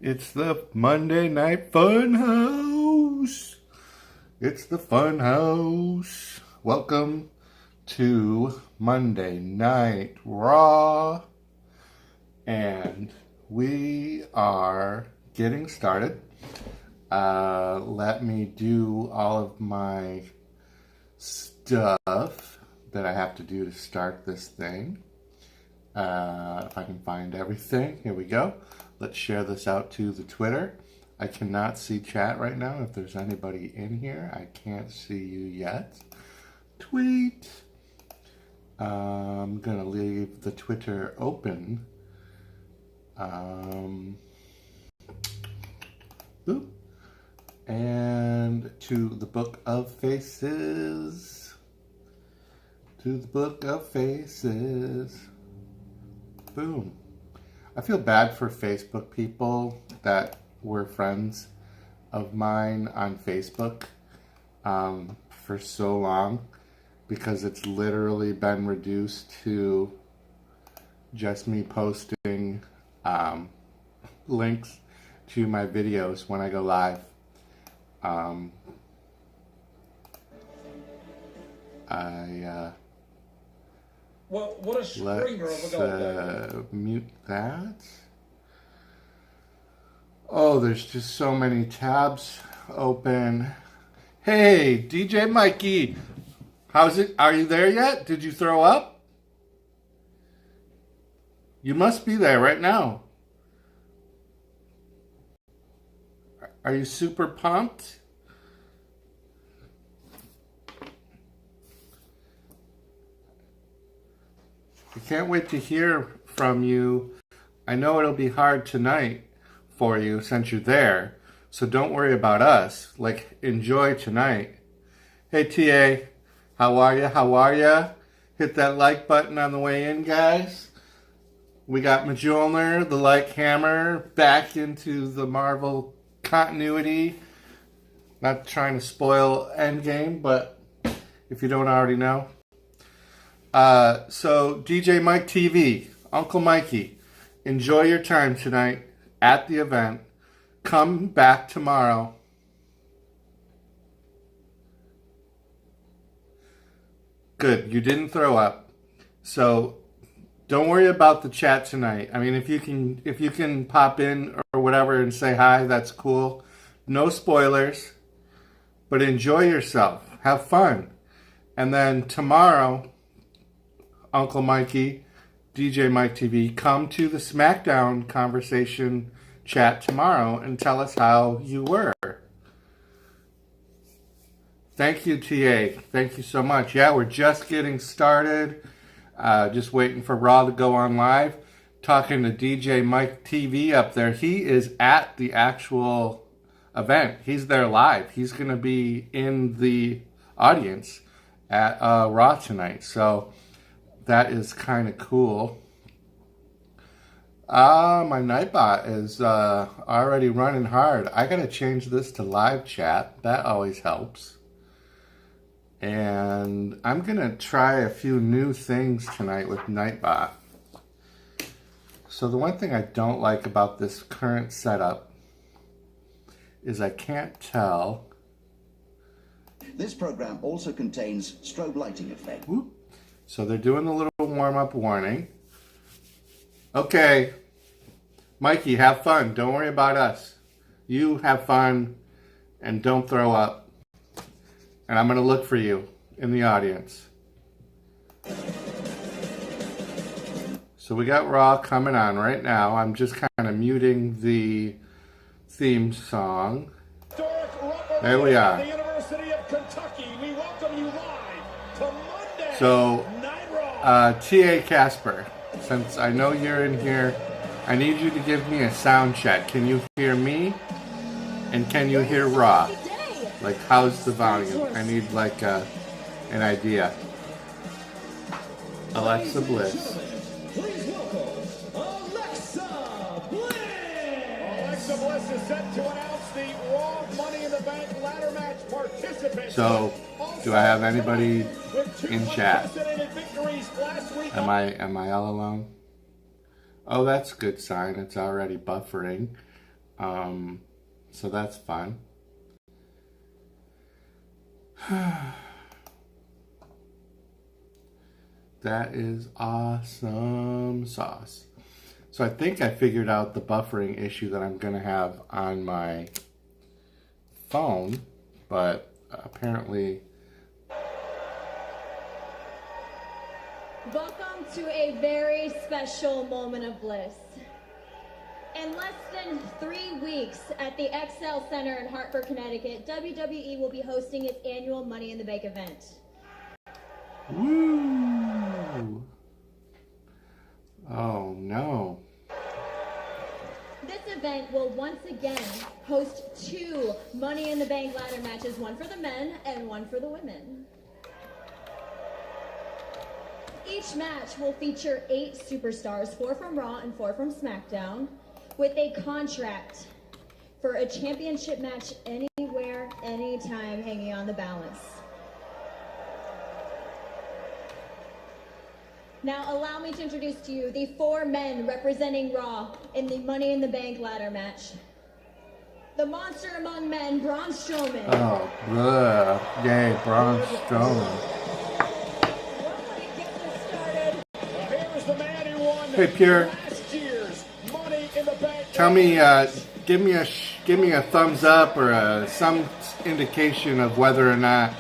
It's the Monday Night Fun House. It's the Fun House. Welcome to Monday Night Raw. And we are getting started. Let me do all of my stuff that I have to do to start this thing. If I can find everything. Here we go. Let's share this out to the Twitter. I cannot see chat right now. If there's anybody in here, I can't see you yet. Tweet. I'm going to leave the Twitter open. Boop. And to the Book of Faces. To the Book of Faces. Boom. I feel bad for Facebook people that were friends of mine on Facebook for so long, because it's literally been reduced to just me posting links to my videos when I go live. Well, what a screamer of a goal there. Mute that. Oh, there's just so many tabs open. Hey, DJ Mikey, how's it? Are you there yet? Did you throw up? You must be there right now. Are you super pumped? I can't wait to hear from you. I know it'll be hard tonight for you since you're there, so don't worry about us. Like, enjoy tonight. Hey TA, how are ya? How are ya? Hit that like button on the way in, guys. We got Mjolnir, the like hammer, back into the Marvel continuity. Not trying to spoil Endgame, but if you don't already know. So DJ Mike TV, Uncle Mikey, enjoy your time tonight at the event. Come back tomorrow. Good, you didn't throw up. So don't worry about the chat tonight. I mean, if you can pop in or whatever and say hi, that's cool. No spoilers, but enjoy yourself. Have fun. And then tomorrow, Uncle Mikey, DJ Mike TV, come to the SmackDown conversation chat tomorrow and tell us how you were. Thank you, TA. Thank you so much. Yeah, we're just getting started. Just waiting for Raw to go on live. Talking to DJ Mike TV up there. He is at the actual event. He's there live. He's going to be in the audience at Raw tonight. So that is kind of cool. My Nightbot is already running hard. I gotta change this to live chat. That always helps. And I'm gonna try a few new things tonight with Nightbot. So the one thing I don't like about this current setup is I can't tell. This program also contains strobe lighting effect. Whoop. So they're doing a little warm-up warning. Okay, Mikey, have fun. Don't worry about us. You have fun and don't throw up. And I'm going to look for you in the audience. So we got Raw coming on right now. I'm just kind of muting the theme song. There we are. The University of Kentucky. We welcome you live to Monday. So, TA Casper, since I know you're in here, I need you to give me a sound check. Can you hear me? And can you hear Raw? Like, how's the volume? I need, like, an idea. Alexa Bliss. Please welcome Alexa Bliss. Alexa Bliss is set to announce the Raw Money in the Bank ladder match participants. So, do I have anybody in chat? Am I all alone? Oh, that's a good sign. It's already buffering. So that's fun. That is awesome sauce. So I think I figured out the buffering issue that I'm going to have on my phone, but apparently... Welcome to a very special moment of bliss. In less than 3 weeks at the XL Center in Hartford, Connecticut, WWE will be hosting its annual Money in the Bank event. Woo! Oh no. This event will once again host 2 Money in the Bank ladder matches, one for the men and one for the women. Each match will feature 8 superstars, 4 from Raw and 4 from SmackDown, with a contract for a championship match anywhere, anytime, hanging on the balance. Now allow me to introduce to you the 4 men representing Raw in the Money in the Bank ladder match. The monster among men, Braun Strowman. Oh, ugh. Yay, Braun Strowman. Hey, Pure. Tell me, give me a thumbs up or some indication of whether or not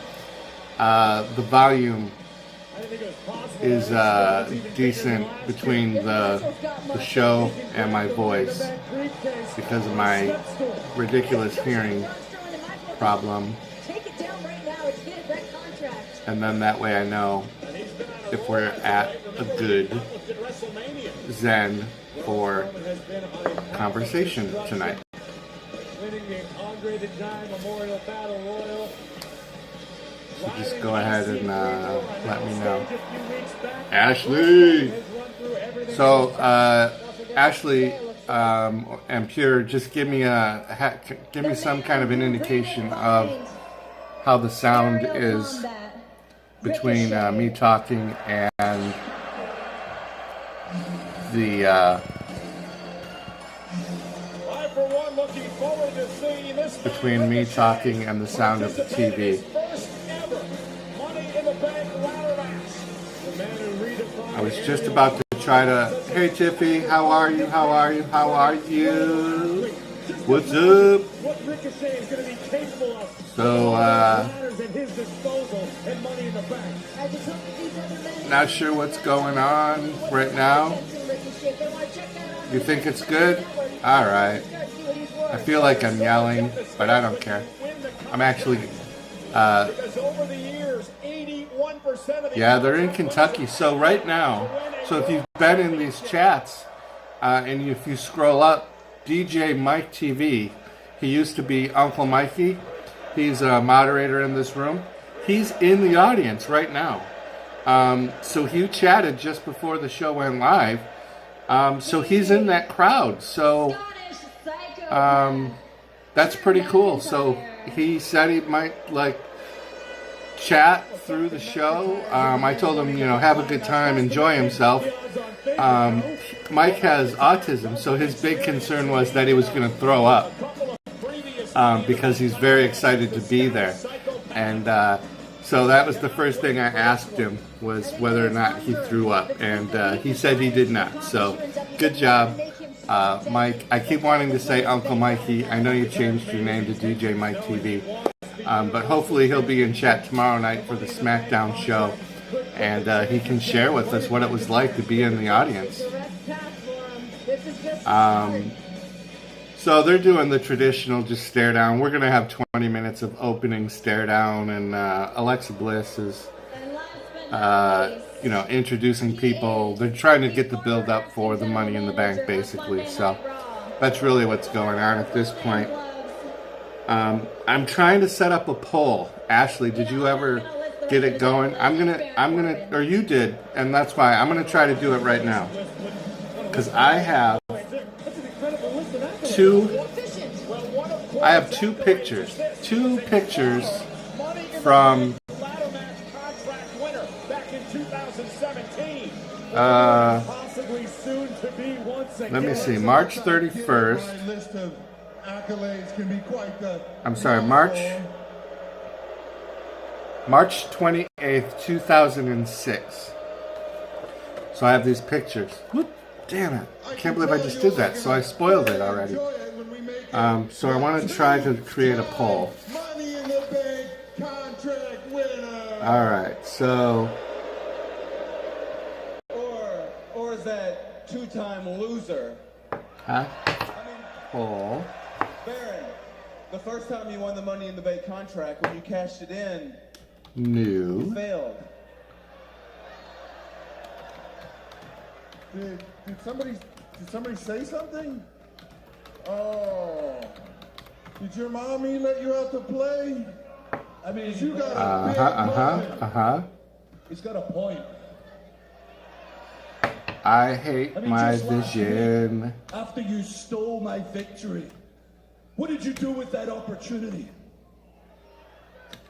the volume is decent between the show and my voice because of my ridiculous hearing problem. And then that way I know if we're at a good zen for conversation tonight. So just go ahead and let me know. Ashley! So, Ashley and Pure, just give me some kind of an indication of how the sound is between me talking and the between me talking and the sound of the TV. I was just about to try to, hey Tiffy, how are you? How are you? How are you? What's up? So, not sure what's going on right now. You think it's good? Alright. I feel like I'm yelling, but I don't care. I'm actually, yeah, they're in Kentucky. So right now, so if you've been in these chats, and if you scroll up, DJ Mike TV, he used to be Uncle Mikey. He's a moderator in this room. He's in the audience right now. So he chatted just before the show went live. So he's in that crowd. So that's pretty cool. So he said he might like chat through the show. I told him, have a good time, enjoy himself. Mike has autism, so his big concern was that he was going to throw up because he's very excited to be there. And so that was the first thing I asked him, was whether or not he threw up. And he said he did not. So good job, Mike. I keep wanting to say Uncle Mikey. I know you changed your name to DJ Mike TV. But hopefully he'll be in chat tomorrow night for the SmackDown show. And he can share with us what it was like to be in the audience. So they're doing the traditional just stare down. We're going to have 20 minutes of opening stare down, and Alexa Bliss is, introducing people. They're trying to get the build up for the Money in the Bank, basically. So that's really what's going on at this point. I'm trying to set up a poll. Ashley, did you ever get it going? I'm gonna, or you did, and that's why I'm gonna try to do it right now. Because I have two pictures from let me see, March 31st. accolades can be quite the... I'm sorry, March 28th, 2006. So I have these pictures. Whoop, damn it. I can't believe I just did that. So I spoiled it already. So I want to try to create a poll. Money in the Bank contract winner. Alright, so... Or is that two-time loser? Huh? Poll. Baron, the first time you won the Money in the Bank contract, when you cashed it in, New. you failed. Did somebody say something? Oh. Did your mommy let you out to play? I mean, you got a big point. He's got a point. I hate my vision. After you stole my victory, what did you do with that opportunity?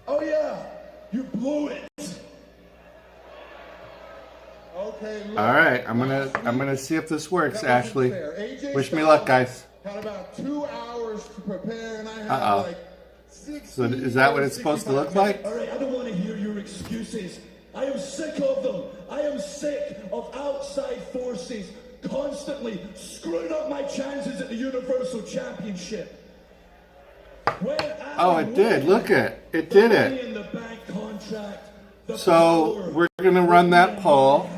Oh yeah, you blew it. Okay. Look, All right, I'm gonna see if this works. Ashley, wish me luck, guys. Had about 2 hours to prepare, and I had like 60. So is that what it's supposed to look like? All right, I don't want to hear your excuses. I am sick of them. I am sick of outside forces constantly screwing up my chances at the Universal Championship. Oh, it did. Look it did it. In the bank contract, So we're gonna run that poll.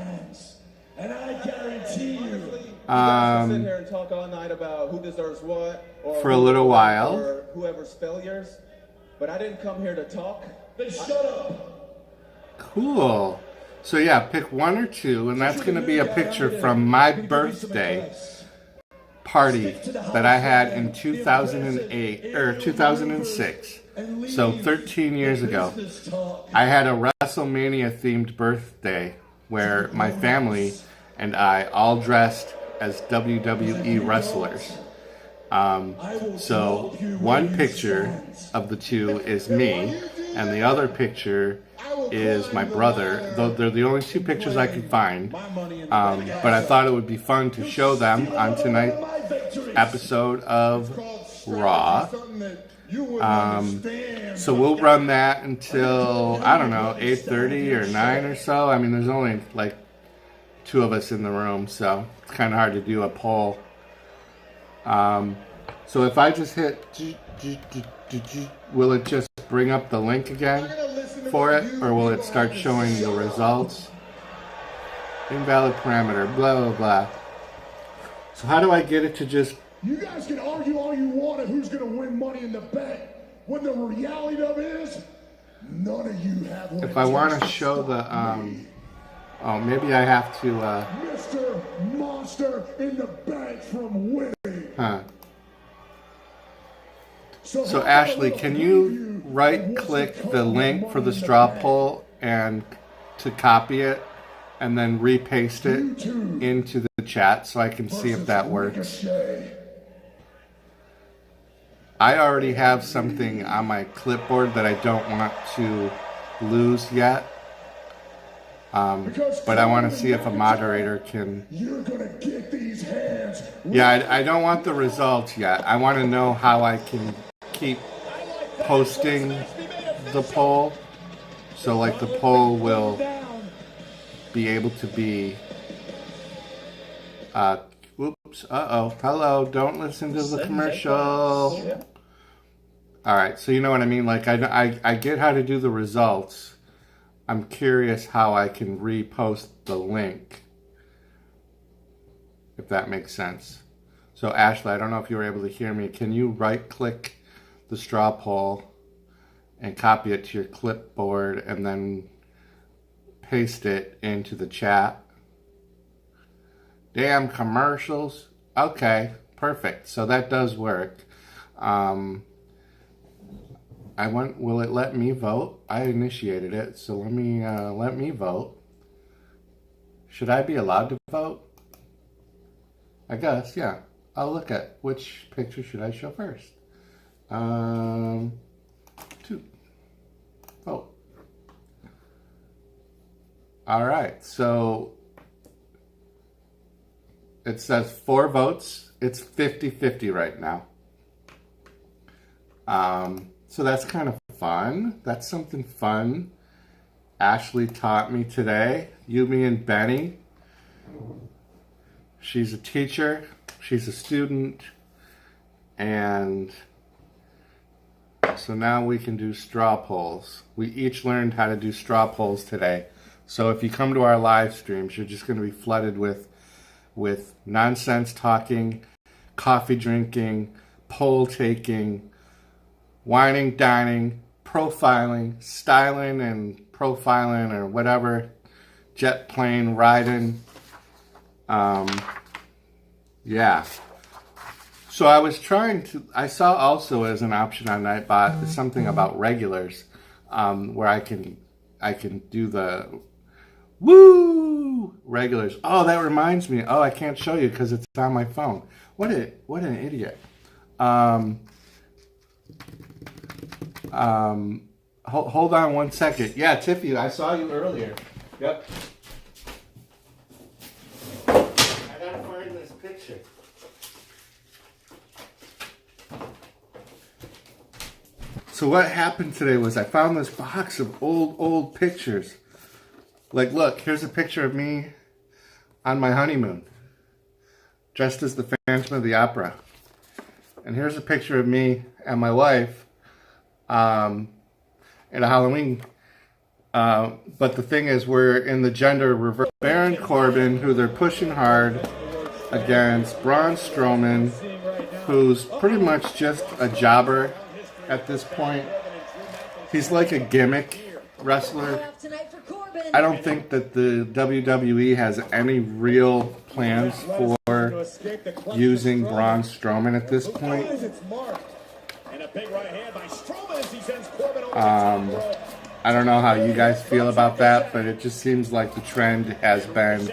and I guarantee you. You guys can sit here and talk all night about who deserves what, or For a little while. or whoever's failures. But I didn't come here to talk. Then shut up. Cool. So yeah, pick one or two, and that's gonna be a picture from my birthday party that I had in 2008 or 2006. So 13 years ago. I had a WrestleMania themed birthday where my family and I all dressed as WWE wrestlers. So one picture of the two is me, and the other picture is my brother. Though they're the only two pictures I could find. But I thought it would be fun to show them on tonight's episode of Raw. So we'll run that until, I don't know, 8:30 or 9 or so. I mean, there's only like 2 of us in the room, so it's kind of hard to do a poll. So if I just hit, will it just bring up the link again for it, or will it start showing the results? Invalid parameter, blah, blah, blah. So how do I get it to just... You guys can argue all you want of who's going to win Money in the Bank. When the reality of it is, none of you have what If I want to show the, oh, maybe I have to, Mr. Monster in the Bank from winning. huh. So Ashley, can you right-click the link for the straw poll and to copy it and then repaste it into the chat so I can see if that works? I already have something on my clipboard that I don't want to lose yet. But I want to see if a moderator can... You're gonna get these hands. Yeah, I don't want the results yet. I want to know how I can keep posting the poll. So like the poll will be able to be... Whoops, uh-oh. Hello, don't listen to the commercial. Alright, so you know what I mean? Like, I get how to do the results. I'm curious how I can repost the link. If that makes sense. So, Ashley, I don't know if you were able to hear me. Can you right-click the straw poll and copy it to your clipboard and then paste it into the chat? Damn commercials. Okay, perfect. So that does work. Will it let me vote? I initiated it, so let me vote. Should I be allowed to vote? I guess, yeah. I'll look at which picture should I show first. 2. Vote. All right, so it says 4 votes. It's 50-50 right now. So that's kind of fun. That's something fun Ashley taught me today. Yumi and Benny. She's a teacher. She's a student. And so now we can do straw polls. We each learned how to do straw polls today. So if you come to our live streams, you're just going to be flooded with nonsense talking, coffee drinking, poll taking, whining, dining, profiling, styling and profiling or whatever, jet plane riding. Yeah. So I was I saw also as an option on Nightbot something about regulars, where I can do the woo regulars. Oh, that reminds me. Oh, I can't show you because it's on my phone. What an idiot. Hold on one second. Yeah, Tiffy, I saw you earlier. Yep. I gotta find this picture. So what happened today was I found this box of old pictures. Like, look, here's a picture of me on my honeymoon, dressed as the Phantom of the Opera. And here's a picture of me and my wife at a Halloween. But the thing is, we're in the gender reverse. Baron Corbin, who they're pushing hard against Braun Strowman, who's pretty much just a jobber at this point. He's like a gimmick wrestler. I don't think that the WWE has any real plans for using Braun Strowman at this point. I don't know how you guys feel about that, but it just seems like the trend has been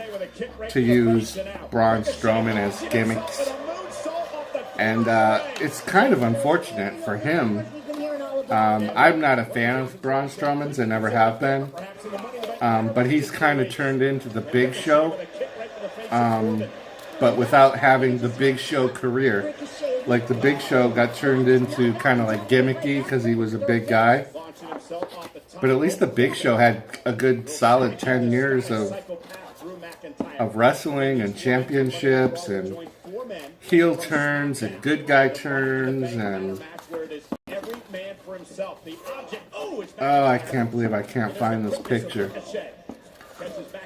to use Braun Strowman as gimmicks. And it's kind of unfortunate for him. I'm not a fan of Braun Strowman's, I never have been. But he's kind of turned into the Big Show. But without having the Big Show career. Like the Big Show got turned into kind of like gimmicky because he was a big guy. But at least the Big Show had a good solid 10 years of wrestling and championships and heel turns and good guy turns and oh, I can't believe I can't find this picture.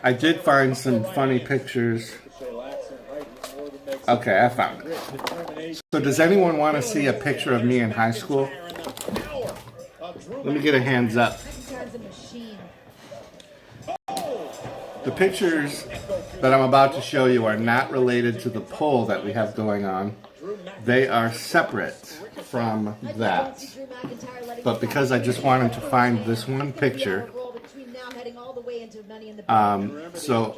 I did find some funny pictures. Okay, I found it. So does anyone want to see a picture of me in high school? Let me get a hands up. The pictures that I'm about to show you are not related to the poll that we have going on. They are separate from that. But because I just wanted to find this one picture, so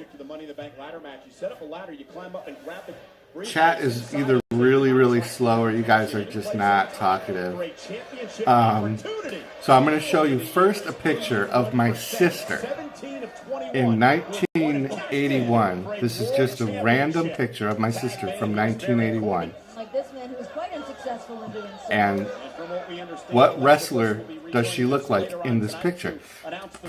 chat is either really slow or you guys are just not talkative. So I'm going to show you first a picture of my sister in 1981. This is just a random picture of my sister from 1981. And what wrestler does she look like in this picture?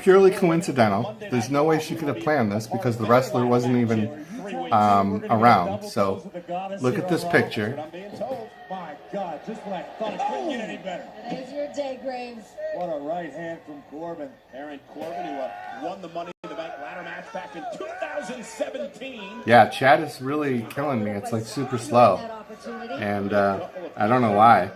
Purely coincidental. There's no way she could have planned this because the wrestler wasn't even around. So look at this picture. My God, just when I thought it couldn't get any better. There's your day, Graves. What a right hand from Corbin. Baron Corbin, who won the Money in the Bank ladder match back in 2017. Yeah, chat is really killing me. It's like super slow. And I don't know why.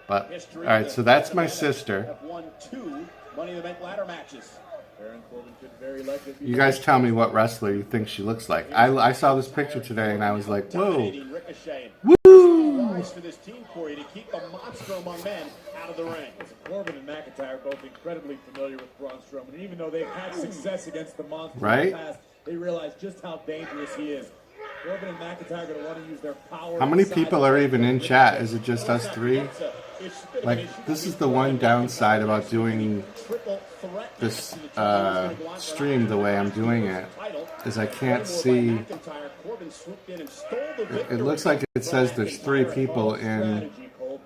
But, alright, so that's my sister. Won 2 Money in the Bank ladder matches. Baron Corbin could very likely be. You guys tell me what wrestler you think she looks like. I saw this picture today and I was like, whoa. Woo! For this team, Corey, to keep the monster among men out of the ring. Corbin and McIntyre are both incredibly familiar with Braun Strowman, and even though they've had success against the monster in the past, they realize just how dangerous he is. Corbin and McIntyre are going to want to use their power. How many people are even in chat? Is it just us 3? Like, this is the one downside about doing this stream the way I'm doing it, is I can't see. It looks like it says there's 3 people in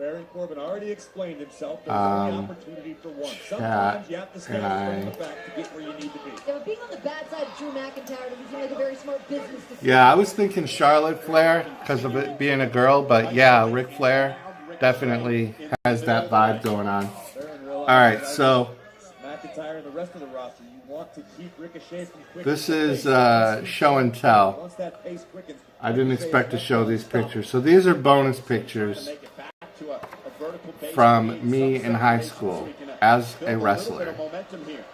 Baron Corbin already explained himself. There's only opportunity for one. Sometimes you have to stand in front of the back to get where you need to be. Yeah, but being on the bad side of Drew McIntyre doesn't seem like a very smart business decision. Yeah, I was thinking Charlotte Flair because of it being a girl, but yeah, Ric Flair definitely has that vibe going on. All right, so McIntyre and the rest of the roster, you want to keep Ricochet from quick. this is show and tell. Once that pace quickens, I didn't expect to show these pictures. So these are bonus pictures make it back to a vertical pace. from me in high school as a wrestler. Momentum here.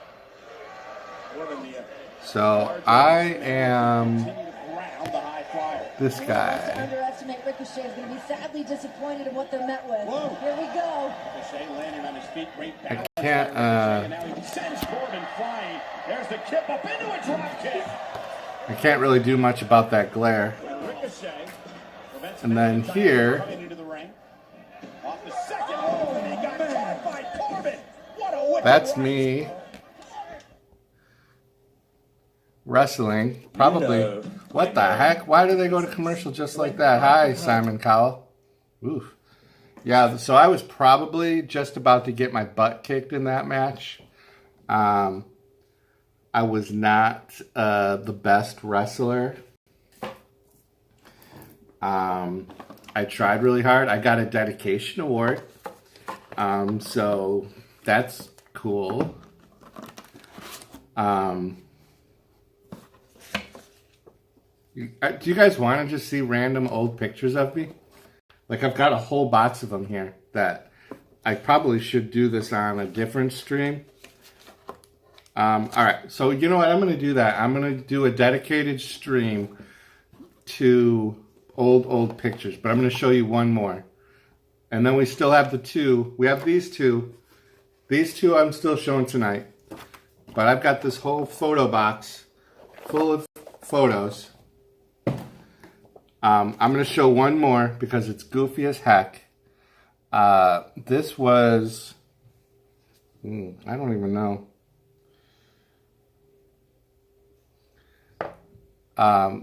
So I am Ground the high flyer. this To guy. underestimate Ricochet is going to be sadly disappointed in what they're met with. Here we go. Ricochet landing on his feet. Great I balance. can't, And now he sends Corbin flying. There's the kip up into a drop kick. I can't really do much about that glare. Ricochet prevents And then McIntyre here- coming into the ring. Off the second. Oh, and he got caught by Corbin. What a wicked That's right. me wrestling. Probably. What the heck? Why do they go to commercial just like that? Hi, Simon Cowell. Oof. Yeah, so I was probably just about to get my butt kicked in that match. I was not the best wrestler. I tried really hard. I got a dedication award. So that's cool. Do you guys want to just see random old pictures of me? Like, I've got a whole box of them here that I probably should do this on a different stream. All right, so you know what? I'm going to do that. I'm going to do a dedicated stream to old pictures, but I'm going to show you one more. And then we still have the two. We have these two. These two I'm still showing tonight. But I've got this whole photo box full of photos. I'm going to show one more because it's goofy as heck. This was... I don't even know.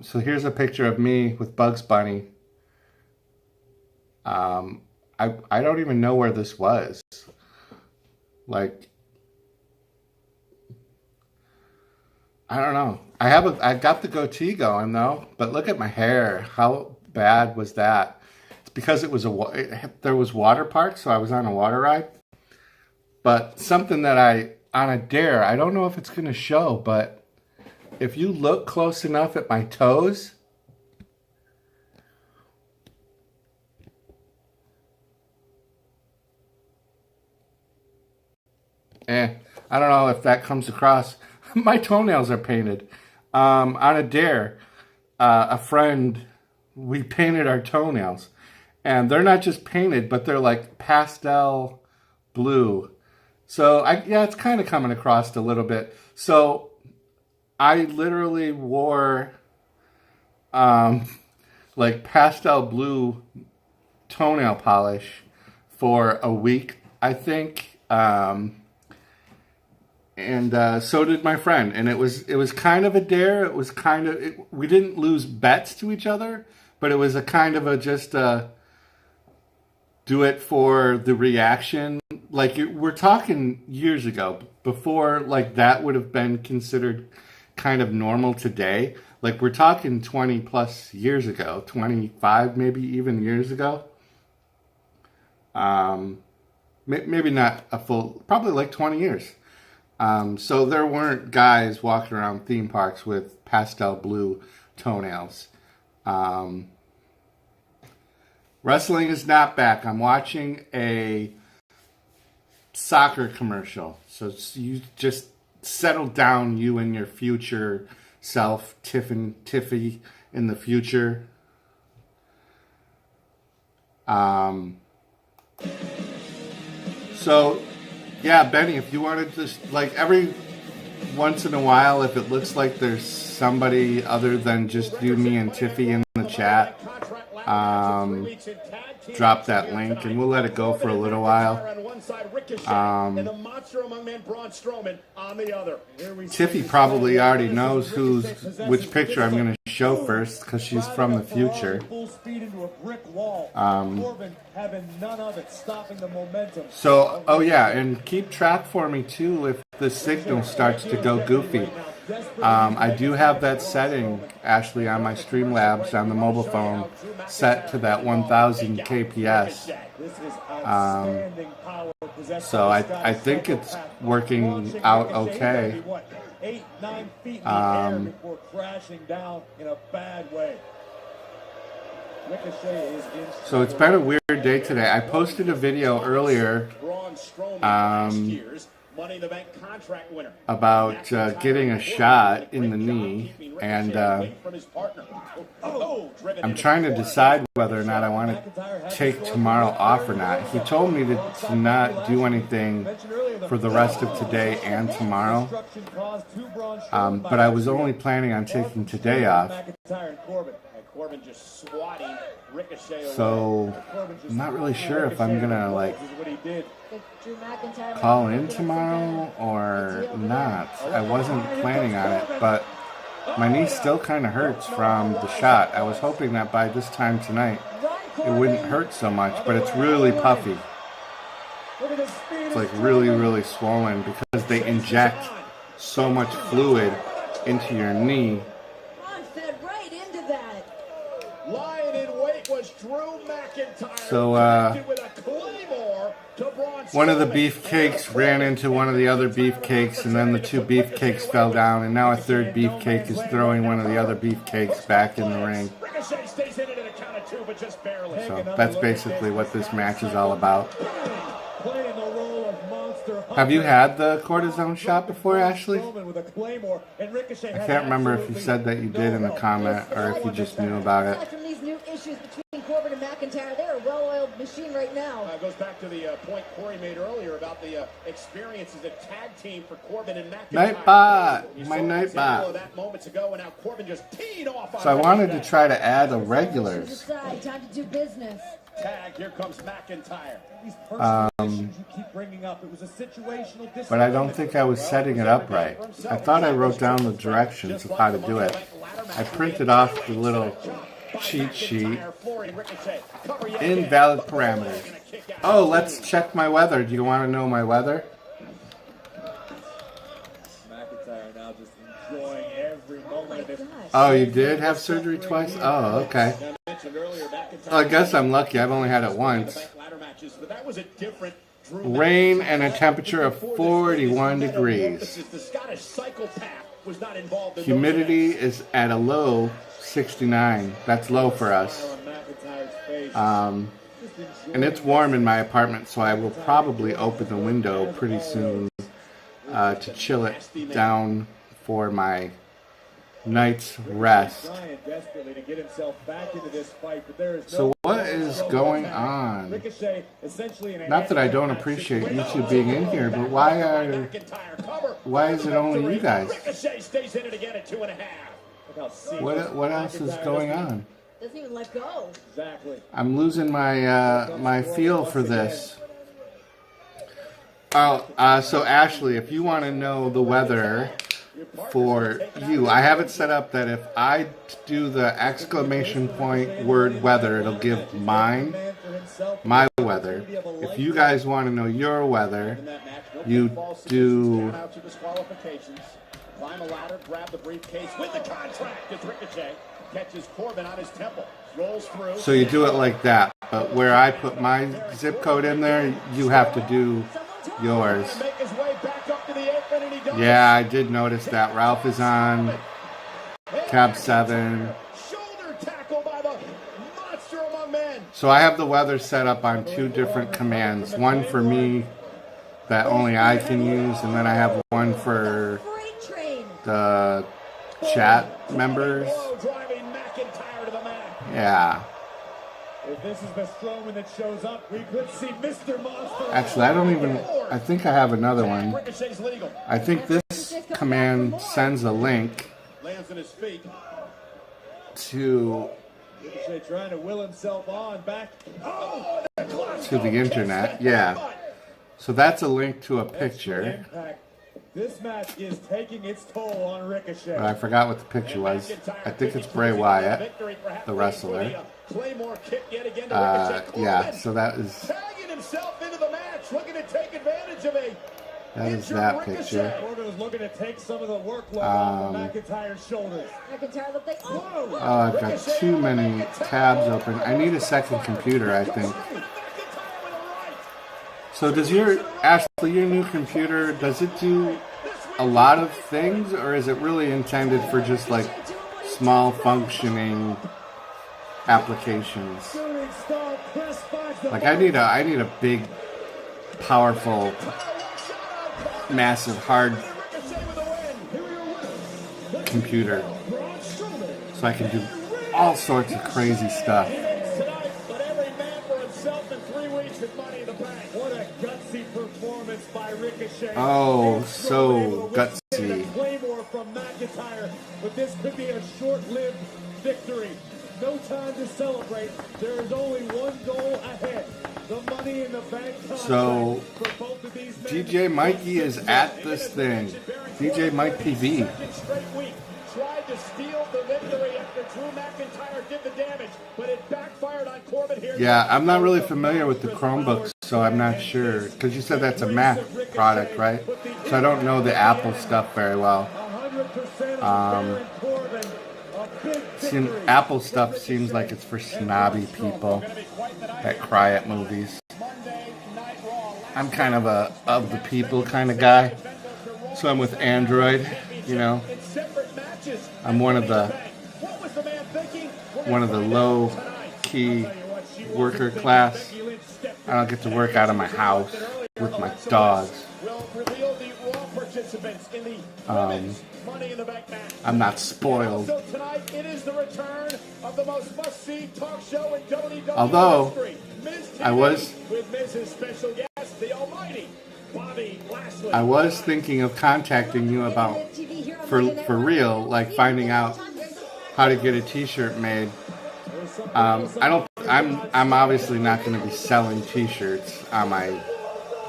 So here's a picture of me with Bugs Bunny. I don't even know where this was. Like, I don't know. I got the goatee going though, but look at my hair. How bad was that? It's because there was water park, so I was on a water ride. But something that on a dare, I don't know if it's going to show, but if you look close enough at my toes, I don't know if that comes across. My toenails are painted. On a dare, a friend, we painted our toenails. And they're not just painted, but they're like pastel blue. So, it's kind of coming across a little bit. So, I literally wore like pastel blue toenail polish for a week, I think. And so did my friend. And it was kind of a dare. It was kind of... we didn't lose bets to each other, but it was a kind of a just... do it for the reaction. Like, we're talking years ago, before like that would have been considered kind of normal today. Like, we're talking 20 plus years ago, 25 maybe even years ago. Maybe not a full, probably like 20 years. So there weren't guys walking around theme parks with pastel blue toenails. Wrestling is not back. I'm watching a soccer commercial. So you just settle down, you and your future self, Tiffy in the future. So, yeah, Benny, if you want to just, like, every once in a while, if it looks like there's somebody other than just you, me, and Tiffy in the chat, drop that link, and we'll let it go for a little while. And the monster among men, Braun Strowman, on the other. Tiffy probably already knows which picture I'm going to show first because she's from the future. So, oh yeah, and keep track for me too if the signal starts to go goofy. I do have that setting, Ashley, on my Streamlabs on the mobile phone, set to that 1000 kps. So I think it's working out okay. 8-9 feet in the air before crashing down in a bad way. Ricochet is in. So it's been a weird day today. I posted a video earlier about getting a shot in the knee, and I'm trying to decide whether or not I want to take tomorrow off or not. He told me to not do anything for the rest of today and tomorrow, but I was only planning on taking today off. So I'm not really sure if I'm gonna like call in tomorrow or not. I wasn't planning on it, but my knee still kind of hurts from the shot. I was hoping that by this time tonight it wouldn't hurt so much, but it's really puffy. It's like really, really swollen because they inject so much fluid into your knee. So one of the beefcakes ran into one of the other beefcakes, and then the two beefcakes fell down, and now a third beefcake is throwing one of the other beefcakes back in the ring. So that's basically what this match is all about. Have you had the cortisone shot before, Ashley? I can't remember if you said that you did in a comment or if you just knew about it. From these new issues between Corbin and McIntyre, they're a well-oiled machine right now. It goes back to the point Corey made earlier about the experience as a tag team for Corbin and McIntyre. Nightbot! My Nightbot. So I wanted to try to add a regulars. Time to do business. Tag, here comes McIntyre. But I don't think I was setting it up right. I thought I wrote down the directions of how to do it. I printed off the little cheat sheet. Invalid parameters. Oh, let's check my weather. Do you want to know my weather? McIntyre now just enjoying every moment of this. Oh, you did have surgery twice? Oh, okay. Well, I guess I'm lucky. I've only had it once. Rain and a temperature of 41 degrees. Humidity is at a low 69. That's low for us. And it's warm in my apartment, so I will probably open the window pretty soon to chill it down for my night's rest. So what is going on? Not that I don't appreciate you two being in here, but why is it only you guys? What else is going on? Doesn't even let go. I'm losing my my feel for this. Oh, so Ashley, if you want to know the weather for you, I have it set up that if I do the exclamation point word weather, it'll give my weather. If you guys want to know your weather, you do. Climb a ladder, grab the briefcase with the contract as Ricochet catches Corbin on his temple, rolls through. So you do it like that, but where I put my zip code in there, you have to do yours. Yeah, I did notice that. Ralph is on tab 7. So I have the weather set up on 2 different commands. One for me that only I can use, and then I have one for the chat members. Yeah. If this is the Strowman that shows up, we could see Mr. Monster. Actually, I think I have another one. I think this command sends a link to Ricochet trying to will himself on back to the internet. Yeah. So that's a link to a picture. This match is taking its toll on Ricochet. I forgot what the picture was. I think it's Bray Wyatt, the wrestler. Yeah, so that is... Tagging himself into the match, looking to take advantage of a... That is that picture. Corbin looking to take some of the workload off of McIntyre's shoulders. McIntyre looked like, Oh, I've got too many tabs open. I need a second computer, I think. So does Ashley, your new computer, does it do a lot of things, or is it really intended for just like small functioning applications? Like I need a big, powerful, massive, hard computer so I can do all sorts of crazy stuff. Oh, so gutsy. Claymore from McIntyre, but this could be a short-lived victory. No time to celebrate. There is only one goal ahead. The Money in the Bank contract. So, for both of these men. DJ Mikey is at this thing. DJ Mike TV. Second straight week. Tried to steal the victory after Drew McIntyre did the damage, but it backfired on Corbin here. Yeah, I'm not really familiar with the Chromebooks, so I'm not sure. Because you said that's a Mac product, right? So I don't know the Apple stuff very well. Apple stuff seems like it's for snobby people that cry at movies. I'm kind of a of the people kind of guy, so I'm with Android. You know, I'm one of the low key worker class. I don't get to work out of my house with my dogs. I'm not spoiled. Although I was thinking of contacting you about for real, like finding out how to get a t-shirt made. I'm obviously not going to be selling t-shirts on my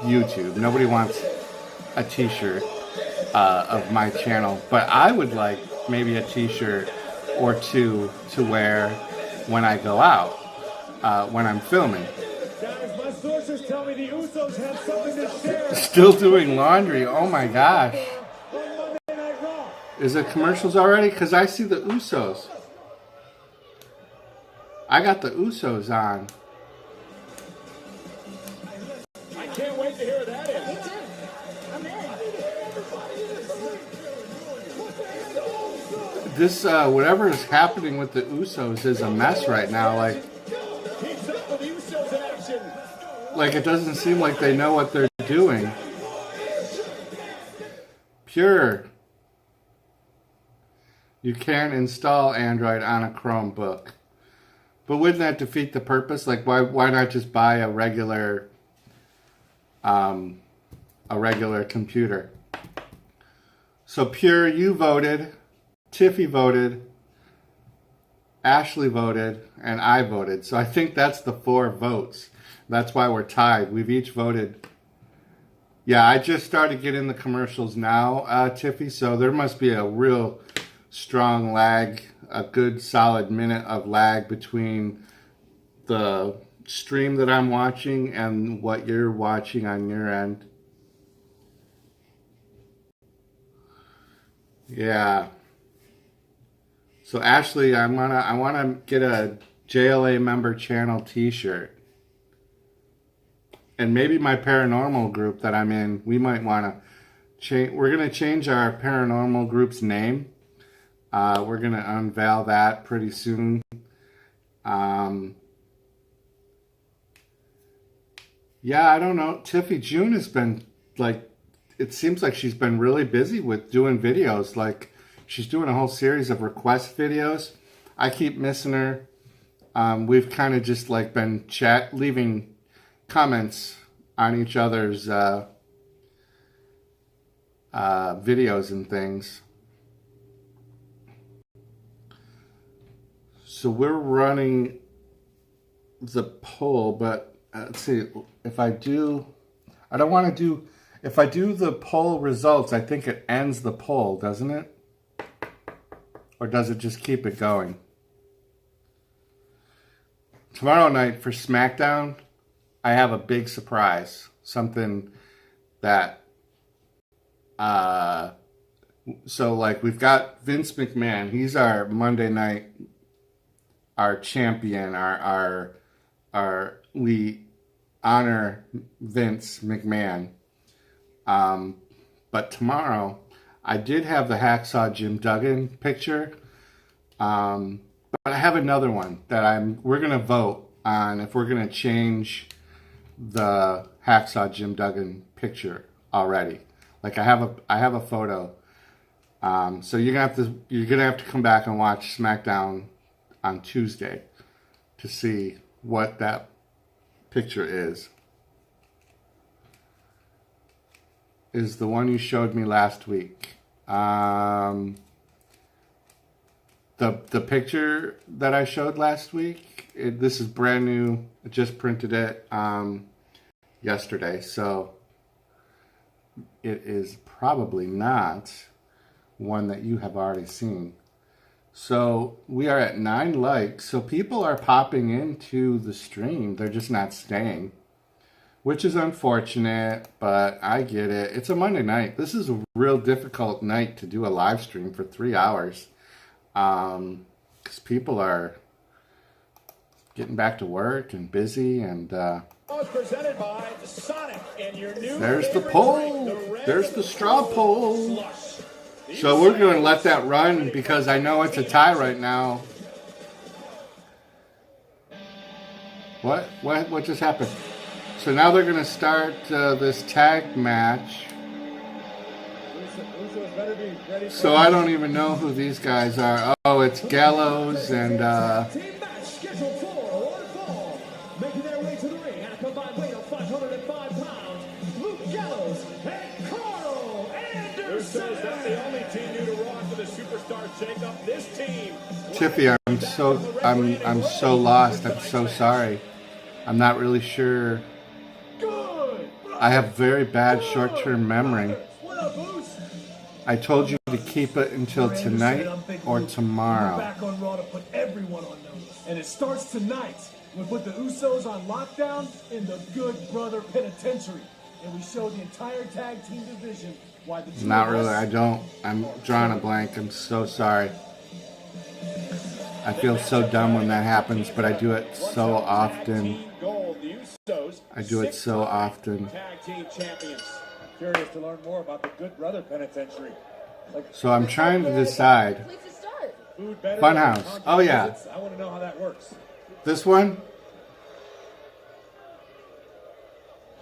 YouTube. Nobody wants a t-shirt of my channel, but I would like maybe a t-shirt or two to wear when I go out, when I'm filming. Guys, my sources tell me the Usos have something to share. Still doing laundry, oh my gosh. Is it commercials already? Because I see the Usos. I got the Usos on. I can't wait to hear what that is. me too. I'm in. This, whatever is happening with the Usos is a mess right now. Like it doesn't seem like they know what they're doing. Pure. You can install Android on a Chromebook. But wouldn't that defeat the purpose? Like, why not just buy a regular computer? So Pure, you voted, Tiffy voted, Ashley voted, and I voted. So I think that's the 4 votes. That's why we're tied. We've each voted. Yeah, I just started getting the commercials now, Tiffy. So there must be a real strong lag, a good solid minute of lag between the stream that I'm watching and what you're watching on your end. Yeah. So Ashley, I wanna get a JLA member channel t-shirt. And maybe my paranormal group that I'm in, we might wanna change. We're gonna change our paranormal group's name. We're going to unveil that pretty soon. Yeah, I don't know. Tiffy June has been, like, it seems like she's been really busy with doing videos. Like, she's doing a whole series of request videos. I keep missing her. We've kind of just, like, been leaving comments on each other's videos and things. So we're running the poll, but let's see, if I do, I don't want to do, if I do the poll results, I think it ends the poll, doesn't it? Or does it just keep it going? Tomorrow night for SmackDown, I have a big surprise. Something that, so like we've got Vince McMahon. He's our Monday night, our champion, we honor Vince McMahon. But tomorrow, I did have the Hacksaw Jim Duggan picture. But I have another one that we're going to vote on if we're going to change the Hacksaw Jim Duggan picture already. Like I have a photo. So you're gonna have to come back and watch SmackDown on Tuesday to see what that picture is. Is the one you showed me last week. The picture that I showed last week, this is brand new. I just printed it yesterday, so it is probably not one that you have already seen. So we are at 9 likes, so people are popping into the stream. They're just not staying, which is unfortunate, but I get it. It's a Monday night. This is a real difficult night to do a live stream for 3 hours. Because people are getting back to work and busy, and Presented by Sonic and your new there's the poll. There's the straw poll. So we're going to let that run because I know it's a tie right now. What just happened? So now they're going to start this tag match. So I don't even know who these guys are. Oh, it's Gallows and team match scheduled for one fall. Making their way to the ring at a combined weight of 505 pounds, Luke Gallows and Carl Anderson. That's the only team new to Raw for the Superstar shakeup. This team. Tiffy, I'm so lost. I'm so sorry. I'm not really sure. Good. I have very bad short-term memory. What up, Boost? I told you to keep it until tonight or tomorrow. Back on Raw to put everyone on notice. And it starts tonight. We put the Usos on lockdown in the Good Brother Penitentiary. And we show the entire tag team division why the two Not of really. us- I don't. I'm drawing a blank. I'm so sorry. I feel so dumb when that happens, but I do it so often. I do it so often. Tag team champions. Curious to learn more about the Good Brother Penitentiary. So I'm trying to decide. Place to start. Food better Funhouse. than Oh, yeah. visits? I want to know how that works. This one?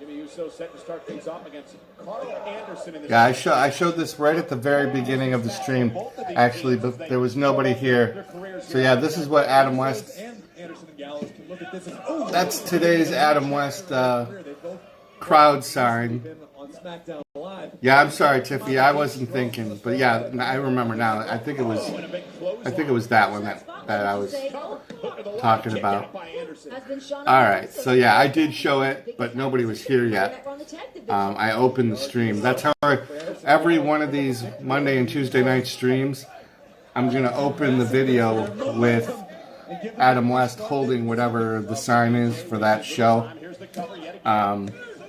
Jimmy Uso set to start things off against Carl Anderson in the Yeah, I showed this right at the very beginning of the stream, actually, but there was nobody here. So yeah, this is what Adam West. and Anderson and Gallows can look at this as That's today's Adam West crowd sign. on SmackDown Live. Yeah, I'm sorry, Tiffy. I wasn't thinking, but yeah, I remember now. I think it was that one that I was talking about. All right, so yeah, I did show it, but nobody was here yet. I opened the stream. That's how every one of these Monday and Tuesday night streams, I'm going to open the video with Adam West holding whatever the sign is for that show.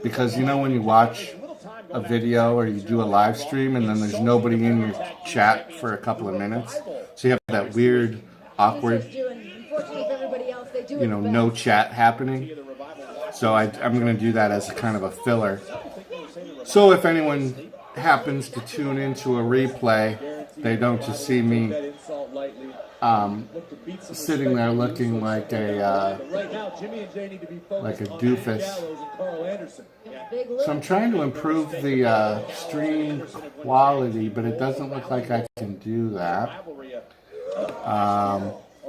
Because you know when you watch a video or you do a live stream and then there's nobody in your chat for a couple of minutes, so you have that weird, awkward, no chat happening. So I'm going to do that as a kind of a filler. So if anyone happens to tune into a replay, they don't just see me sitting there looking like a doofus. So I'm trying to improve the stream quality, but it doesn't look like I can do that.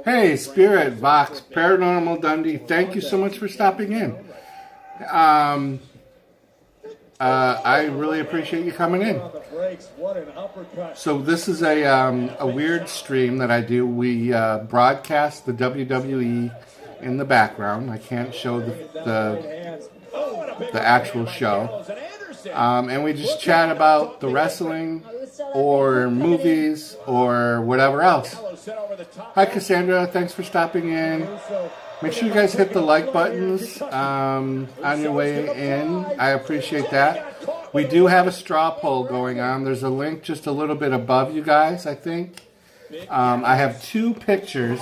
Hey, Spirit Vox Paranormal Dundee, thank you so much for stopping in. I really appreciate you coming in. On the brakes, what an uppercut. So this is a weird stream that I do. We broadcast the WWE in the background. I can't show the actual show. And we just chat about the wrestling or movies or whatever else. Hi Cassandra, thanks for stopping in. Make sure you guys hit the like buttons on your way in. I appreciate that. We do have a straw poll going on. There's a link just a little bit above you guys, I think. I have 2 pictures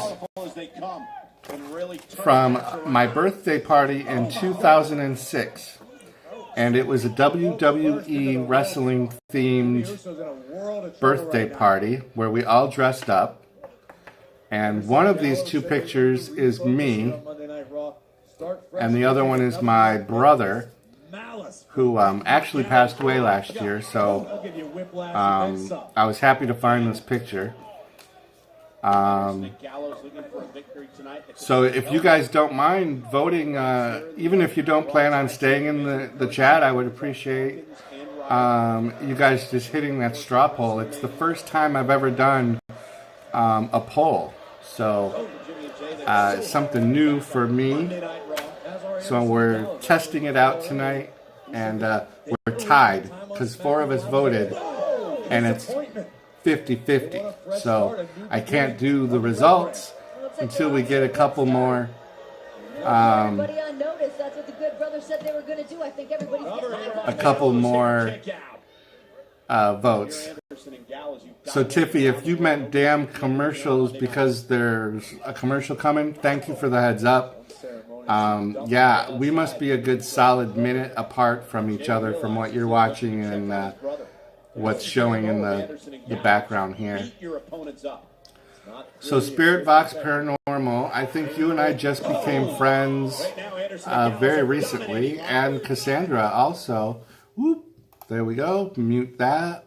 from my birthday party in 2006. And it was a WWE wrestling themed birthday party where we all dressed up. And one of these 2 pictures is me, and the other one is my brother, who actually passed away last year. So I was happy to find this picture. So if you guys don't mind voting, even if you don't plan on staying in the chat, I would appreciate you guys just hitting that straw poll. It's the first time I've ever done a poll, so it's something new for me. So we're testing it out tonight, and we're tied because 4 of us voted, and it's 50-50. So I can't do the results until we get a couple more. A couple more votes. So Tiffy, if you meant damn commercials because there's a commercial coming, thank you for the heads up. Yeah, we must be a good solid minute apart from each other from what you're watching and what's showing in the background here. So Spirit Vox Paranormal, I think you and I just became friends very recently, and Cassandra also. Whoop, there we go. Mute that.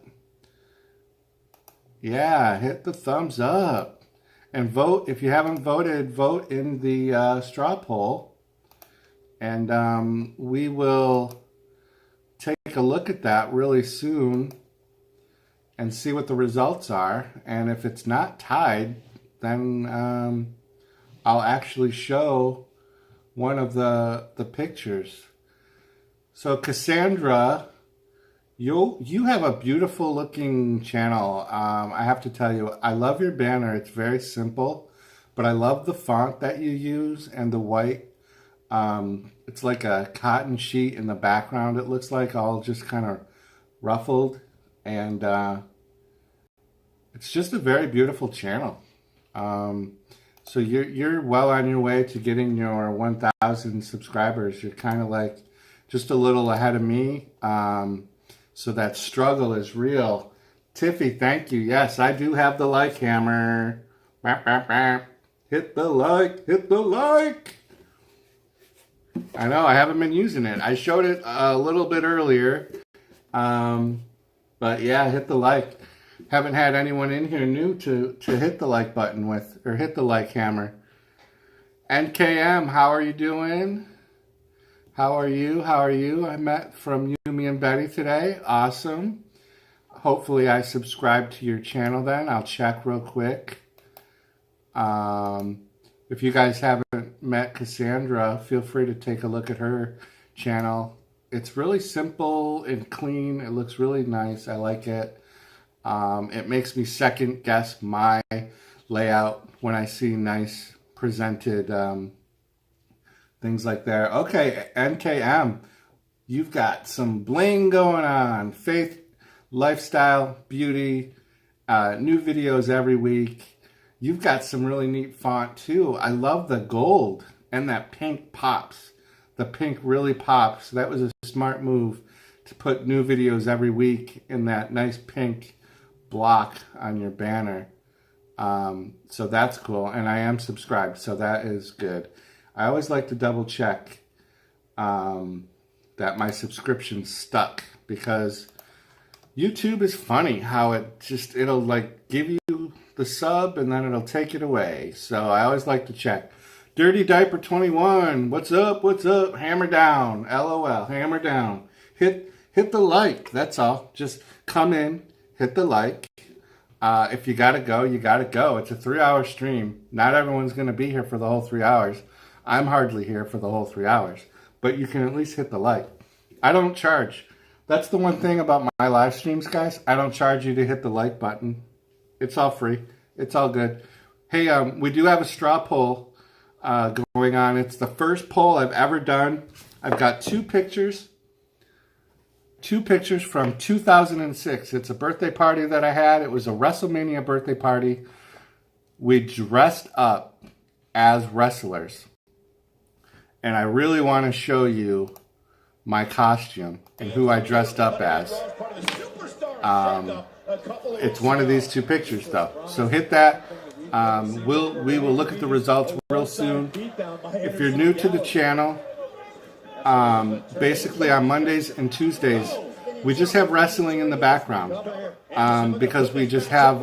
Yeah, hit the thumbs up. And vote, if you haven't voted, vote in the straw poll. And we will take a look at that really soon and see what the results are. And if it's not tied, then I'll actually show one of the pictures. So Cassandra, you have a beautiful looking channel. I have to tell you, I love your banner. It's very simple, but I love the font that you use and the white. It's like a cotton sheet in the background. It looks like all just kind of ruffled, and it's just a very beautiful channel. So you're well on your way to getting your 1,000 subscribers. You're kind of like just a little ahead of me. So that struggle is real. Tiffy, thank you. Yes, I do have the like hammer. Hit the like, hit the like. I know, I haven't been using it. I showed it a little bit earlier. But yeah, hit the like. Haven't had anyone in here new to hit the like button with, or hit the like hammer. NKM, how are you doing? How are you? How are you? I met from Yumi and Betty today. Awesome. Hopefully I subscribed to your channel then. I'll check real quick. If you guys haven't met Cassandra, feel free to take a look at her channel. It's really simple and clean. It looks really nice. I like it. It makes me second guess my layout when I see nice presented things like that. Okay, NKM, you've got some bling going on. Faith, lifestyle, beauty, new videos every week. You've got some really neat font too. I love the gold, and that pink pops. The pink really pops. That was a smart move to put new videos every week in that nice pink block on your banner. So that's cool, and I am subscribed, so that is good. I always like to double check that my subscription's stuck, because YouTube is funny how it'll like give you the sub and then it'll take it away. So I always like to check. Dirty Diaper 21, what's up? What's up? Hammer down. LOL. Hammer down. Hit hit the like. That's all. Just come in, hit the like. If you gotta go, you gotta go. It's a 3-hour stream. Not everyone's gonna be here for the whole 3 hours. I'm hardly here for the whole 3 hours. But you can at least hit the like. I don't charge. That's the one thing about my live streams, guys. I don't charge you to hit the like button. It's all free. It's all good. Hey, we do have a straw poll going on. It's the first poll I've ever done. I've got two pictures from 2006. It's a birthday party that I had. It was a WrestleMania birthday party. We dressed up as wrestlers. And I really want to show you my costume and who I dressed up as. It's one of these two pictures, though. So hit that. We will look at the results real soon. If you're new to the channel, basically on Mondays and Tuesdays, we just have wrestling in the background because we just have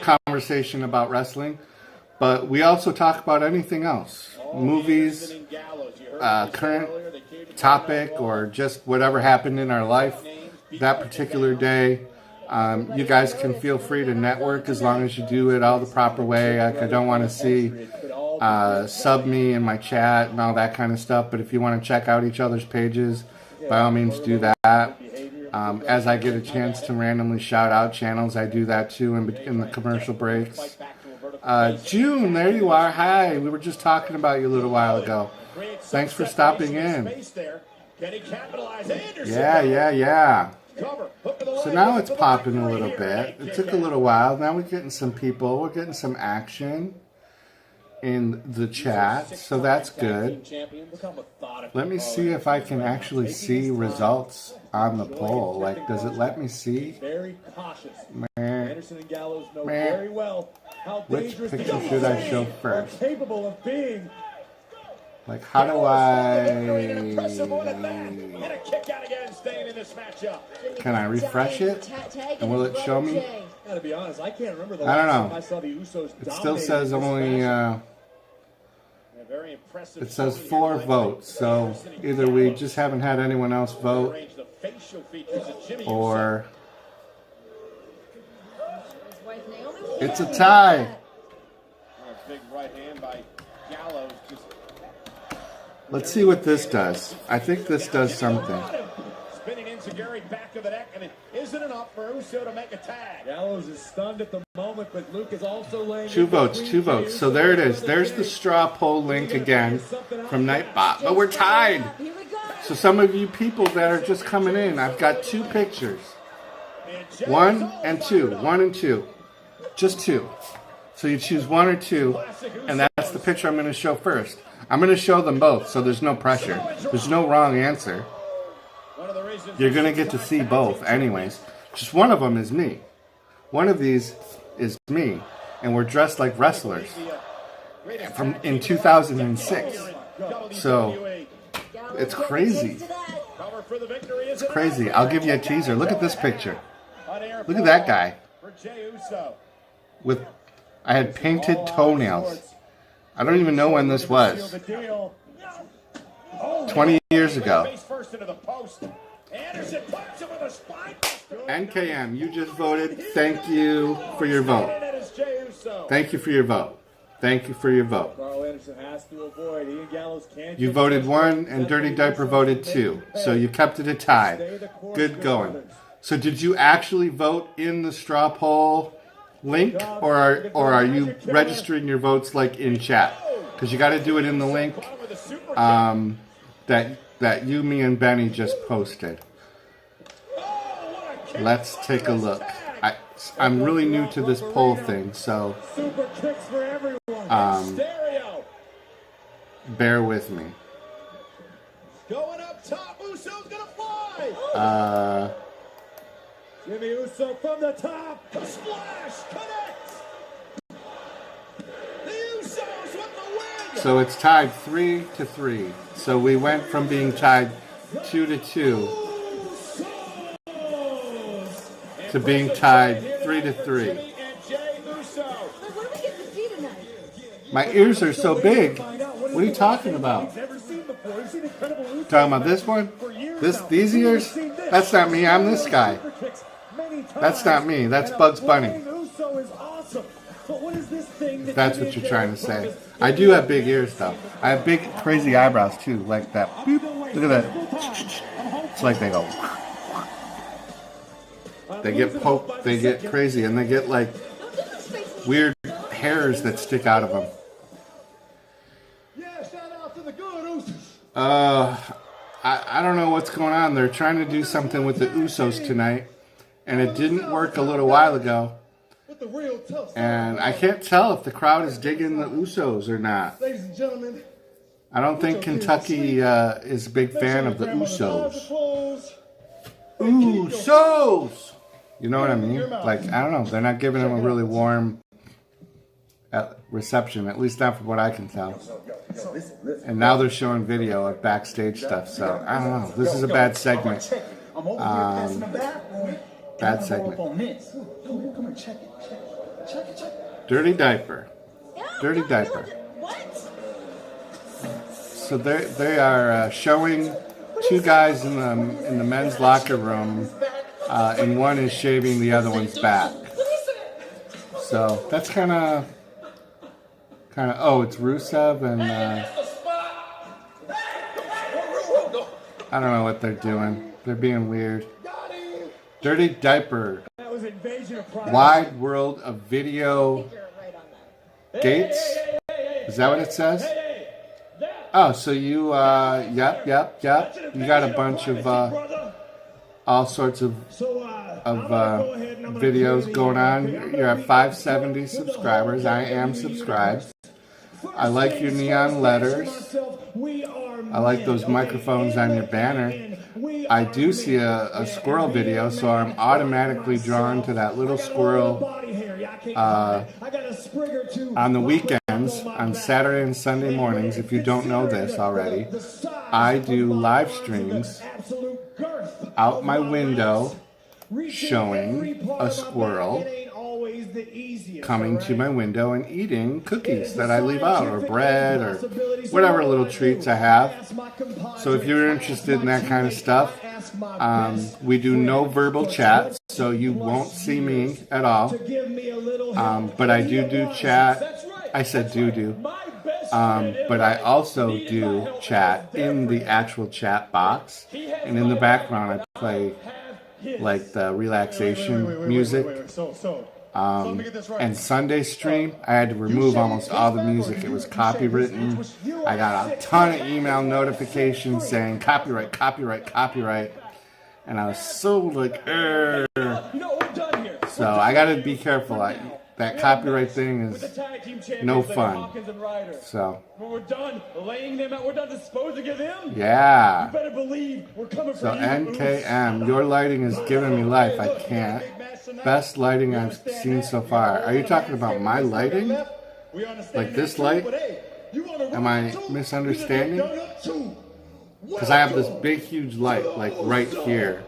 conversation about wrestling. But we also talk about anything else, movies, current topic, or just whatever happened in our life that particular day. You guys can feel free to network as long as you do it all the proper way. I don't want to see sub me in my chat and all that kind of stuff. But if you want to check out each other's pages, by all means do that. As I get a chance to randomly shout out channels, I do that too in the commercial breaks. June, there you are. Hi, we were just talking about you a little while ago. Thanks for stopping in. Yeah. So now it's popping a little bit. It took a little while. Now we're getting some people. We're getting some action in the chat. So that's good. Let me see if I can actually see results on the poll. Like, does it let me see? Very cautious. Anderson and Gallows know very well how which dangerous picture should I show first? Capable of being. Like, how do I... Can I refresh it? And will it show me? Gotta be honest, I can't remember the I don't last know. time I saw the Usos. It still says only... it says 4 votes. So either we just haven't had anyone else vote, or... It's a tie. Big right hand by Gallows. Let's see what this does. I think this does something. Spinning enziguri back of the deck, and it isn't enough for Uso to make a tag. Gallows is stunned at the moment, but Luke is also laying 2 votes, 2 votes. So there it is. There's the straw poll link again from Nightbot. But we're tied. So some of you people that are just coming in, I've got 2 pictures. 1 and 2. 1 and 2. Just 2. So you choose 1 or 2, and that's the picture I'm going to show first. I'm going to show them both, so there's no pressure. There's no wrong answer. You're going to get to see both anyways. Just one of them is me. One of these is me, and we're dressed like wrestlers in 2006. So it's crazy. It's crazy. I'll give you a teaser. Look at this picture. Look at that guy. I had painted toenails. I don't even know when this was. 20 years ago. NKM, you just voted. Thank you for your vote. Thank you for your vote. Thank you for your vote. You voted 1 and Dirty Diaper voted 2. So you kept it a tie. Good going. So did you actually vote in the straw poll link, or are you registering your votes like in chat? Because you got to do it in the link that you, me, and Benny just posted. Let's take a look. I'm really new to this poll thing, so bear with me. Going up top, Uso's gonna fly. Jimmy Uso from the top. The splash connects. The Usos with the win. So it's tied 3-3. So we went from being tied 2-2 to being tied 3-3. My ears are so big. What are you talking about? Talking about this one? These ears, that's not me. I'm this guy. That's not me. That's Bugs Bunny. That's what you're trying to say. I do have big ears, though. I have big, crazy eyebrows, too, like that. Boop. Look at that. It's like they go. They get poked, they get crazy, and they get, like, weird hairs that stick out of them. I don't know what's going on. They're trying to do something with the Usos tonight, and it didn't work a little while ago. And I can't tell if the crowd is digging the Usos or not. Ladies and gentlemen, I don't think Kentucky is a big fan of the Usos. Usos! You know what I mean? Like, I don't know. They're not giving them a really warm reception, at least not from what I can tell. And now they're showing video of backstage stuff, so I don't know. This is a bad segment. Bad segment. Dirty diaper. Dirty diaper. What? So they are showing two guys in the men's locker room, and one is shaving the other one's back. So that's kind of. Oh, it's Rusev and I don't know what they're doing. They're being weird. Dirty diaper. Wide world of video dates. Is that what it says? Oh, so you, yep. You got a bunch of all sorts of videos going on. You're at 570 subscribers. I am subscribed. I like your neon letters. I like those microphones on your banner. I do see a squirrel video, so I'm automatically drawn to that little squirrel on the weekends, on Saturday and Sunday mornings. If you don't know this already, I do live streams out my window showing a squirrel coming to my window and eating cookies that I leave out, or bread, or whatever little treats I have. So if you're interested in that kind of stuff, we do no verbal chat, so you won't see me at all. But I do chat. I said do. But I also do chat in the actual chat box, and in the background I play like the relaxation music. And Sunday stream, I had to remove almost all the music. It was copywritten. I got a ton of email notifications saying copyright. And I was so like, so I got to be careful. That copyright thing is no fun. So we're done laying them out. We're done disposing of them. Yeah. You better believe we're coming for so you. NKM, your lighting is giving me life. I can't. Best lighting I've seen so far. Are you talking about my lighting? Like this light? Am I misunderstanding? Because I have this big, huge light, like right here,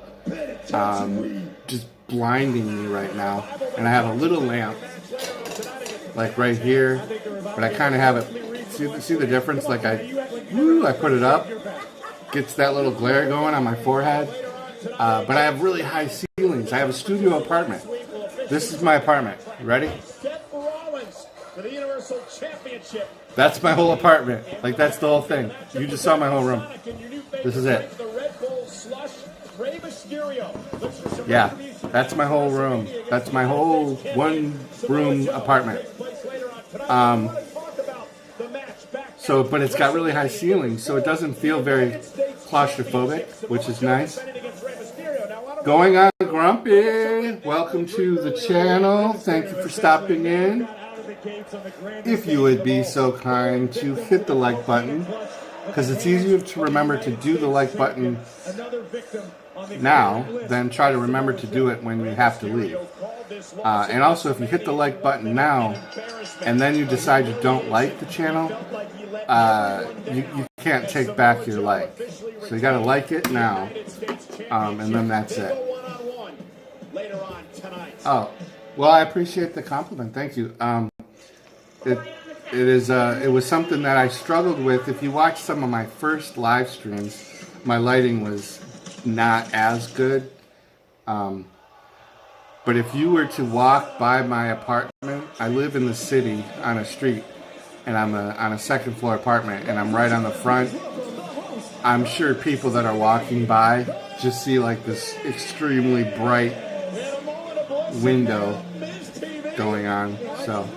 just blinding me right now. And I have a little lamp, like right here, but I kind of have it. See the difference? Like I put it up, gets that little glare going on my forehead. But I have really high ceilings. I have a studio apartment. This is my apartment. You ready? That's my whole apartment. Like, that's the whole thing. You just saw my whole room. This is it. Yeah, that's my whole room. That's my whole one-room apartment. So, but it's got really high ceilings, so it doesn't feel very claustrophobic, which is nice. Going on, Grumpy. Welcome to the channel. Thank you for stopping in. If you would be so kind to hit the like button, because it's easier to remember to do the like button now than try to remember to do it when you have to leave. And also, if you hit the like button now and then you decide you don't like the channel, you can't take back your like. So you gotta like it now, and then that's it. Oh, well, I appreciate the compliment. Thank you. It was something that I struggled with. If you watch some of my first live streams, my lighting was not as good. But if you were to walk by my apartment, I live in the city on a street, and I'm on a second floor apartment, and I'm right on the front. I'm sure people that are walking by just see like this extremely bright window going on. So,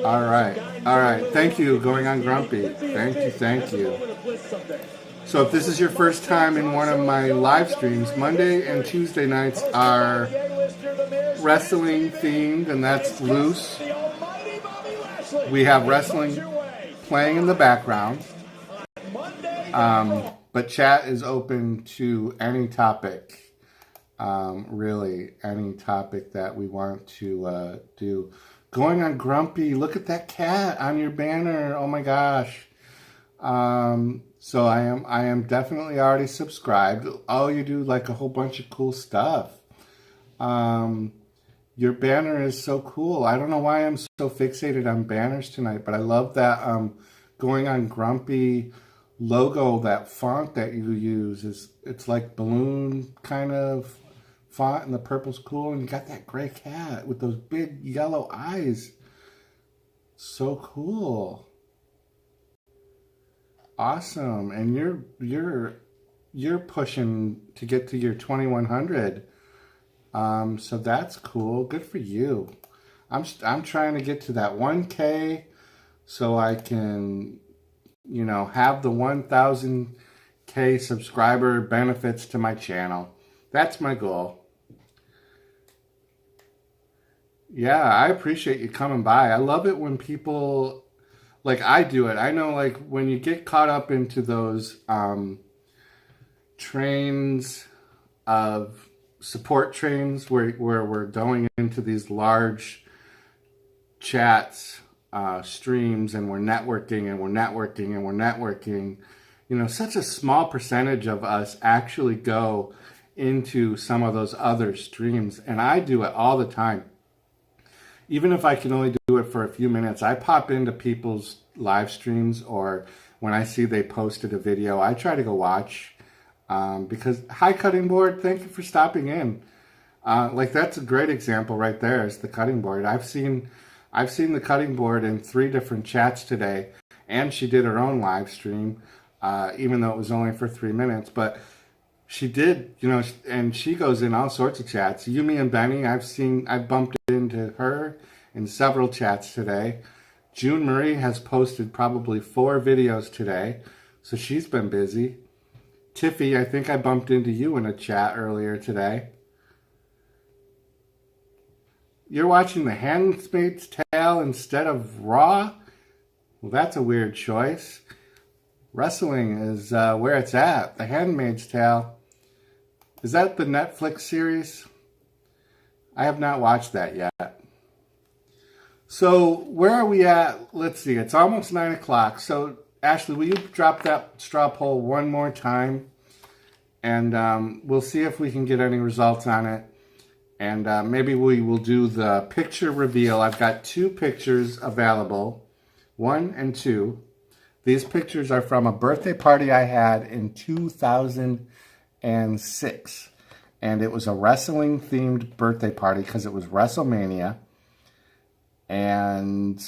all right. Thank you, Going on Grumpy. Thank you. So if this is your first time in one of my live streams, Monday and Tuesday nights are wrestling themed, and that's loose. We have wrestling playing in the background. But chat is open to any topic, really, any topic that we want to do. Going on Grumpy, look at that cat on your banner. Oh my gosh. So I am definitely already subscribed. Oh, you do like a whole bunch of cool stuff. Your banner is so cool. I don't know why I'm so fixated on banners tonight, but I love that Going on Grumpy logo, that font that you use. It's like balloon kind of font, and the purple's cool, and you got that gray cat with those big yellow eyes. So cool. Awesome. And you're pushing to get to your 2100. So that's cool. Good for you. I'm trying to get to that 1K so I can, have the 1000K subscriber benefits to my channel. That's my goal. Yeah, I appreciate you coming by. I love it when people, like I do it. I know, like, when you get caught up into those trains of support trains where we're going into these large chats, streams, and we're networking and we're networking and we're networking. Such a small percentage of us actually go into some of those other streams, and I do it all the time. Even if I can only do it for a few minutes, I pop into people's live streams, or when I see they posted a video, I try to go watch. Because, hi Cutting Board, thank you for stopping in. That's a great example right there, is the Cutting Board. I've seen the Cutting Board in 3 different chats today, and she did her own live stream, even though it was only for 3 minutes. But she did, and she goes in all sorts of chats. Yumi and Benny, I've bumped into her in several chats today. June Marie has posted probably 4 videos today, so she's been busy. Tiffy, I think I bumped into you in a chat earlier today. You're watching The Handmaid's Tale instead of Raw? Well, that's a weird choice. Wrestling is where it's at. The Handmaid's Tale. Is that the Netflix series? I have not watched that yet. So, where are we at? Let's see. It's almost 9 o'clock. So, Ashley, will you drop that straw poll one more time? And we'll see if we can get any results on it. And maybe we will do the picture reveal. I've got 2 pictures available, 1 and 2. These pictures are from a birthday party I had in 2006. And it was a wrestling-themed birthday party because it was WrestleMania. And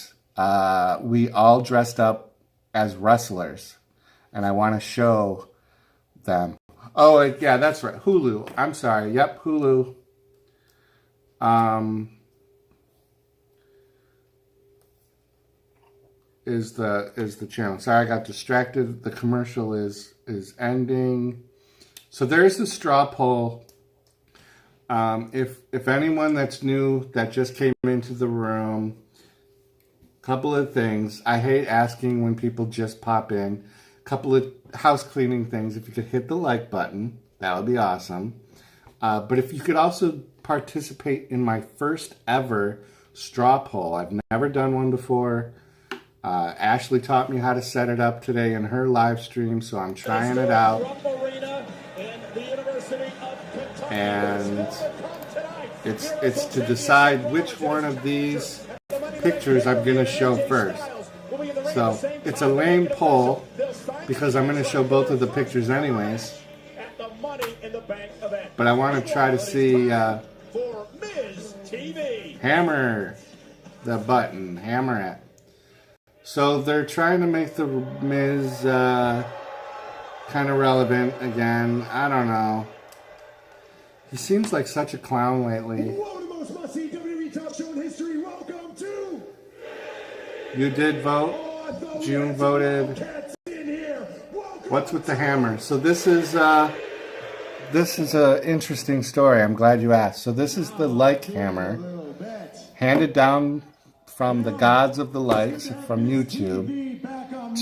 we all dressed up as wrestlers. And I want to show them. Oh, yeah, that's right. Hulu. I'm sorry. Yep, Hulu. Is the channel. Sorry, I got distracted. The commercial is ending. So there's the straw poll. If anyone that's new that just came into the room, couple of things. I hate asking when people just pop in. Couple of house cleaning things. If you could hit the like button, that would be awesome. But if you could also participate in my first ever straw poll. I've never done one before. Ashley taught me how to set it up today in her live stream, so I'm trying it out. And it's to decide which one of these pictures I'm going to show first. So it's a lame poll. because I'm going to show both of the pictures anyways. At the Money in the Bank event. But I want to try to see for Miz TV. hammer the button, hammer it. So they're trying to make the Miz kind of relevant again. I don't know. He seems like such a clown lately. One of the most must-see WWE talk show in history. Welcome to. You did vote. June voted. What's with the hammer? So this is an interesting story. I'm glad you asked. So this is the like hammer, handed down from the gods of the likes from YouTube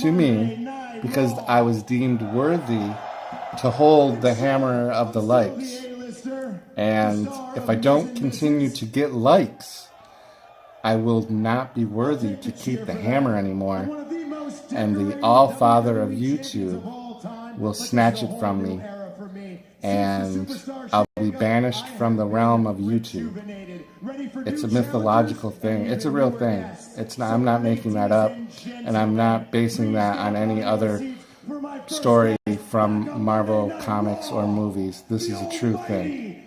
to me because I was deemed worthy to hold the hammer of the likes. And if I don't continue to get likes, I will not be worthy to keep the hammer anymore. And the All-Father of YouTube will snatch it from me. And I'll be banished from the realm of YouTube. It's a mythological thing. It's a real thing. It's not, I'm not making that up. And I'm not basing that on any other story from Marvel comics or movies. This is a true thing.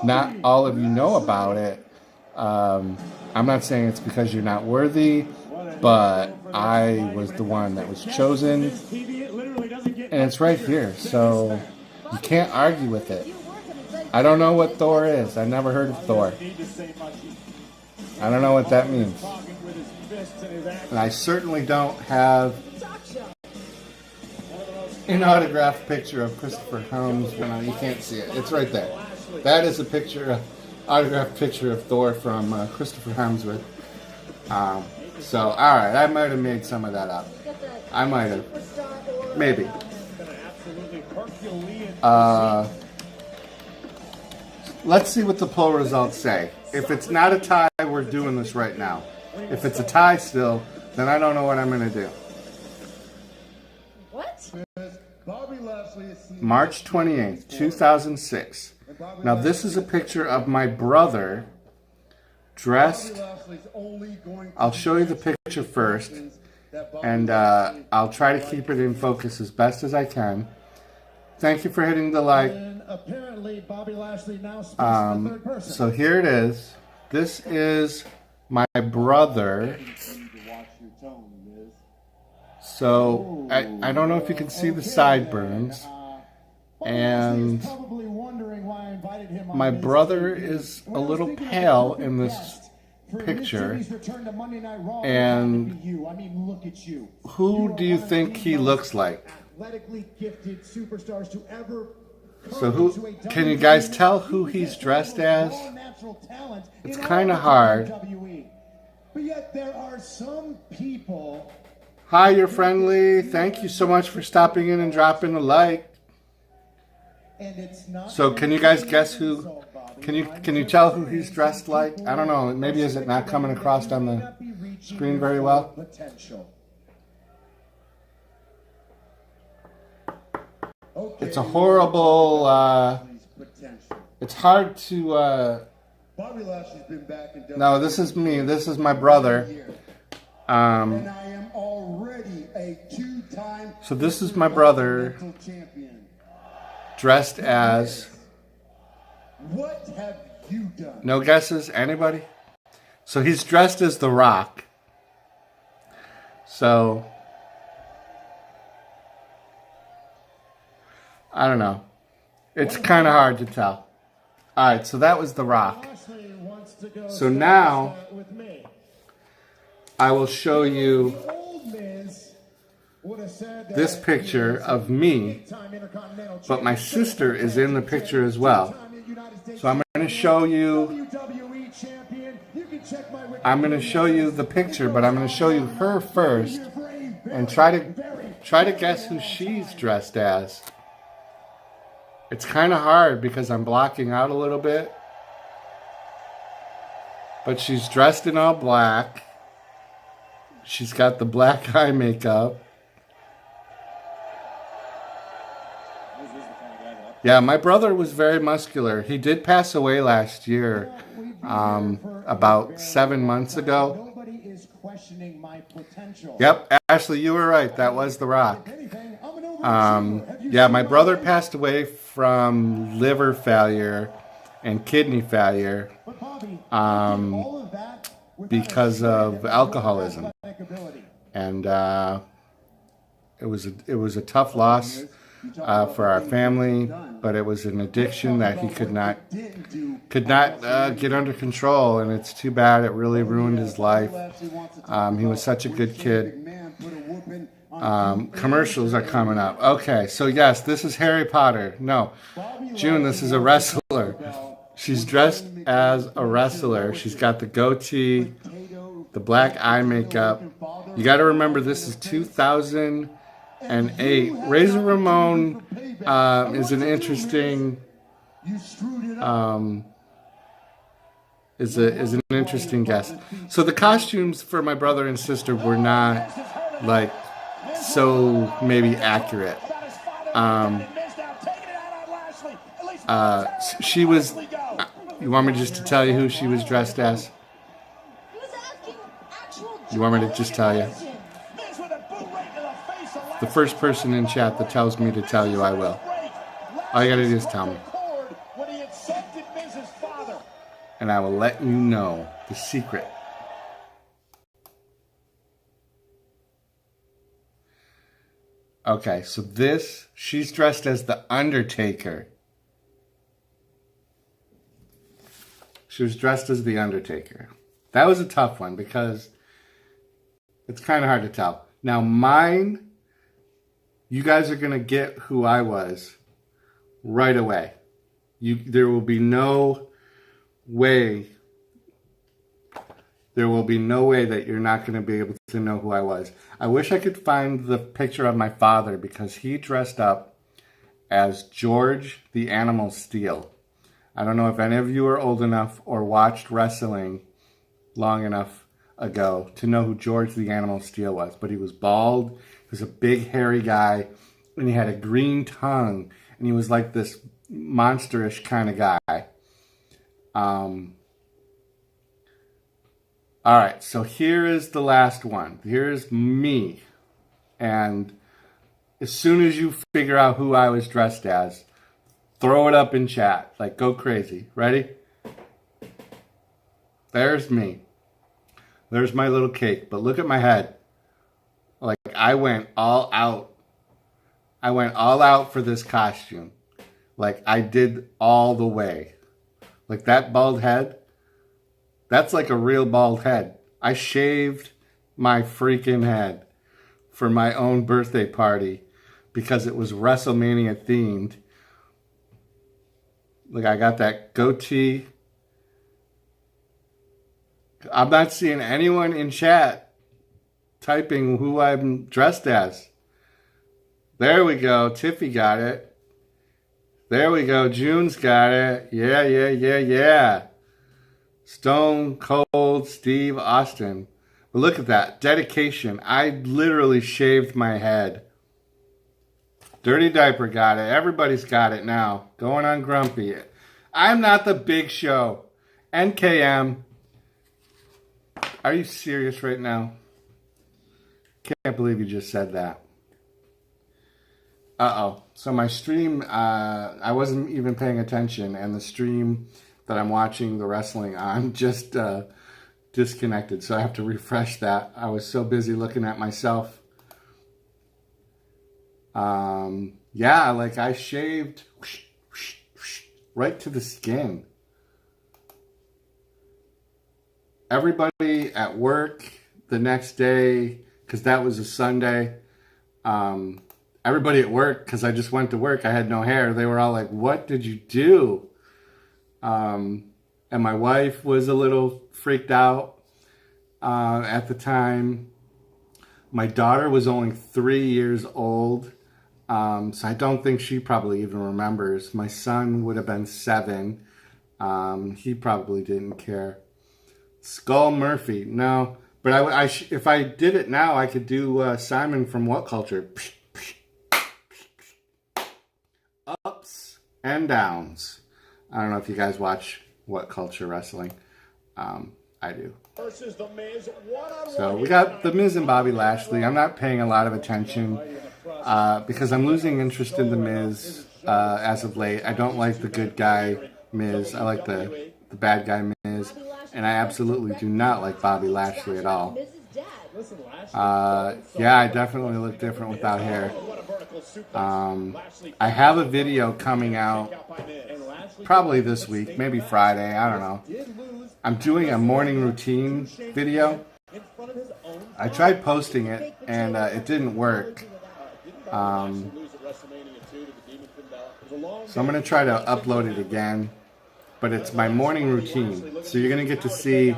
Not all of you know about it. I'm not saying it's because you're not worthy, but I was the one that was chosen. And it's right here, so you can't argue with it. I don't know what Thor is. I never heard of Thor. I don't know what that means. And I certainly don't have an autographed picture of Christopher Helms. No, you can't see it. It's right there. That is a picture, autographed picture of Thor from Christopher Hemsworth. So, alright, I might have made some of that up. I might have. Maybe. Let's see what the poll results say. If it's not a tie, we're doing this right now. If it's a tie still, then I don't know what I'm going to do. What? March 28th, 2006. Now this is a picture of my brother dressed. I'll show you the picture first, and I'll try to keep it in focus as best as I can. Thank you for hitting the like. So here it is. This is my brother. So I don't know if you can see the sideburns. And my brother is a little pale in this picture. And who do you think he looks like? So who can you guys tell who he's dressed as? It's kind of hard. But yet there are some people. Hi, you're friendly. Thank you so much for stopping in and dropping a like. So can you guys guess who? Can you tell who he's dressed like? I don't know. Maybe is it not coming across on the screen very well? It's a horrible. It's hard to. No, this is me. This is my brother. So this is my brother dressed as. What have you done? No guesses? Anybody? So he's dressed as The Rock. So I don't know. It's kind of hard to tell. Alright, so that was The Rock. So now I will show you this picture of me, but my sister is in the picture as well. So I'm going to show you the picture, but I'm going to show you her first and try to guess who she's dressed as. It's kind of hard because I'm blocking out a little bit. But she's dressed in all black. She's got the black eye makeup. Yeah, my brother was very muscular. He did pass away last year, about 7 months ago. Yep, Ashley, you were right. That was The Rock. Yeah, my brother passed away from liver failure and kidney failure because of alcoholism, and it was a tough loss for our family, but it was an addiction that he could not get under control, and it's too bad. It really ruined his life. He was such a good kid. Commercials are coming up. Okay, so yes, this is Harry Potter. No, June, this is a wrestler. She's dressed as a wrestler. She's got the goatee, the black eye makeup. You got to remember, this is 2008. Razor Ramon is an interesting is an interesting guest. So the costumes for my brother and sister were not like so maybe accurate. She was. You want me just to tell you who she was dressed as? You want me to just tell you? The first person in chat that tells me to tell you, I will. All you gotta do is tell me. And I will let you know the secret. Okay, so she's dressed as the Undertaker. She was dressed as the Undertaker. That was a tough one because it's kind of hard to tell. Now mine, you guys are going to get who I was right away. There will be no way that you're not going to be able to know who I was. I wish I could find the picture of my father because he dressed up as George the Animal Steel. I don't know if any of you are old enough or watched wrestling long enough ago to know who George the Animal Steel was, but he was bald, he was a big hairy guy, and he had a green tongue, and he was like this monsterish kind of guy. Alright, so here is the last one. Here's me. And as soon as you figure out who I was dressed as, throw it up in chat. Like, go crazy. Ready? There's me. There's my little cake. But look at my head. Like, I went all out. I went all out for this costume. Like, I did all the way. Like, that bald head, that's like a real bald head. I shaved my freaking head for my own birthday party because it was WrestleMania themed. Look, I got that goatee. I'm not seeing anyone in chat typing who I'm dressed as. There we go. Tiffy got it. There we go. June's got it. Yeah. Stone Cold Steve Austin. But look at that. Dedication. I literally shaved my head. Dirty Diaper got it. Everybody's got it now. Going on Grumpy. I'm not the Big Show. NKM. Are you serious right now? Can't believe you just said that. Uh-oh. So my stream, I wasn't even paying attention, and the stream that I'm watching the wrestling on just disconnected. So I have to refresh that. I was so busy looking at myself. Yeah, like I shaved right to the skin. Everybody at work the next day, because that was a Sunday, everybody at work, because I just went to work, I had no hair, they were all like, what did you do? And my wife was a little freaked out at the time. My daughter was only 3 years old, so I don't think she probably even remembers. My son would have been 7. He probably didn't care. Skull Murphy, no. But if I did it now, I could do Simon from What Culture. Ups and downs. I don't know if you guys watch What Culture Wrestling. I do. So we got The Miz and Bobby Lashley. I'm not paying a lot of attention because I'm losing interest in The Miz as of late. I don't like the good guy Miz. I like the bad guy Miz. And I absolutely do not like Bobby Lashley at all. Yeah, I definitely look different without hair. I have a video coming out probably this week, maybe Friday, I don't know. I'm doing a morning routine video. I tried posting it and it didn't work. So I'm going to try to upload it again. But it's my morning routine. So you're going to get to see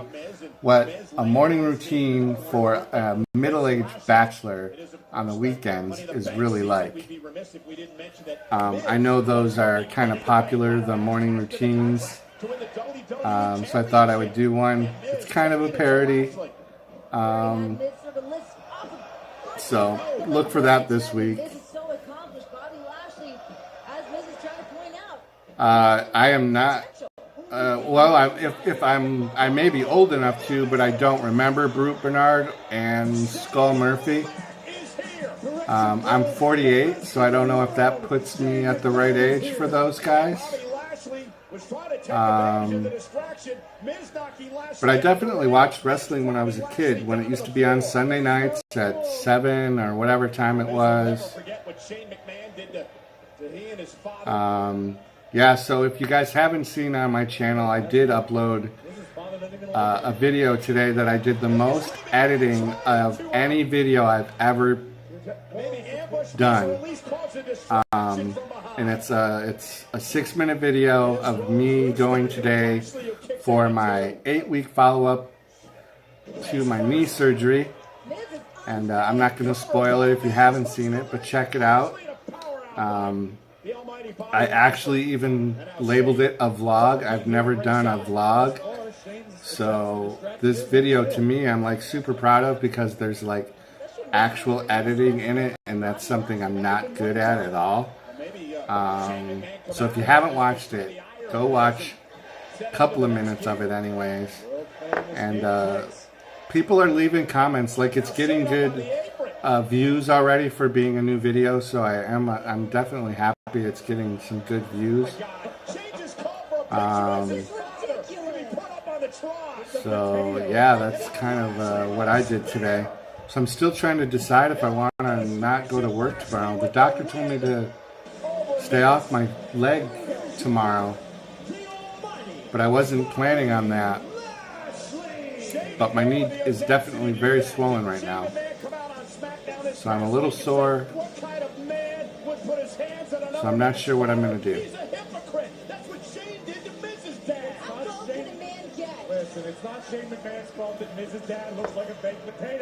what a morning routine for a middle-aged bachelor on the weekends is really like. I know those are kind of popular, the morning routines. So I thought I would do one. It's kind of a parody. So look for that this week. I am not. Well, I may be old enough to, but I don't remember Brute Bernard and Skull Murphy. I'm 48, so I don't know if that puts me at the right age for those guys. But I definitely watched wrestling when I was a kid, when it used to be on Sunday nights at 7 or whatever time it was. Yeah, so if you guys haven't seen on my channel, I did upload a video today that I did the most editing of any video I've ever done. And it's a 6-minute video of me going today for my 8-week follow-up to my knee surgery. And I'm not going to spoil it if you haven't seen it, but check it out. I actually even labeled it a vlog. I've never done a vlog. So this video to me I'm like super proud of because there's like actual editing in it, and that's something I'm not good at all. So if you haven't watched it, go watch a couple of minutes of it anyways. And people are leaving comments like it's getting good views already for being a new video, so I'm definitely happy it's getting some good views. So yeah, that's kind of what I did today. So I'm still trying to decide if I want to not go to work tomorrow. The doctor told me to stay off my leg tomorrow, but I wasn't planning on that. But my knee is definitely very swollen right now. So I'm a little sore. So I'm not sure what I'm going to do.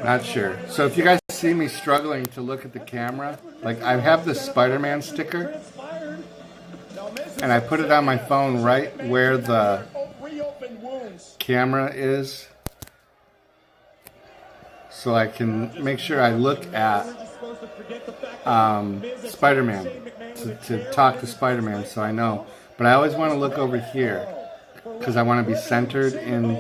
Not sure. So if you guys see me struggling to look at the camera, like I have the Spider-Man sticker, and I put it on my phone right where the camera is, so I can make sure I look at Spider-Man to talk to Spider-Man, so I know. But I always want to look over here because I want to be centered in.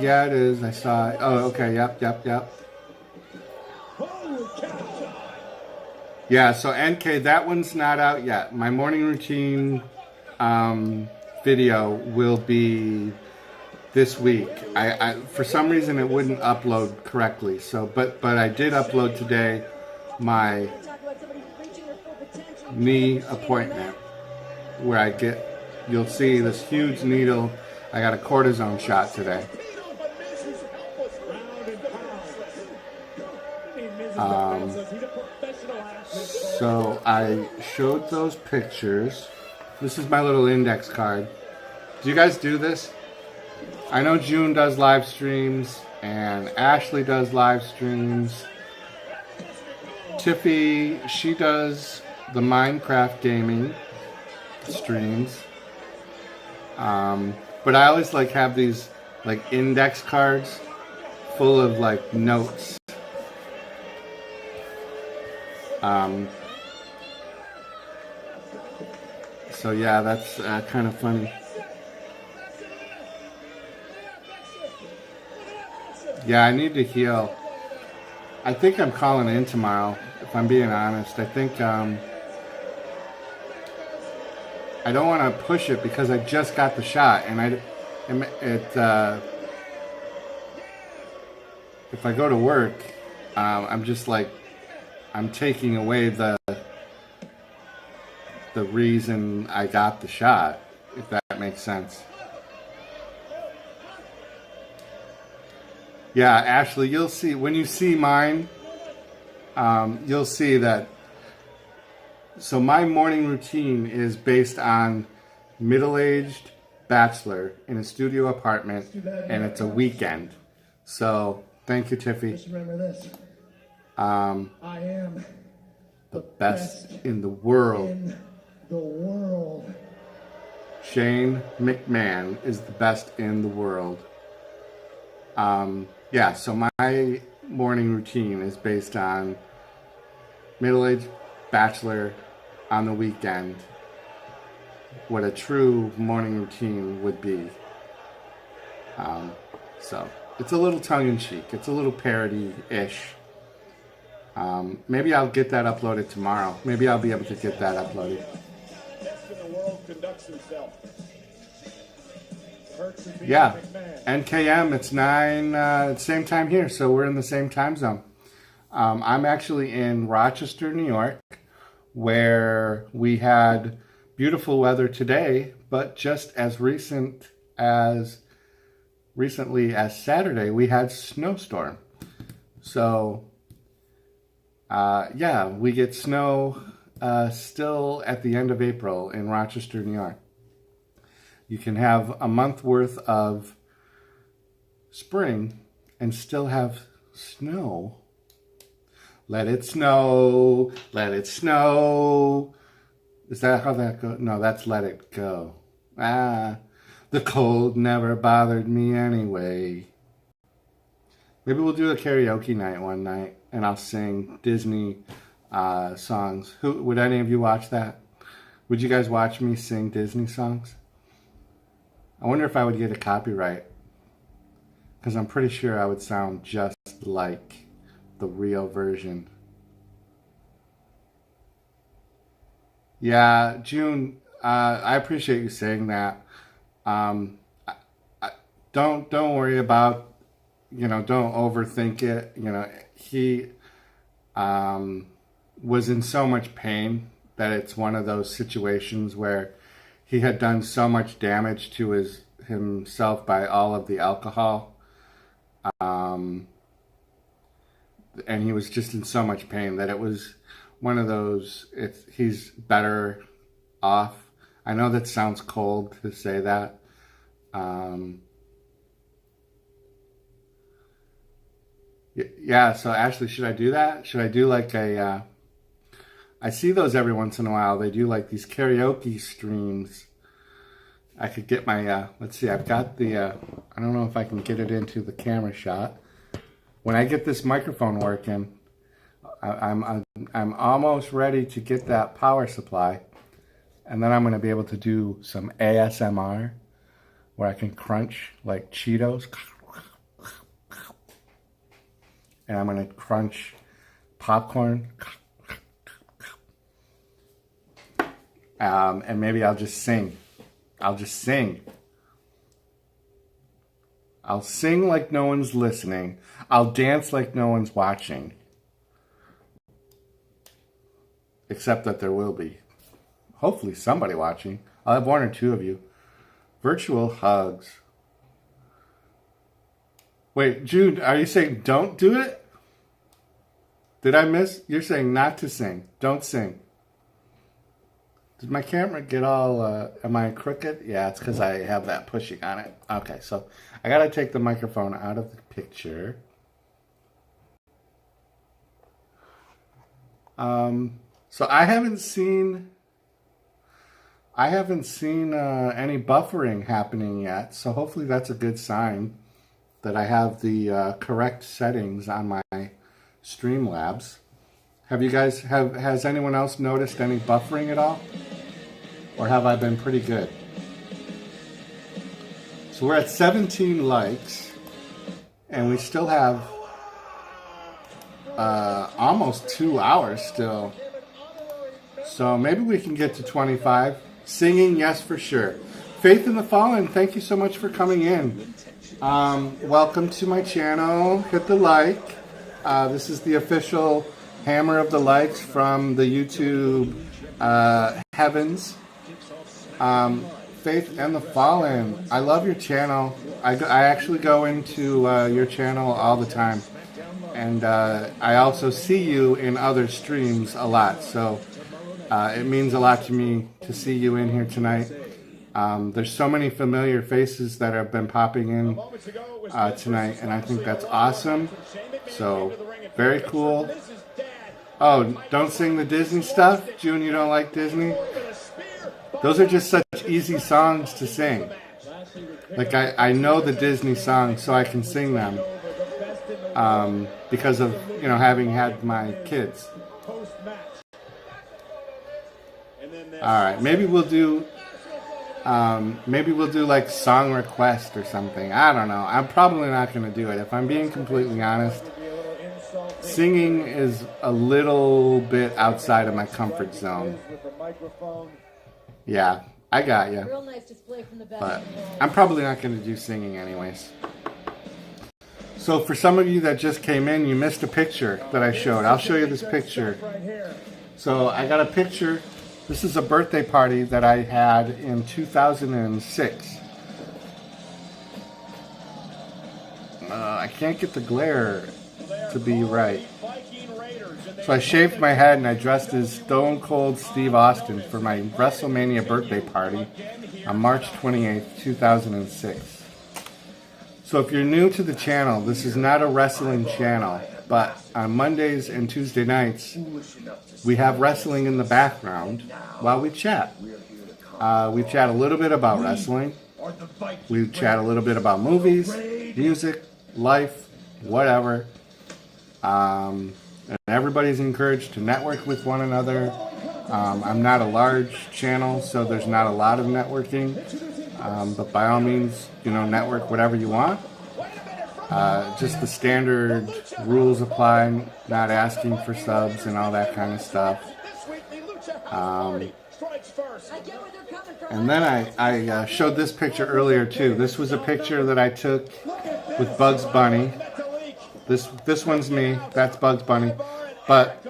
Yeah, it is. I saw it. Oh, okay. Yep. Yeah, so NK, that one's not out yet. My morning routine video will be this week. I for some reason it wouldn't upload correctly. So, but I did upload today my knee appointment where you'll see this huge needle. I got a cortisone shot today. So I showed those pictures. This is my little index card. Do you guys do this? I know June does live streams and Ashley does live streams. Tiffy, she does the Minecraft gaming streams. But I always like have these like index cards full of like notes. So yeah, that's kind of funny. Yeah, I need to heal. I think I'm calling in tomorrow, if I'm being honest. I think I don't want to push it because I just got the shot, and if I go to work, I'm just like, I'm taking away the reason I got the shot, if that makes sense. Yeah, Ashley, you'll see, when you see mine, you'll see that, so my morning routine is based on middle-aged bachelor in a studio apartment, and it's a weekend. So, thank you, Tiffy. Just remember this. I am the best in the world. in the world. Shane McMahon is the best in the world. Yeah, so my morning routine is based on middle-aged bachelor on the weekend, what a true morning routine would be. So it's a little tongue-in-cheek. It's a little parody-ish. Maybe I'll get that uploaded tomorrow. Maybe I'll be able to get that uploaded. Best in the world conducts himself. Yeah, NKM, it's 9, same time here, so we're in the same time zone. I'm actually in Rochester, New York, where we had beautiful weather today, but just as recently as Saturday, we had snowstorm. So, yeah, we get snow still at the end of April in Rochester, New York. You can have a month worth of spring and still have snow. Let it snow, let it snow. Is that how that goes? No, that's let it go. The cold never bothered me anyway. Maybe we'll do a karaoke night one night and I'll sing Disney songs. Would any of you watch that? Would you guys watch me sing Disney songs? I wonder if I would get a copyright, because I'm pretty sure I would sound just like the real version. Yeah, June, I appreciate you saying that. Don't worry about, don't overthink it. He was in so much pain that it's one of those situations where he had done so much damage to himself by all of the alcohol. And he was just in so much pain that it was one of those, he's better off. I know that sounds cold to say that. Yeah, so Ashley, should I do that? Should I do like I see those every once in a while. They do like these karaoke streams. I could get my, let's see, I've got the, I don't know if I can get it into the camera shot. When I get this microphone working, I'm almost ready to get that power supply. And then I'm going to be able to do some ASMR where I can crunch like Cheetos. And I'm going to crunch popcorn. And maybe I'll just sing. I'll just sing. I'll sing like no one's listening. I'll dance like no one's watching. Except that there will be. Hopefully somebody watching. I'll have one or two of you. Virtual hugs. Wait, Jude, are you saying don't do it? Did I miss? You're saying not to sing. Don't sing. Did my camera get all, am I crooked? Yeah, it's because I have that pushing on it. Okay, so I got to take the microphone out of the picture. So I haven't seen any buffering happening yet. So hopefully that's a good sign that I have the correct settings on my Streamlabs. Have you guys, has anyone else noticed any buffering at all? Or have I been pretty good? So we're at 17 likes. And we still have almost 2 hours still. So maybe we can get to 25. Singing, yes, for sure. Faith in the Fallen, thank you so much for coming in. Welcome to my channel. Hit the like. This is the official hammer of the likes from the YouTube heavens. Faith and the Fallen. I love your channel. I actually go into your channel all the time. And I also see you in other streams a lot. So it means a lot to me to see you in here tonight. There's so many familiar faces that have been popping in tonight, and I think that's awesome. So, very cool. Oh, don't sing the Disney stuff? June, you don't like Disney? Those are just such easy songs to sing. Like, I know the Disney songs, so I can sing them. Because of, you know, having had my kids. Alright, maybe we'll do like song request or something. I don't know. I'm probably not going to do it. If I'm being completely honest, singing is a little bit outside of my comfort zone. Yeah, I got you. But I'm probably not going to do singing anyways. So for some of you that just came in, you missed a picture that I showed. I'll show you this picture. So I got a picture. This is a birthday party that I had in 2006. I can't get the glare to be right. So I shaved my head and I dressed as Stone Cold Steve Austin for my WrestleMania birthday party on March 28th, 2006. So if you're new to the channel, this is not a wrestling channel, but on Mondays and Tuesday nights, we have wrestling in the background while we chat. We chat a little bit about wrestling. We chat a little bit about movies, music, life, whatever. And everybody's encouraged to network with one another. I'm not a large channel, so there's not a lot of networking. But by all means, you know, network whatever you want. Just the standard rules apply, not asking for subs and all that kind of stuff. And then I showed this picture earlier too. This was a picture that I took with Bugs Bunny. This one's me, that's Bugs Bunny. But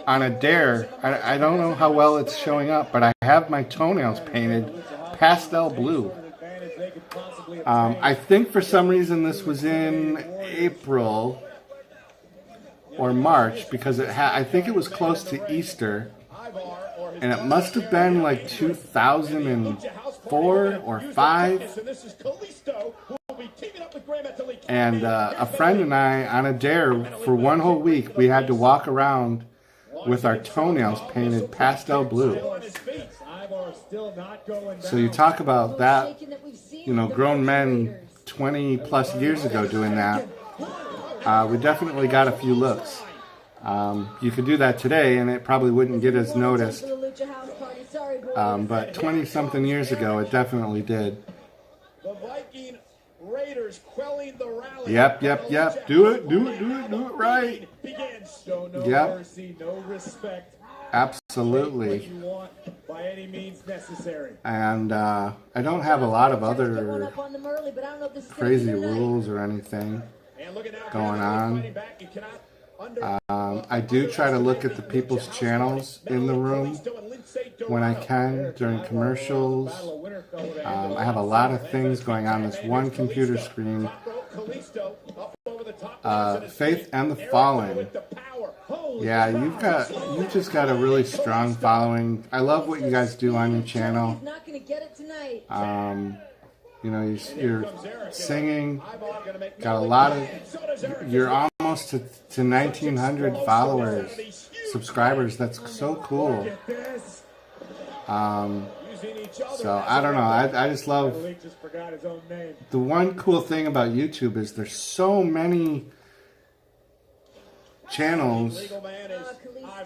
on a dare, I don't know how well it's showing up, but I have my toenails painted pastel blue. I think for some reason this was in April or March because I think it was close to Easter, and it must have been like 2004 or 5. And a friend and I, on a dare for one whole week, we had to walk around with our toenails painted pastel blue. So you talk about that, you know, grown men 20 plus years ago doing that. We definitely got a few looks. You could do that today and it probably wouldn't get as noticed. But 20 something years ago it definitely did. The Viking Raiders quelling the rally. Yep. Do it right. No yep. mercy, no respect. Absolutely. By any means necessary. And I don't have a lot of other crazy rules or anything going on. I do try to look at the people's channels in the room when I can during commercials. I have a lot of things going on this one computer screen. Faith and the Fallen. Yeah, you just got a really strong following. I love what you guys do on your channel. You know, you're singing. Got a lot of. You're almost to 1,900 followers, subscribers. That's so cool. So I don't know. I just love. The one cool thing about YouTube is there's so many channels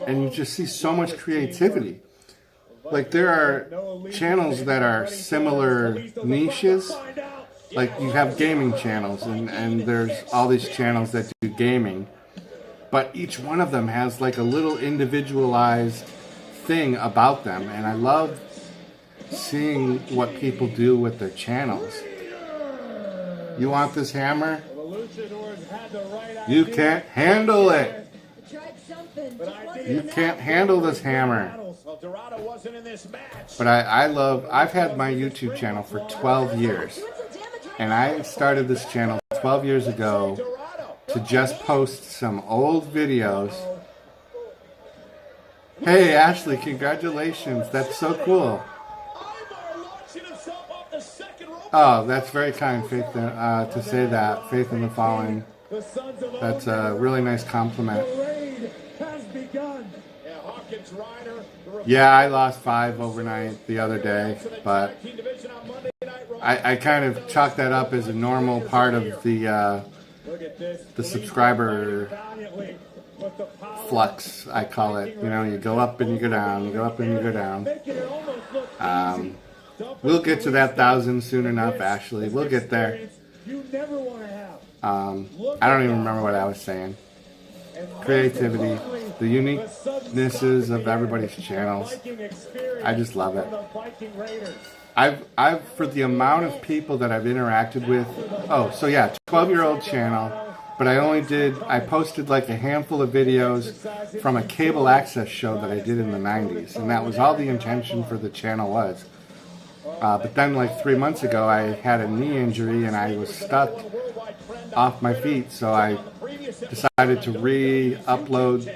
and you just see so much creativity. Like there are channels that are similar niches like you have gaming channels, and there's all these channels that do gaming, but each one of them has like a little individualized thing about them, and I love seeing what people do with their channels. You want this hammer? You can't handle it. You can't handle this hammer. But I've had my YouTube channel for 12 years. And I started this channel 12 years ago to just post some old videos. Hey, Ashley, congratulations. That's so cool. Oh, that's very kind, Faith, to say that. Faith in the Fallen. That's a really nice compliment. Yeah, I lost 5 overnight the other day, but I kind of chalk that up as a normal part of the subscriber flux, I call it. You know, you go up and you go down, you go up and you go down. We'll get to that 1,000 soon enough, Ashley. We'll get there. I don't even remember what I was saying. Creativity, the uniquenesses of everybody's channels. I just love it. I've for the amount of people that I've interacted with. Oh, so yeah, 12-year-old channel, but I posted like a handful of videos from a cable access show that I did in the 90s, and that was all the intention for the channel was. But then like 3 months ago, I had a knee injury and I was stuck off my feet, so I decided to re-upload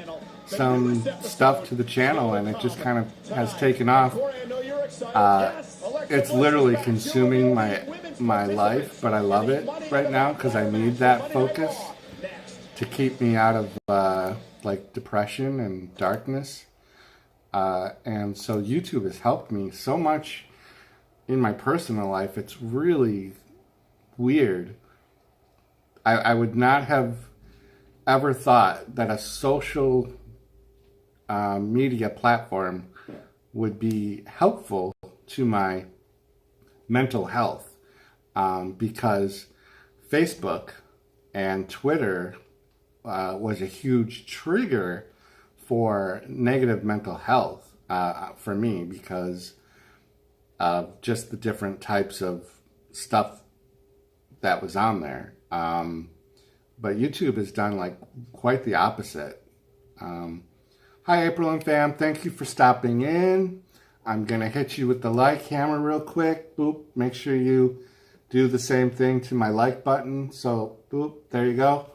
some stuff to the channel, and it just kind of has taken off. It's literally consuming my life, but I love it right now because I need that focus to keep me out of like depression and darkness. And so YouTube has helped me so much in my personal life. It's really weird. I would not have ever thought that a social media platform would be helpful to my mental health, because Facebook and Twitter was a huge trigger for negative mental health for me, because of just the different types of stuff that was on there. But YouTube has done like quite the opposite. Hi, April and fam. Thank you for stopping in. I'm going to hit you with the like hammer real quick. Boop. Make sure you do the same thing to my like button. So, boop. There you go.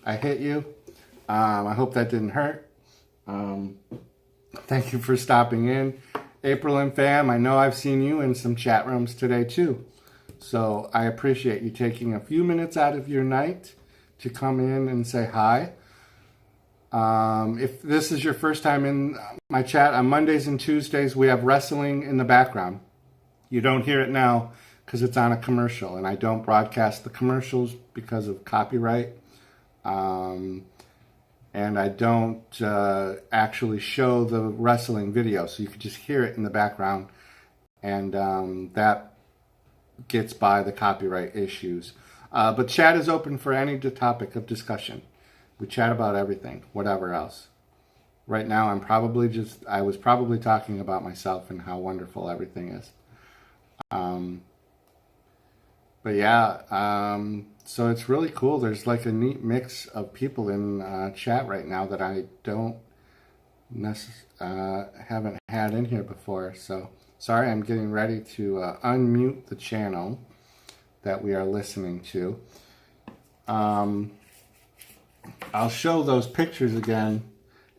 I hit you. I hope that didn't hurt. Thank you for stopping in. April and fam, I know I've seen you in some chat rooms today too. So I appreciate you taking a few minutes out of your night to come in and say hi. If this is your first time in my chat, on Mondays and Tuesdays, we have wrestling in the background. You don't hear it now because it's on a commercial, and I don't broadcast the commercials because of copyright. And I don't actually show the wrestling video, so you can just hear it in the background, and that gets by the copyright issues. But chat is open for any topic of discussion. We chat about everything, whatever else. Right now, I was probably talking about myself and how wonderful everything is. But yeah, so it's really cool. There's like a neat mix of people in chat right now that I don't haven't had in here before. So sorry, I'm getting ready to unmute the channel that we are listening to. I'll show those pictures again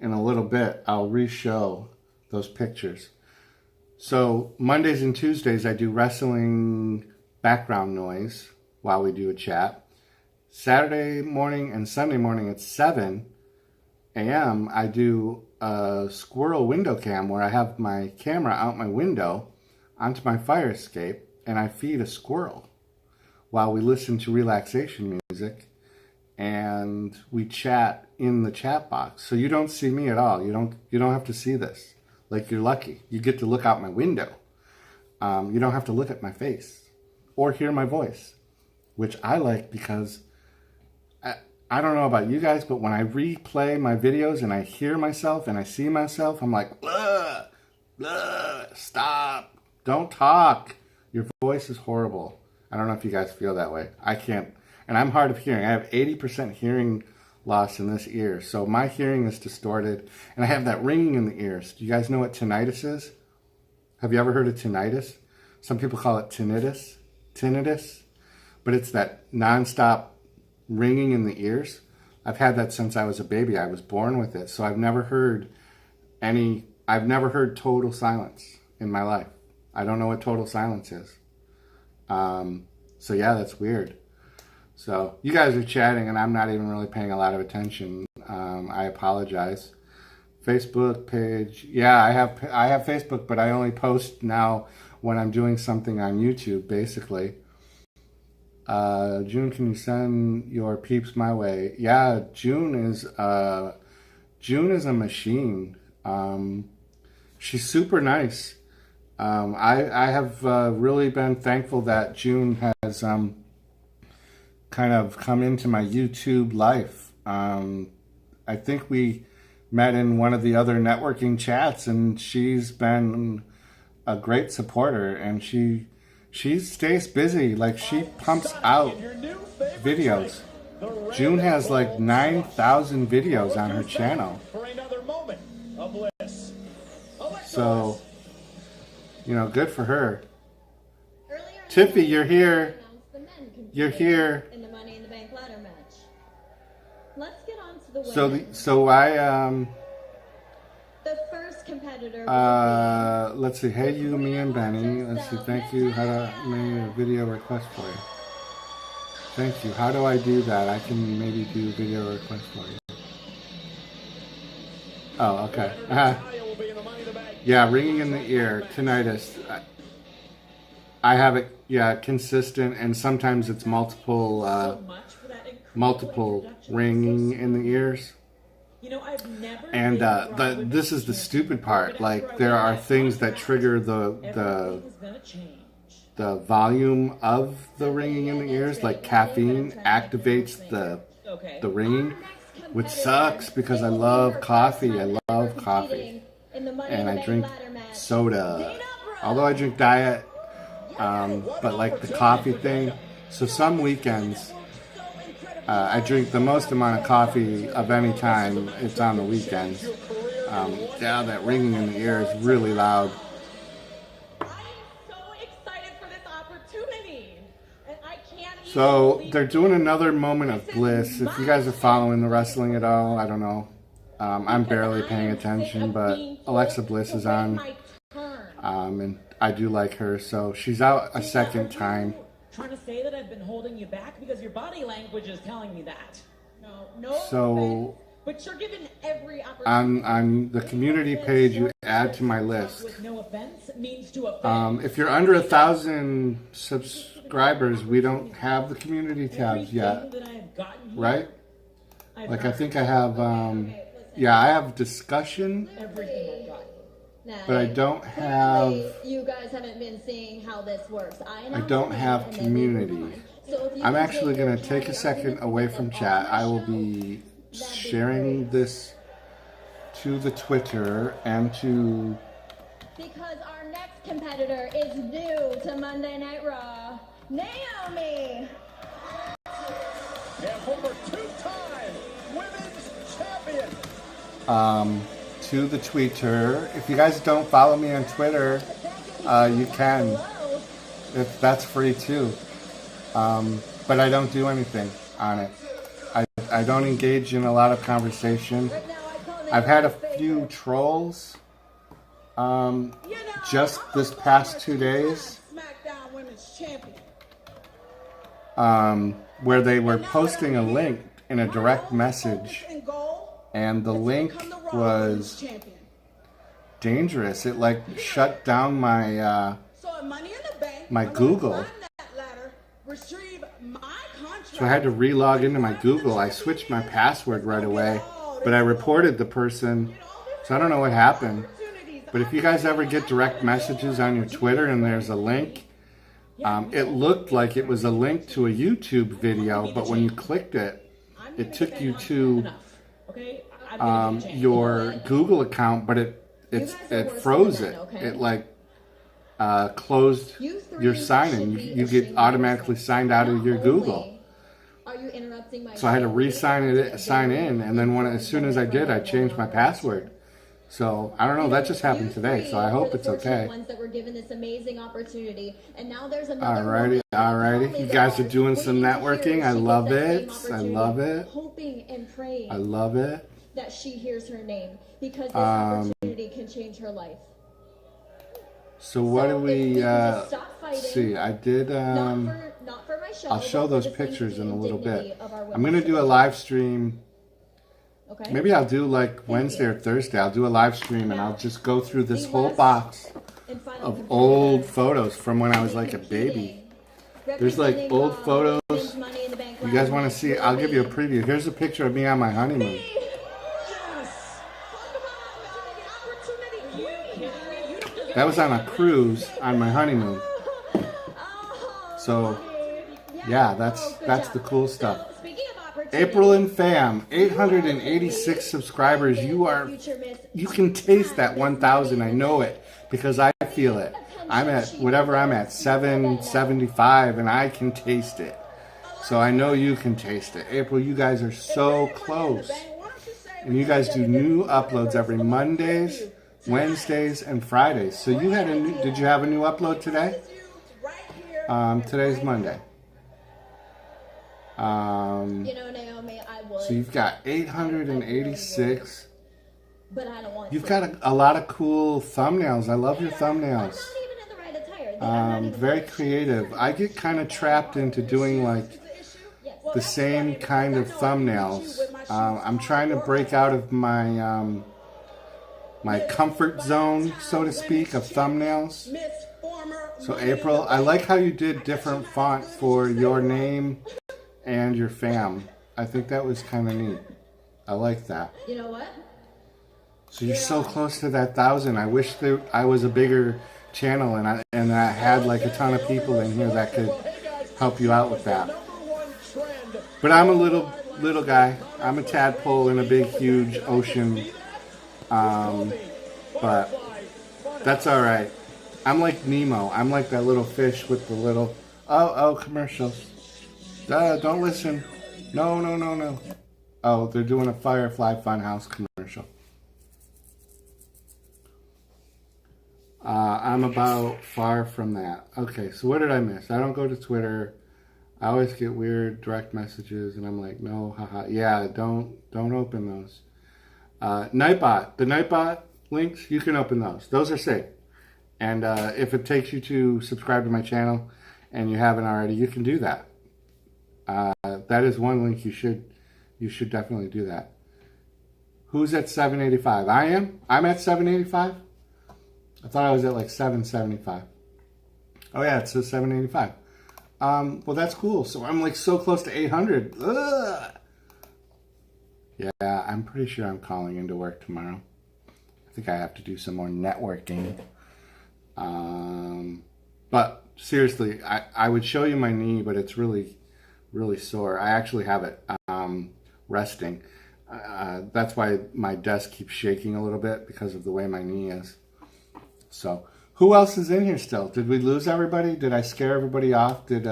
in a little bit. I'll re-show those pictures. So Mondays and Tuesdays I do wrestling background noise while we do a chat. Saturday morning and Sunday morning at 7 a.m. I do a squirrel window cam where I have my camera out my window onto my fire escape, and I feed a squirrel while we listen to relaxation music, and we chat in the chat box. So you don't see me at all. You don't have to see this. Like, you're lucky. You get to look out my window. You don't have to look at my face or hear my voice. which I like because I don't know about you guys, but when I replay my videos and I hear myself and I see myself, I'm like, ugh, ugh, stop, don't talk. Your voice is horrible. I don't know if you guys feel that way. I can't, and I'm hard of hearing. I have 80% hearing loss in this ear, so my hearing is distorted, and I have that ringing in the ears. Do you guys know what tinnitus is? Have you ever heard of tinnitus? Some people call it tinnitus, but it's that nonstop ringing in the ears. I've had that since I was a baby. I was born with it, so I've never heard total silence in my life. I don't know what total silence is. So yeah, that's weird. So you guys are chatting and I'm not even really paying a lot of attention. I apologize. Facebook page. Yeah, I have Facebook, but I only post now when I'm doing something on YouTube, basically. June, can you send your peeps my way? Yeah, June is a machine. She's super nice. I have really been thankful that June has kind of come into my YouTube life. I think we met in one of the other networking chats, and she's been a great supporter, and she stays busy. Like, she pumps out videos. June has like 9,000 videos on her channel. So, you know, good for her. Tiffy, you're here. You're here. In the Money in the Bank ladder match. Let's get on to the women. So I the first competitor. Let's see. Hey, you, me, and Benny. Let's see. Thank you. How do I make a video request for you? Thank you. How do I do that? I can maybe do a video request for you. Oh, okay. Yeah, ringing in the ear, tinnitus. I have it, yeah, consistent, and sometimes it's multiple ringing in the ears. And this is the stupid part. Like, there are things that trigger the volume of the ringing in the ears, like caffeine activates the ringing, which sucks because I love coffee. I love coffee, and I drink soda. Although I drink diet. But like the coffee thing, so some weekends I drink the most amount of coffee of any time. It's on the weekends. Yeah, that ringing in the ear is really loud. I am so excited for this opportunity, and I can't. So they're doing another moment of bliss. If you guys are following the wrestling at all, I don't know. I'm barely paying attention, but Alexa Bliss is on, and I do like her, so she's out a second time. Trying to say that I've been holding you back because your body language is telling me that. No. So but you're given every opportunity. On the community page, you add to my list. With no offense means to offend. If you're under 1,000 subscribers, we don't have the community tabs yet, right? Like, I think I have. Yeah, I have discussion. Everything I've got. But I don't have. You guys haven't been seeing how this works. I don't have community. I'm actually going to take a second away from chat. I will be sharing this to the Twitter and to. Because our next competitor is new to Monday Night Raw, Naomi. And former two-time women's champion. To the Twitter. If you guys don't follow me on Twitter, you can. That's free too. But I don't do anything on it. I don't engage in a lot of conversation. I've had a few trolls just this past 2 days where they were posting a link in a direct message, and the link was dangerous. It like shut down my my Google. So I had to re-log into my Google. I switched my password right away, but I reported the person. So I don't know what happened. But if you guys ever get direct messages on your Twitter and there's a link, It looked like it was a link to a YouTube video, but when you clicked it, it took you to your Google account, but it froze it. It like closed your sign-in. You get automatically signed out of your Google. So I had to sign in, and then as soon as I did, I changed my password. So I don't know. That just happened today. So I hope it's okay. Alrighty. You guys are doing some networking. I love it. I love it. Hoping and praying. I love it. That she hears her name, because this opportunity can change her life. So what do we see? I did. Not for my show, I'll show those pictures in a little bit. I'm going to do a live stream. Okay. Maybe I'll do like Wednesday or Thursday. I'll do a live stream and I'll just go through this whole box of old photos from when I was like a baby. There's like old photos. You guys want to see? I'll give you a preview. Here's a picture of me on my honeymoon. That was on a cruise on my honeymoon. So, yeah, that's the cool stuff. April and Fam, 886 subscribers. You can taste that 1,000. I know it because I feel it. I'm at whatever I'm at, 775, and I can taste it. So I know you can taste it. April, you guys are so close. And you guys do new uploads every Mondays, Wednesdays, and Fridays. So you had did you have a new upload today? Today's Monday. Naomi, I would. So you've got 886. But I don't want You've got a lot of cool thumbnails. I love your thumbnails. I'm not even in the right attire. Very creative. I get kind of trapped into doing like the same kind of thumbnails. I'm trying to break out of my my comfort zone, so to speak, of thumbnails. So April, I like how you did different font for your name and your fam. I think that was kind of neat. I like that. You know what? So you're so close to that 1,000. I wish I was a bigger channel and I had like a ton of people in here that could help you out with that. But I'm a little guy. I'm a tadpole in a big, huge ocean. But that's all right. I'm like Nemo. I'm like that little fish with the little... Oh, commercials. Don't listen. No. Oh, they're doing a Firefly Funhouse commercial. I'm about far from that. Okay, so what did I miss? I don't go to Twitter. I always get weird direct messages, and I'm like, no, haha. Yeah, don't open those. Nightbot. The Nightbot links, you can open those. Those are safe. And if it takes you to subscribe to my channel and you haven't already, you can do that. That is one link you should definitely do that. Who's at 785? I am? I'm at 785? I thought I was at like 775. Oh yeah, it says 785. Well, that's cool. So I'm like so close to 800. Ugh. Yeah, I'm pretty sure I'm calling into work tomorrow. I think I have to do some more networking. But seriously, I would show you my knee, but it's really, really sore. I actually have it resting. That's why my desk keeps shaking a little bit, because of the way my knee is. So, who else is in here still? Did we lose everybody? Did I scare everybody off? Did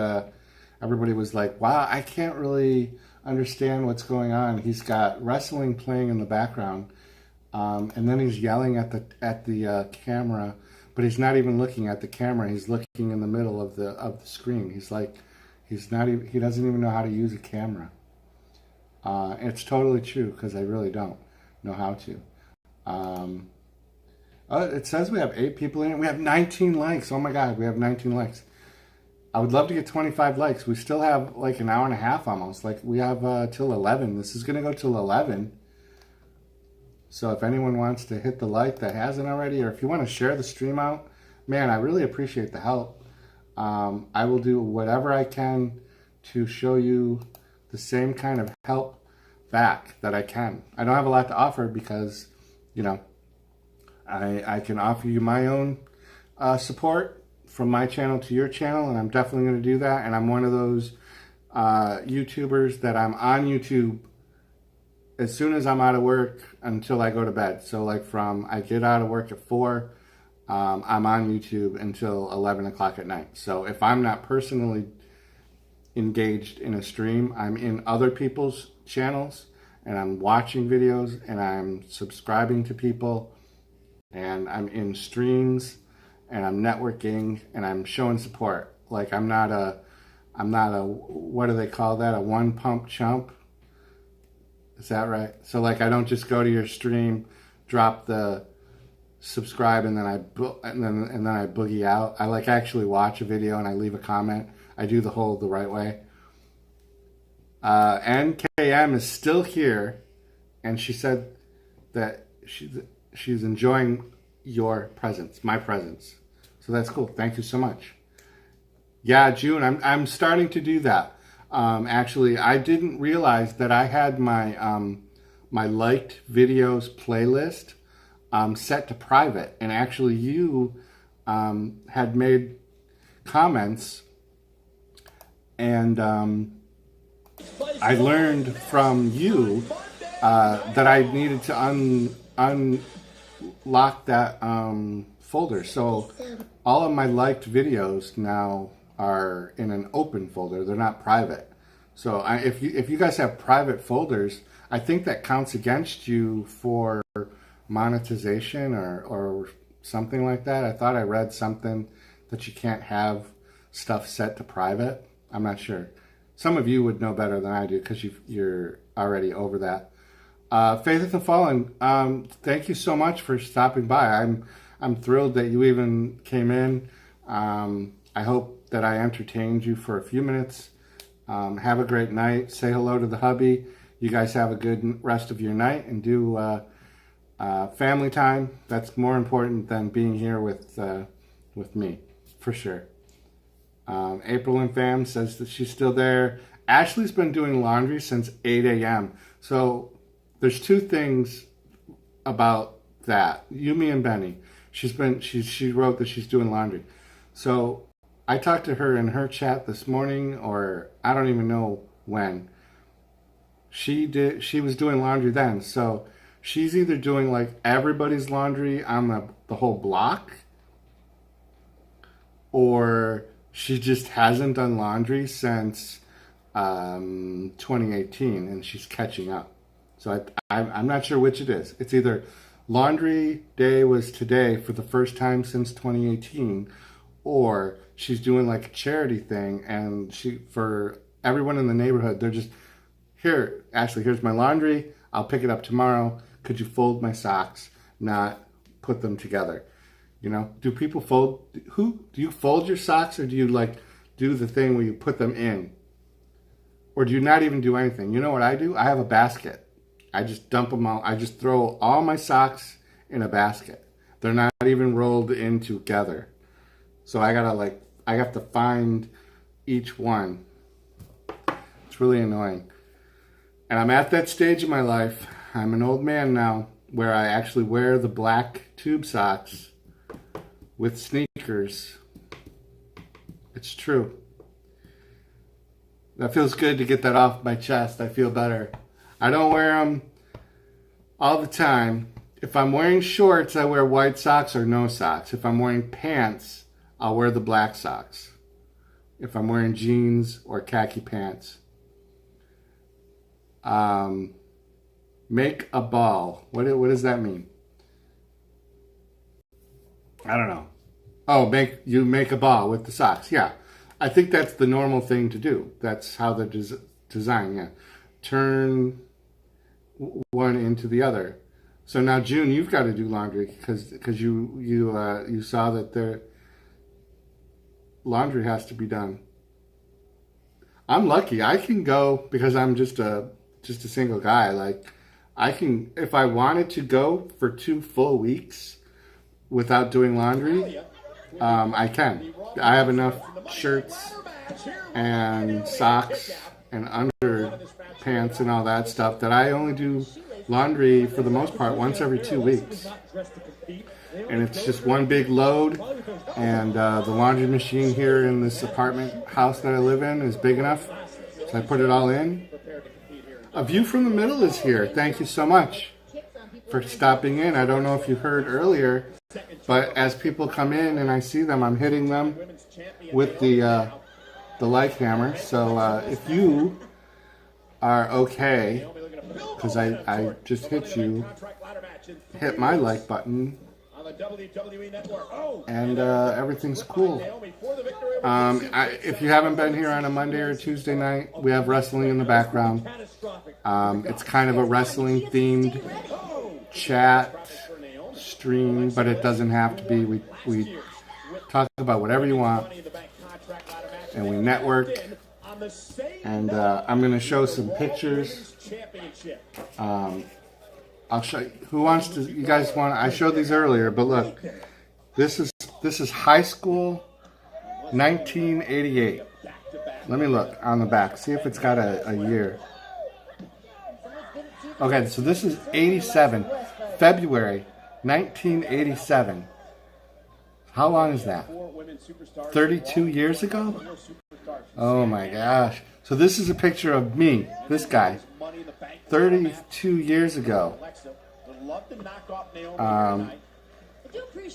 everybody was like, wow, I can't really understand what's going on. He's got wrestling playing in the background, and then he's yelling at the camera, but he's not even looking at the camera. He's looking in the middle of the screen. He's like, he doesn't even know how to use a camera. It's totally true, because I really don't know how to. It says we have 8 people in it. We have 19 likes. Oh my God, we have 19 likes. I would love to get 25 likes. We still have like an hour and a half almost. Like we have till 11. This is going to go till 11. So if anyone wants to hit the like that hasn't already, or if you want to share the stream out, man, I really appreciate the help. I will do whatever I can to show you the same kind of help back that I can. I don't have a lot to offer because, you know, I can offer you my own support from my channel to your channel, and I'm definitely going to do that. And I'm one of those YouTubers that I'm on YouTube as soon as I'm out of work until I go to bed. So like from I get out of work at 4, I'm on YouTube until 11 o'clock at night. So if I'm not personally engaged in a stream, I'm in other people's channels and I'm watching videos and I'm subscribing to people and I'm in streams and I'm networking and I'm showing support. Like I'm not a what do they call that? A one pump chump? Is that right? So like I don't just go to your stream, drop the subscribe and then I boogie out. I like actually watch a video and I leave a comment. I do the right way. NKM is still here, and she said that she's enjoying your presence, my presence. So that's cool. Thank you so much. Yeah, June, I'm starting to do that. Actually, I didn't realize that I had my my liked videos playlist set to private, and actually you had made comments, and I learned from you that I needed to unlock that folder. So all of my liked videos now are in an open folder. They're not private. So if you guys have private folders, I think that counts against you for monetization or something like that. I thought I read something that you can't have stuff set to private. I'm not sure. Some of you would know better than I do because you're already over that. Faith and Fallen, thank you so much for stopping by. I'm thrilled that you even came in. I hope that I entertained you for a few minutes. Have a great night. Say hello to the hubby. You guys have a good rest of your night and do family time. That's more important than being here with me, for sure. April and Fam says that she's still there. Ashley's been doing laundry since 8 a.m. So there's two things about that. Yumi and Benny. She wrote that she's doing laundry. So I talked to her in her chat this morning, or I don't even know when. She was doing laundry then. So she's either doing like everybody's laundry on the whole block, or she just hasn't done laundry since 2018 and she's catching up. So I'm not sure which it is. It's either laundry day was today for the first time since 2018, or she's doing like a charity thing and for everyone in the neighborhood, they're just, here, Ashley, here's my laundry. I'll pick it up tomorrow. Could you fold my socks, not put them together? You know, do people fold? Do you fold your socks, or do you like do the thing where you put them in? Or do you not even do anything? You know what I do? I have a basket. I just dump them all. I just throw all my socks in a basket. They're not even rolled in together. So I have to find each one. It's really annoying. And I'm at that stage in my life. I'm an old man now where I actually wear the black tube socks with sneakers. It's true. That feels good to get that off my chest. I feel better. I don't wear them all the time. If I'm wearing shorts, I wear white socks or no socks. If I'm wearing pants, I'll wear the black socks. If I'm wearing jeans or khaki pants. Make a ball. What does that mean? I don't know. Oh, make a ball with the socks. Yeah. I think that's the normal thing to do. That's how they're designed. Yeah. Turn one into the other. So now, June, you've got to do laundry because you saw that their laundry has to be done. I'm lucky. I can go because I'm just a single guy. Like, I can, if I wanted to go for 2 full weeks without doing laundry, I can. I have enough shirts and socks and underpants and all that stuff that I only do laundry for the most part once every 2 weeks. And it's just one big load. And the laundry machine here in this apartment house that I live in is big enough. So I put it all in. A View from the Middle is here. Thank you so much for stopping in. I don't know if you heard earlier, but as people come in and I see them, I'm hitting them with the like hammer. So if you are okay, because I just hit you, hit my like button, and everything's cool. If you haven't been here on a Monday or Tuesday night, we have wrestling in the background. It's kind of a wrestling themed chat stream, but it doesn't have to be. We talk about whatever you want, and we network. And I'm going to show some pictures. I'll show you. Who wants to? You guys want? I showed these earlier, but look, this is high school, 1988. Let me look on the back. See if it's got a year. Okay, so this is 87, February 1987. How long is that? 32 years ago? Oh my gosh. So this is a picture of me, this guy, 32 years ago.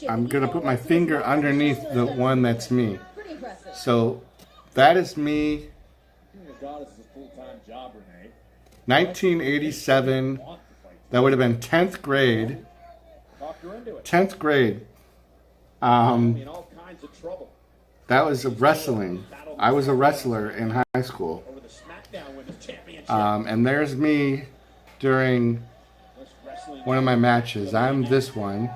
I'm going to put my finger underneath the one that's me. So that is me. 1987. That would have been 10th grade. 10th grade. That was wrestling. I was a wrestler in high school. And there's me during one of my matches. I'm this one.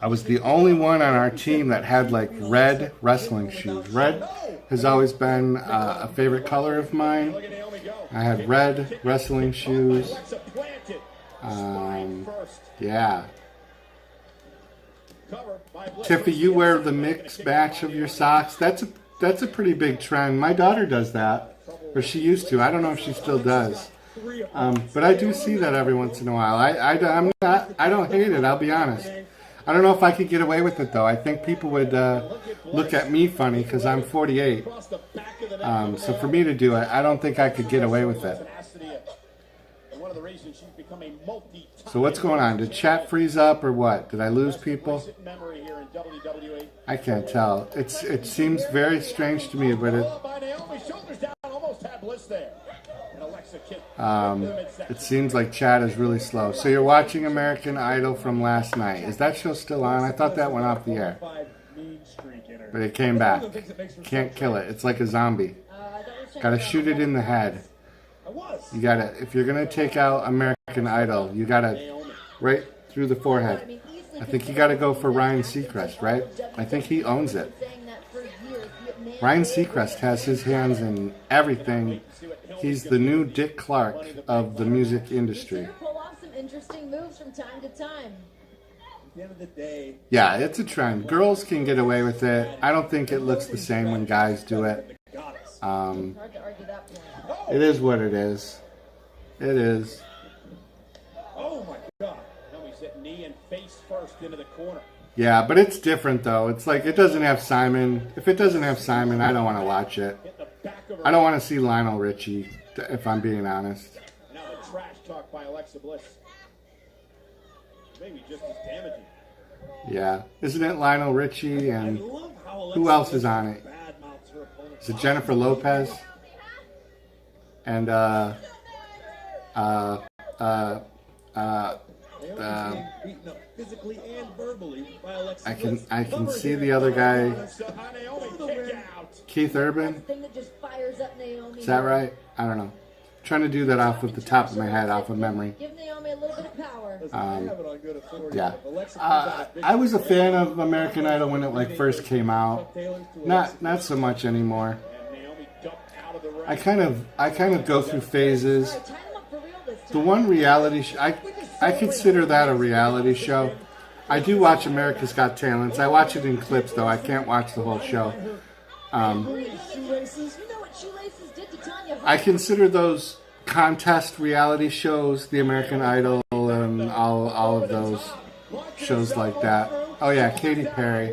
I was the only one on our team that had like red wrestling shoes. Red has always been a favorite color of mine. I had red wrestling shoes. Yeah. Tiffy, you wear the mixed match of your socks. That's a pretty big trend. My daughter does that, or she used to. I don't know if she still does. But I do see that every once in a while. I don't hate it, I'll be honest. I don't know if I could get away with it, though. I think people would look at me funny because I'm 48. So for me to do it, I don't think I could get away with it. So what's going on? Did chat freeze up or what? Did I lose people? I can't tell. It seems very strange to me, but it seems like chat is really slow. So you're watching American Idol from last night. Is that show still on? I thought that went off the air. But it came back. Can't kill it. It's like a zombie. Gotta shoot it in the head. You gotta, if you're gonna take out American Idol, you gotta right through the forehead. I think you gotta go for Ryan Seacrest, right? I think he owns it. Ryan Seacrest has his hands in everything. He's the new Dick Clark of the music industry. Yeah, it's a trend. Girls can get away with it. I don't think it looks the same when guys do it. It is what it is. It is. Oh my God! Now he's hit knee and face first into the corner. Yeah, but it's different though. It's like it doesn't have Simon. If it doesn't have Simon, I don't want to watch it. I don't want to see Lionel Richie, if I'm being honest. Now the trash talk by Alexa Bliss. Maybe just as damaging. Yeah, isn't it Lionel Richie and who else is on it? Is it Jennifer Lopez? And I can see the other guy, Keith Urban. Is that right? I don't know. I'm trying to do that off of the top of my head, off of memory. Yeah. I was a fan of American Idol when it like first came out. Not so much anymore. I kind of go through phases. The one reality show, I consider that a reality show. I do watch America's Got Talent. I watch it in clips though. I can't watch the whole show. shoelaces did to Tanya. I consider those contest reality shows, the American Idol and all of those shows like that. Oh yeah, Katy Perry.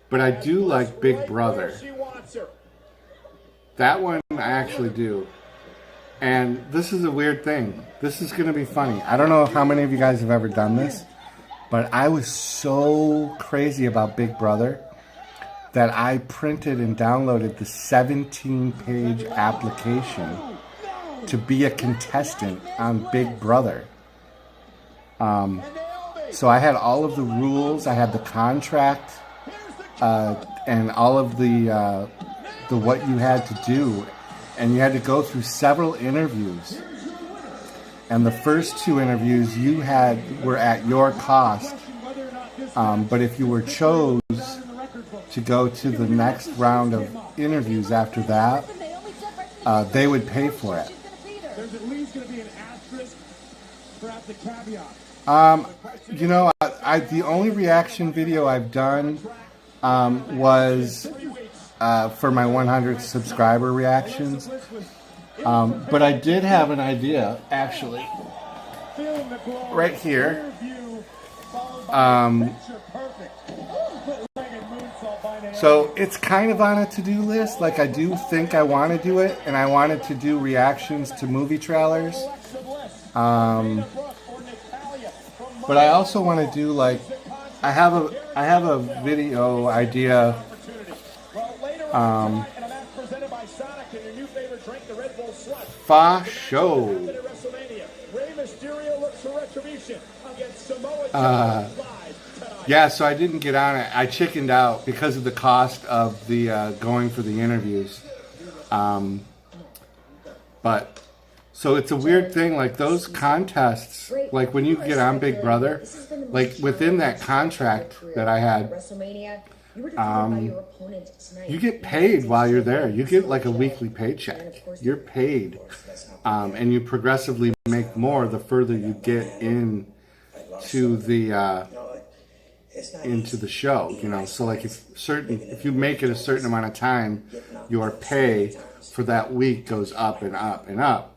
But I do like Big Brother. That one I actually do. And this is a weird thing. This is going to be funny. I don't know how many of you guys have ever done this, but I was so crazy about Big Brother that I printed and downloaded the 17-page application to be a contestant on Big Brother. So I had all of the rules, I had the contract, and all of the what you had to do, and you had to go through several interviews. And the first 2 interviews were at your cost, but if you were chose to go to the next round of interviews after that, they would pay for it. There's at least going to be an asterisk, perhaps a caveat. You know, the only reaction video I've done was for my 100 subscriber reactions. But I did have an idea, actually, right here. So it's kind of on a to-do list. Like, I do think I want to do it, and I wanted to do reactions to movie trailers. But I also want to do, like, I have a video idea. Fa show. Yeah, so I didn't get on it. I chickened out because of the cost of the going for the interviews. But so it's a weird thing, like those contests, like when you get on Big Brother, like within that contract that I had, you get paid while you're there. You get like a weekly paycheck. You're paid, and you progressively make more the further you get into the show, you know. So like if you make it a certain amount of time, your pay for that week goes up and up and up.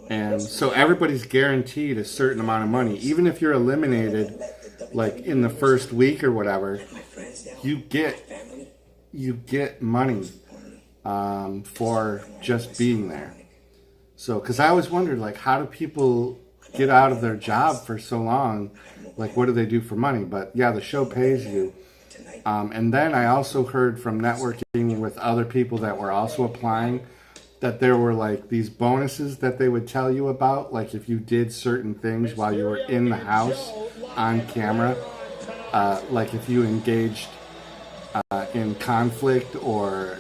And so everybody's guaranteed a certain amount of money. Even if you're eliminated like in the first week or whatever, you get money for just being there. So cuz I always wondered, like, how do people get out of their job for so long? Like, what do they do for money? But yeah, the show pays you. And then I also heard from networking with other people that were also applying that there were like these bonuses that they would tell you about. Like if you did certain things while you were in the house on camera, like if you engaged in conflict or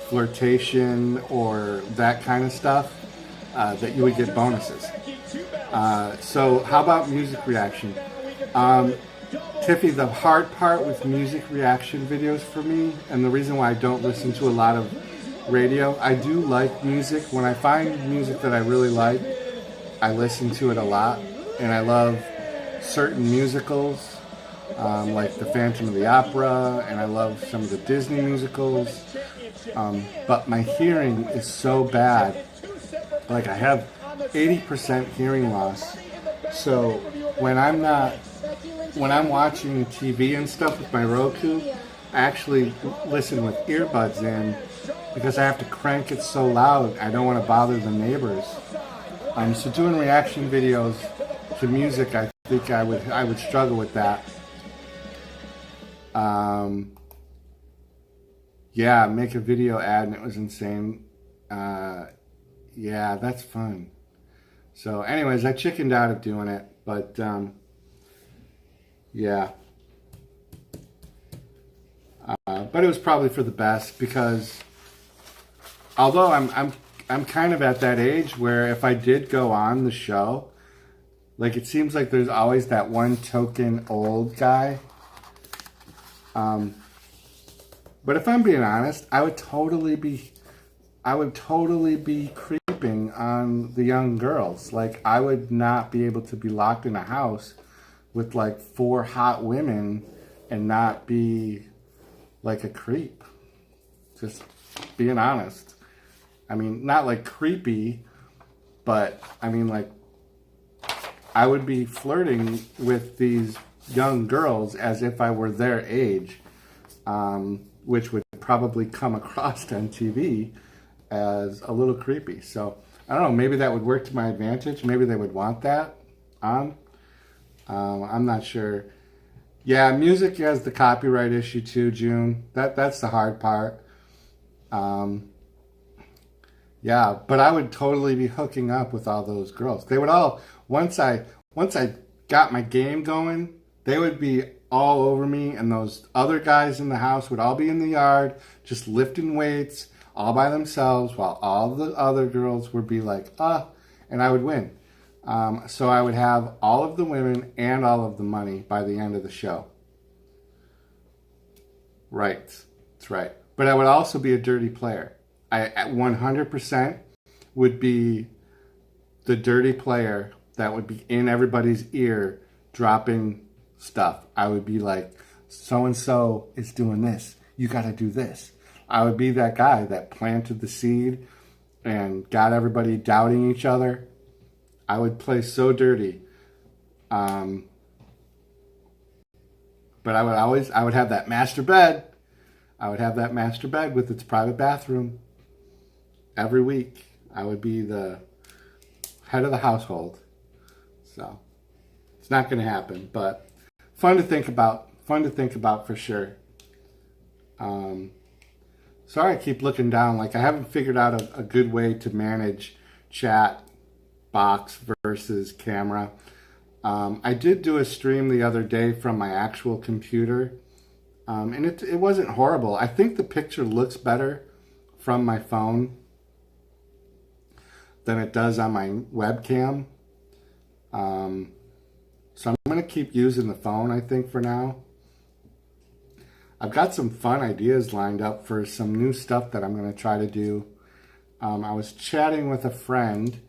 flirtation or that kind of stuff, that you would get bonuses. So how about music reaction? Tiffy, the hard part with music reaction videos for me, and the reason why I don't listen to a lot of radio, I do like music. When I find music that I really like, I listen to it a lot. And I love certain musicals, like The Phantom of the Opera, and I love some of the Disney musicals. But my hearing is so bad. Like, I have 80% hearing loss. So when I'm watching TV and stuff with my Roku, I actually listen with earbuds in because I have to crank it so loud. I don't want to bother the neighbors. So doing reaction videos to music, I think I would struggle with that. Yeah, make a video ad, and it was insane. Yeah, that's fun. So anyways, I chickened out of doing it, but yeah. But it was probably for the best, because although I'm kind of at that age where if I did go on the show, like it seems like there's always that one token old guy. But if I'm being honest, I would totally be creeping on the young girls. Like, I would not be able to be locked in a house with like 4 hot women and not be like a creep. Just being honest. I mean, not like creepy, but I mean, like, I would be flirting with these young girls as if I were their age, which would probably come across on TV as a little creepy. So, I don't know, maybe that would work to my advantage. Maybe they would want that on. I'm not sure. Yeah, music has the copyright issue too, June. That's the hard part. Yeah, but I would totally be hooking up with all those girls. They would all, once I got my game going, they would be all over me, and those other guys in the house would all be in the yard just lifting weights all by themselves, while all the other girls would be like, and I would win. So I would have all of the women and all of the money by the end of the show. Right, that's right. But I would also be a dirty player. I at 100% would be the dirty player that would be in everybody's ear dropping stuff. I would be like, so-and-so is doing this. You got to do this. I would be that guy that planted the seed and got everybody doubting each other. I would play so dirty. But I would have that master bed. I would have that master bed with its private bathroom. Every week, I would be the head of the household. So, it's not going to happen, but fun to think about. Fun to think about for sure. Sorry I keep looking down. Like, I haven't figured out a good way to manage chat box versus camera. I did do a stream the other day from my actual computer, and it wasn't horrible. I think the picture looks better from my phone than it does on my webcam. So I'm going to keep using the phone, I think, for now. I've got some fun ideas lined up for some new stuff that I'm going to try to do. I was chatting with a friend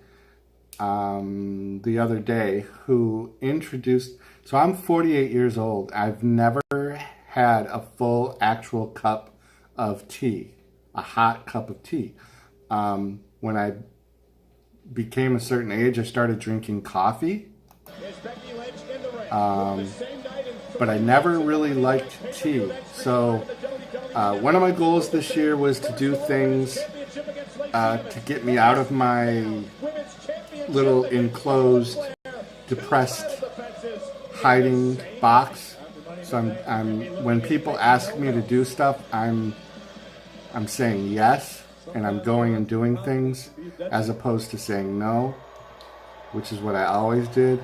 the other day who introduced... So I'm 48 years old. I've never had a full actual cup of tea, a hot cup of tea. When I became a certain age, I started drinking coffee. But I never really liked tea. So one of my goals this year was to do things to get me out of my little enclosed, depressed, hiding box. So I'm when people ask me to do stuff, I'm saying yes. And I'm going and doing things as opposed to saying no, which is what I always did.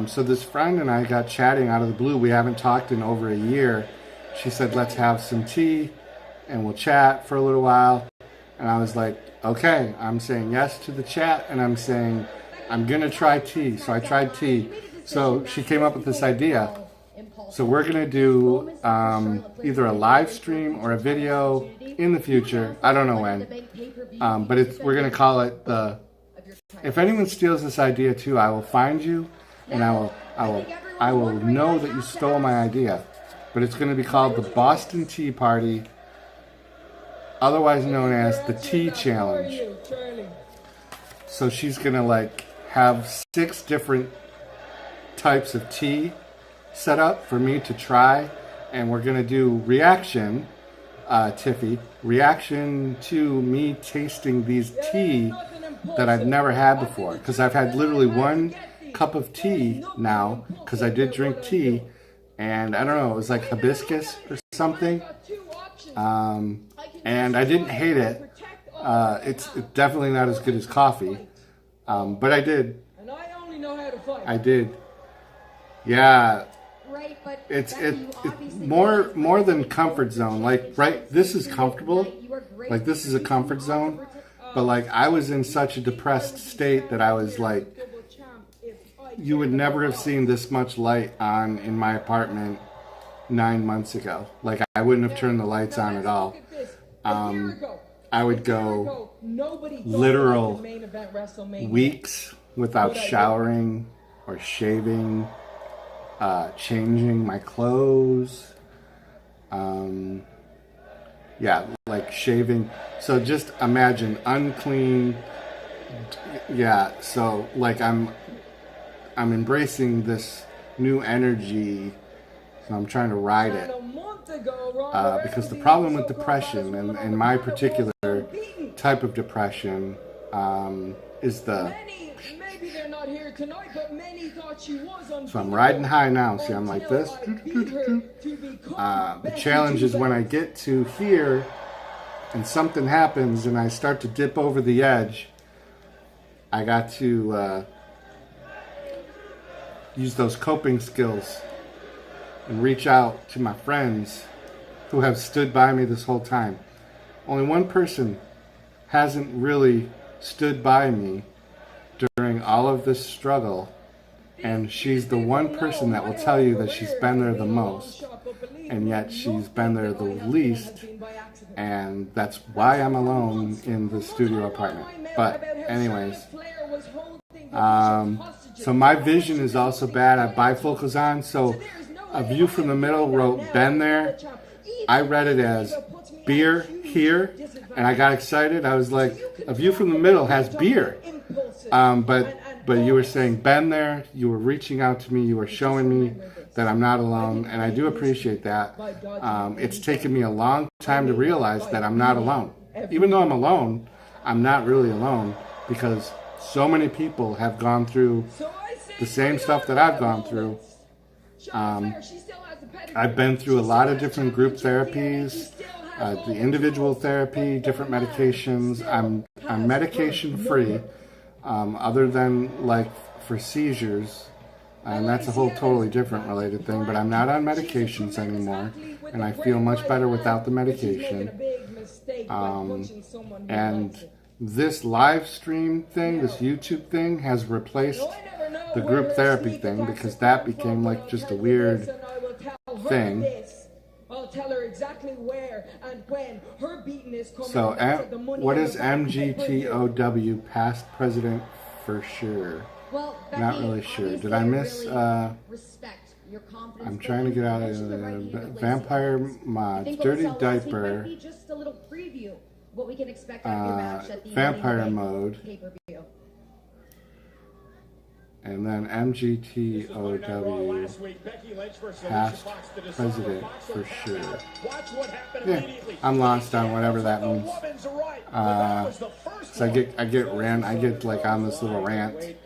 So this friend and I got chatting out of the blue. We haven't talked in over a year. She said, let's have some tea and we'll chat for a little while. And I was like, okay, I'm saying yes to the chat and I'm saying I'm going to try tea. So I tried tea. So she came up with this idea. So we're going to do either a live stream or a video in the future. I don't know when. But we're going to call it the... If anyone steals this idea too, I will find you and I will know that you stole my idea. But it's going to be called the Boston Tea Party, otherwise known as the Tea Challenge. So she's going to like have 6 different types of tea set up for me to try, and we're going to do reaction, Tiffy, reaction to me tasting these tea that I've never had before, because I've had literally 1 cup of tea now, because I did drink tea, and I don't know, it was like hibiscus or something, and I didn't hate it. It's definitely not as good as coffee, but I did. I did. Yeah. It's more than comfort zone. Like, right, this is comfortable. Like, this is a comfort zone. But like, I was in such a depressed state that I was like, you would never have seen this much light on in my apartment 9 months ago. Like, I wouldn't have turned the lights on at all. I would go literal weeks without showering or shaving, changing my clothes, Yeah, like shaving. So just imagine unclean. Yeah, so like I'm embracing this new energy. So I'm trying to ride it. Because the problem with depression, and my particular type of depression, is the... So I'm riding high now. See, I'm like this. The challenge is when I get to here and something happens and I start to dip over the edge, I got to use those coping skills and reach out to my friends who have stood by me this whole time. Only one person hasn't really stood by me during all of this struggle, and she's the one person that will tell you that she's been there the most, and yet she's been there the least, and that's why I'm alone in the studio apartment. But anyways, so my vision is also bad. I have bifocals on, so A View from the Middle wrote "been there." I read it as beer here, and I got excited. I was like, A View from the Middle has beer. But you were saying been there, you were reaching out to me, you were showing me that I'm not alone, and I do appreciate that. It's taken me a long time to realize that I'm not alone. Even though I'm alone, I'm not really alone, because so many people have gone through the same stuff that I've gone through. I've been through a lot of different group therapies, the individual therapy, different medications. I'm medication free. Other than like for seizures, and that's a whole totally different related thing, but I'm not on medications anymore, and I feel much better without the medication. And this live stream thing, this YouTube thing, has replaced the group therapy thing, because that became like just a weird thing. I'll tell her exactly where and when her beating is coming. So, what is MGTOW, past president for sure? Well, Becky, not really sure. Did I miss? Respect your confidence. I'm trying to get out of the Vampire Mods, Dirty Diaper. Might be just a little preview what we can expect out of your match at the Vampire Mode. Pay-per-view. And then MGTOW, past president for sure. Yeah, I'm lost on whatever that means. So I get like on this little rant.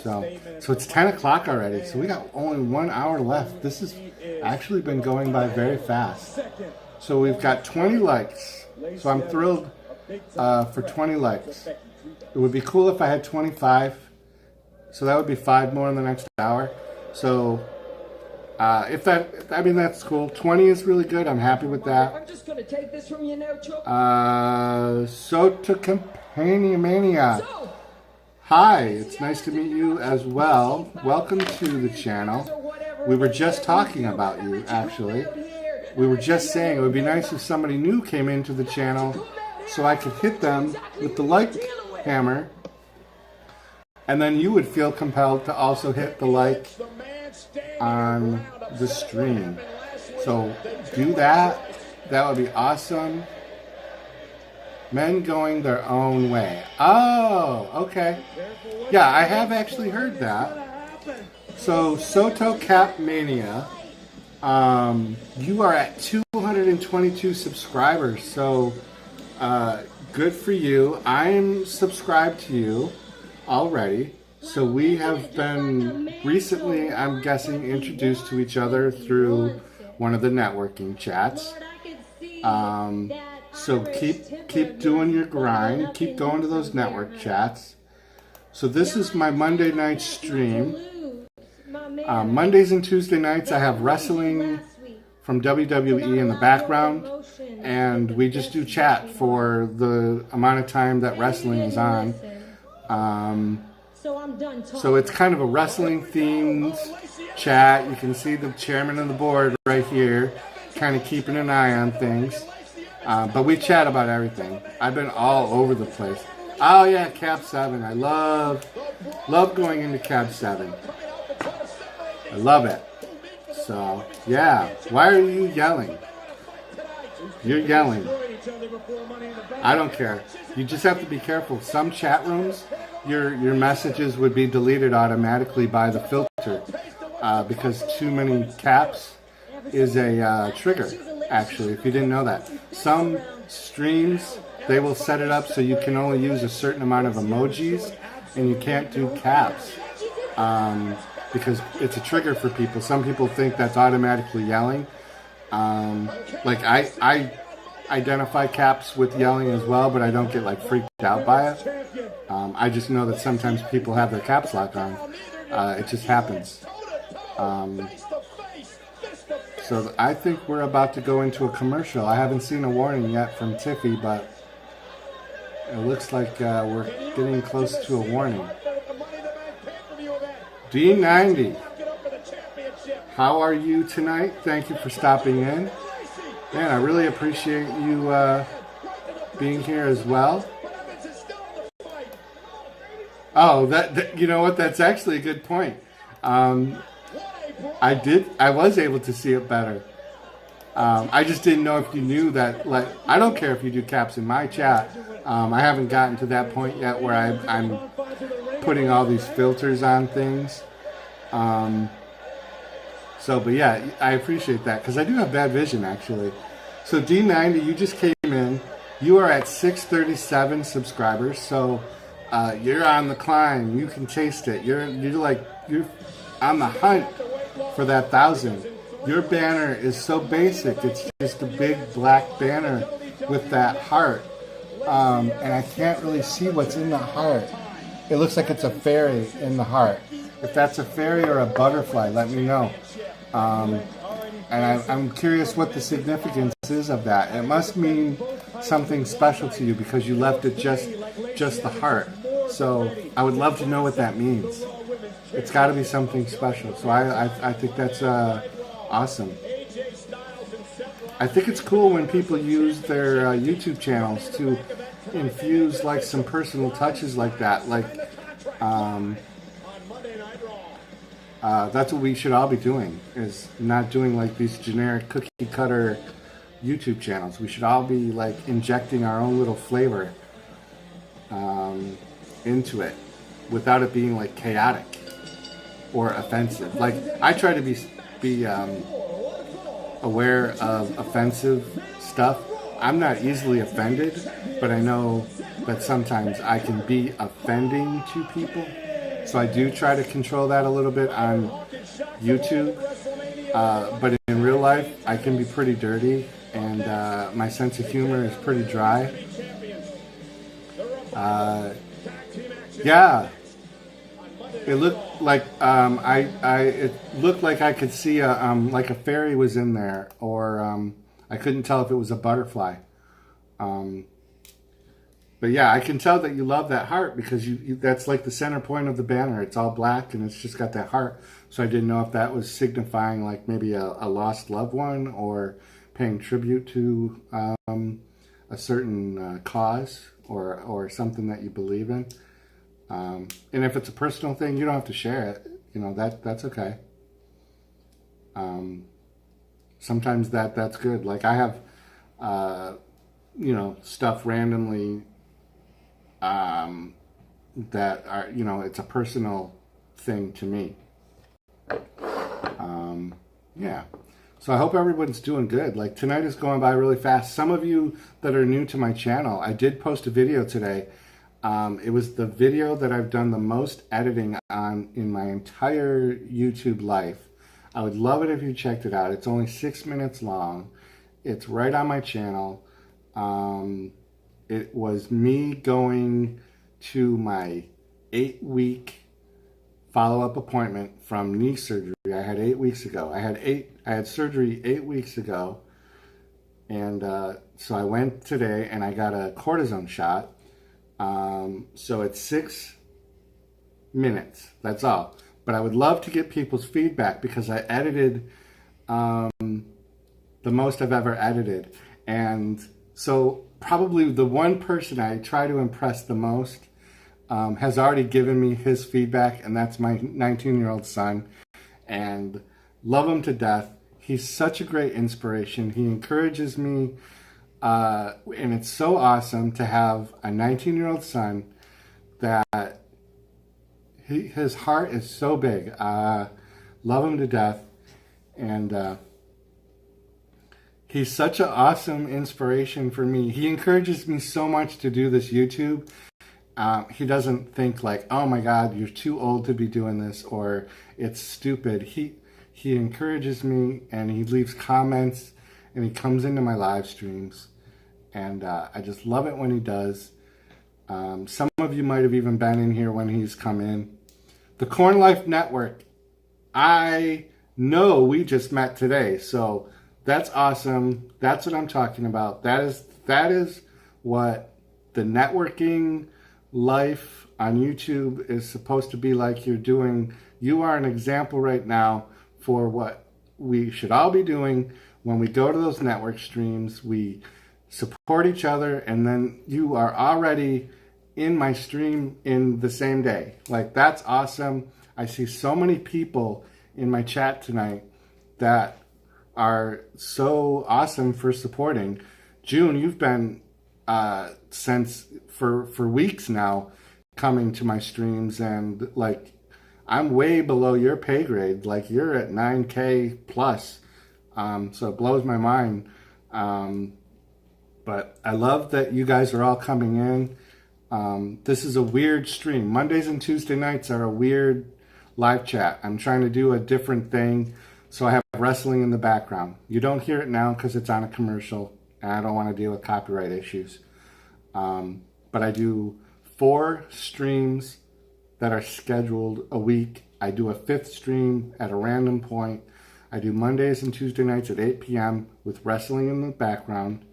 So it's 10 o'clock already. So we got only 1 hour left. This has actually been going by very fast. So we've got 20 likes. So I'm thrilled for 20 likes. It would be cool if I had 25. So that would be 5 more in the next hour. So that's cool. 20 is really good. I'm happy with that. I'm just gonna take this from you now, Chuck. Sotocampania. Hi, it's nice to meet you as well. Welcome to the channel. We were just talking about you, actually. We were just saying it would be nice if somebody new came into the channel so I could hit them with the like hammer. And then you would feel compelled to also hit the like on the stream. So do that. That would be awesome. Men going their own way. Oh, okay. Yeah, I have actually heard that. So Soto Cap Mania, you are at 222 subscribers. So good for you. I'm subscribed to you already. So we have been recently, I'm guessing, introduced to each other through one of the networking chats. So keep doing your grind. Keep going to those network chats. So this is my Monday night stream. Mondays and Tuesday nights I have wrestling from WWE in the background, and we just do chat for the amount of time that wrestling is on. So it's kind of a wrestling themed chat. You can see the chairman of the board right here, kind of keeping an eye on things. But we chat about everything. I've been all over the place. Oh yeah, Cab 7. I love going into Cab 7. I love it. So yeah, why are you yelling? You're yelling. I don't care. You just have to be careful. Some chat rooms, your messages would be deleted automatically by the filter because too many caps is a trigger, actually, if you didn't know that. Some streams, they will set it up so you can only use a certain amount of emojis and you can't do caps because it's a trigger for people. Some people think that's automatically yelling. Like I identify caps with yelling as well, but I don't get like freaked out by it. I just know that sometimes people have their caps lock on. It just happens. So I think we're about to go into a commercial. I haven't seen a warning yet from Tiffy, but it looks like we're getting close to a warning. D90, how are you tonight? Thank you for stopping in. Man, I really appreciate you being here as well. Oh, that you know what? That's actually a good point. I was able to see it better. I just didn't know if you knew that. Like, I don't care if you do caps in my chat. I haven't gotten to that point yet where I'm putting all these filters on things. But yeah, I appreciate that because I do have bad vision actually. So D90, you just came in. You are at 637 subscribers. So you're on the climb. You can taste it. You're on the hunt for that 1,000. Your banner is so basic. It's just a big black banner with that heart. And I can't really see what's in the heart. It looks like it's a fairy in the heart. If that's a fairy or a butterfly, let me know. And I'm curious what the significance is of that. It must mean something special to you because you left it just the heart. So I would love to know what that means. It's got to be something special. So I think that's awesome. I think it's cool when people use their YouTube channels to infuse like some personal touches like that. Like that's what we should all be doing, is not doing like these generic cookie cutter YouTube channels. We should all be like injecting our own little flavor into it without it being like chaotic or offensive. Like I try to be aware of offensive stuff. I'm not easily offended, but I know that sometimes I can be offending to people. So I do try to control that a little bit on YouTube. But in real life, I can be pretty dirty, and my sense of humor is pretty dry. Yeah. It looked like it looked like I could see like a fairy was in there, or I couldn't tell if it was a butterfly. But yeah, I can tell that you love that heart because you that's like the center point of the banner. It's all black and it's just got that heart. So I didn't know if that was signifying like maybe a lost loved one or paying tribute to a certain cause or something that you believe in. And if it's a personal thing, you don't have to share it. You know, that's okay. Sometimes that's good. Like I have, you know, stuff randomly that are, you know, it's a personal thing to me. Yeah. So I hope everyone's doing good. Like tonight is going by really fast. Some of you that are new to my channel, I did post a video today. It was the video that I've done the most editing on in my entire YouTube life. I would love it if you checked it out. It's only 6 minutes long. It's right on my channel. It was me going to my 8-week follow-up appointment from knee surgery. I had 8 weeks ago. I had surgery 8 weeks ago. And so I went today and I got a cortisone shot. So it's 6 minutes, that's all. But I would love to get people's feedback because I edited the most I've ever edited. And so probably the one person I try to impress the most has already given me his feedback, and that's my 19-year-old son. And love him to death. He's such a great inspiration. He encourages me, and it's so awesome to have a 19-year-old son that his heart is so big. Love him to death, and he's such an awesome inspiration for me. He encourages me so much to do this YouTube. He doesn't think like, oh my God, you're too old to be doing this, or it's stupid. He encourages me, and he leaves comments, and he comes into my live streams, and I just love it when he does. Some of you might have even been in here when he's come in. The Corn Life Network, I know we just met today, so that's awesome. That's what I'm talking about. That is what the networking life on YouTube is supposed to be like. You're doing. You are an example right now for what we should all be doing when we go to those network streams. We support each other, and then you are already in my stream in the same day. Like, that's awesome. I see so many people in my chat tonight that are so awesome for supporting. June, you've been since for weeks now coming to my streams, and like, I'm way below your pay grade. Like, you're at 9K plus. So it blows my mind. But I love that you guys are all coming in. This is a weird stream. Mondays and Tuesday nights are a weird live chat. I'm trying to do a different thing, so I have wrestling in the background. You don't hear it now because it's on a commercial, and I don't want to deal with copyright issues. But I do 4 streams that are scheduled a week. I do a 5th stream at a random point. I do Mondays and Tuesday nights at 8 p.m. with wrestling in the background.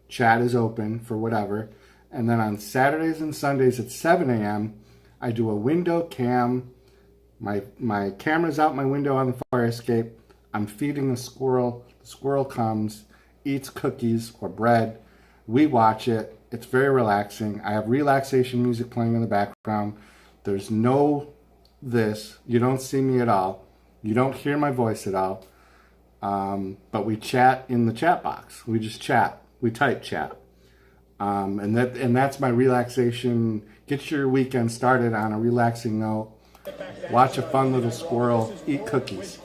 Chat is open for whatever. And then on Saturdays and Sundays at 7 a.m., I do a window cam. My camera's out my window on the fire escape. I'm feeding a squirrel. The squirrel comes, eats cookies or bread. We watch it. It's very relaxing. I have relaxation music playing in the background. There's no this. You don't see me at all. You don't hear my voice at all. But we chat in the chat box. We just chat. We type chat. And that's my relaxation. Get your weekend started on a relaxing note. Watch a fun little squirrel eat cookies.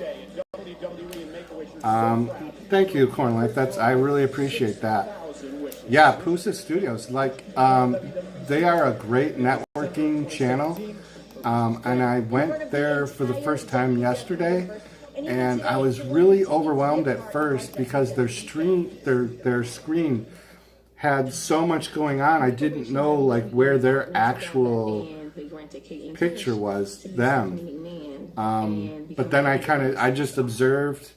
Thank you, Corn Life. I really appreciate that. Yeah, Pusa Studios. Like, they are a great networking channel. And I went there for the first time yesterday, and I was really overwhelmed at first because their screen had so much going on. I didn't know like where their actual picture was, them. But then I just observed,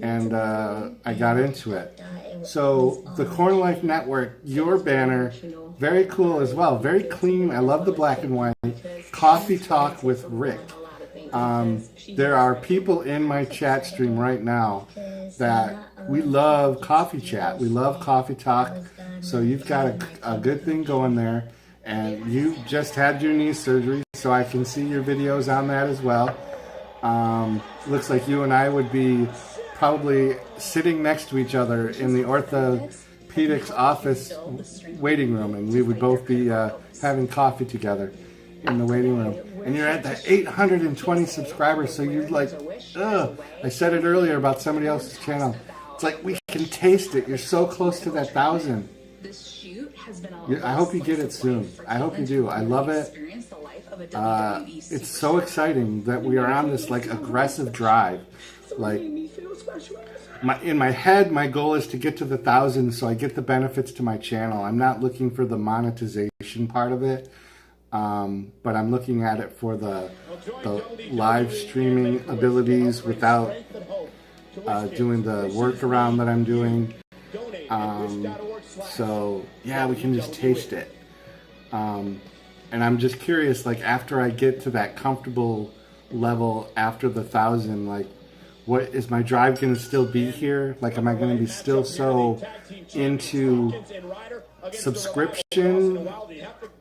and I got into it. So the Corn Life Network, your banner, very cool as well. Very clean. I love the black and white. Coffee Talk with Rick. There are people in my chat stream right now that we love coffee chat. We love coffee talk. So you've got a good thing going there. And you just had your knee surgery, so I can see your videos on that as well. Looks like you and I would be probably sitting next to each other in the orthopedics office waiting room, and we would both be having coffee together in the waiting room. And you're at the 820 subscribers, so you're like, ugh. I said it earlier about somebody else's channel. It's like, we can taste it. You're so close to that 1,000. I hope you get it soon. I hope you do. I love it. It's so exciting that we are on this like aggressive drive. Like, in my head, my goal is to get to the 1,000 so I get the benefits to my channel. I'm not looking for the monetization part of it, but I'm looking at it for the live streaming abilities without doing the workaround that I'm doing. So yeah, we can just taste it. And I'm just curious, like, after I get to that comfortable level after the 1,000, like, what is my drive going to still be here? Like, am I going to be still so into subscription,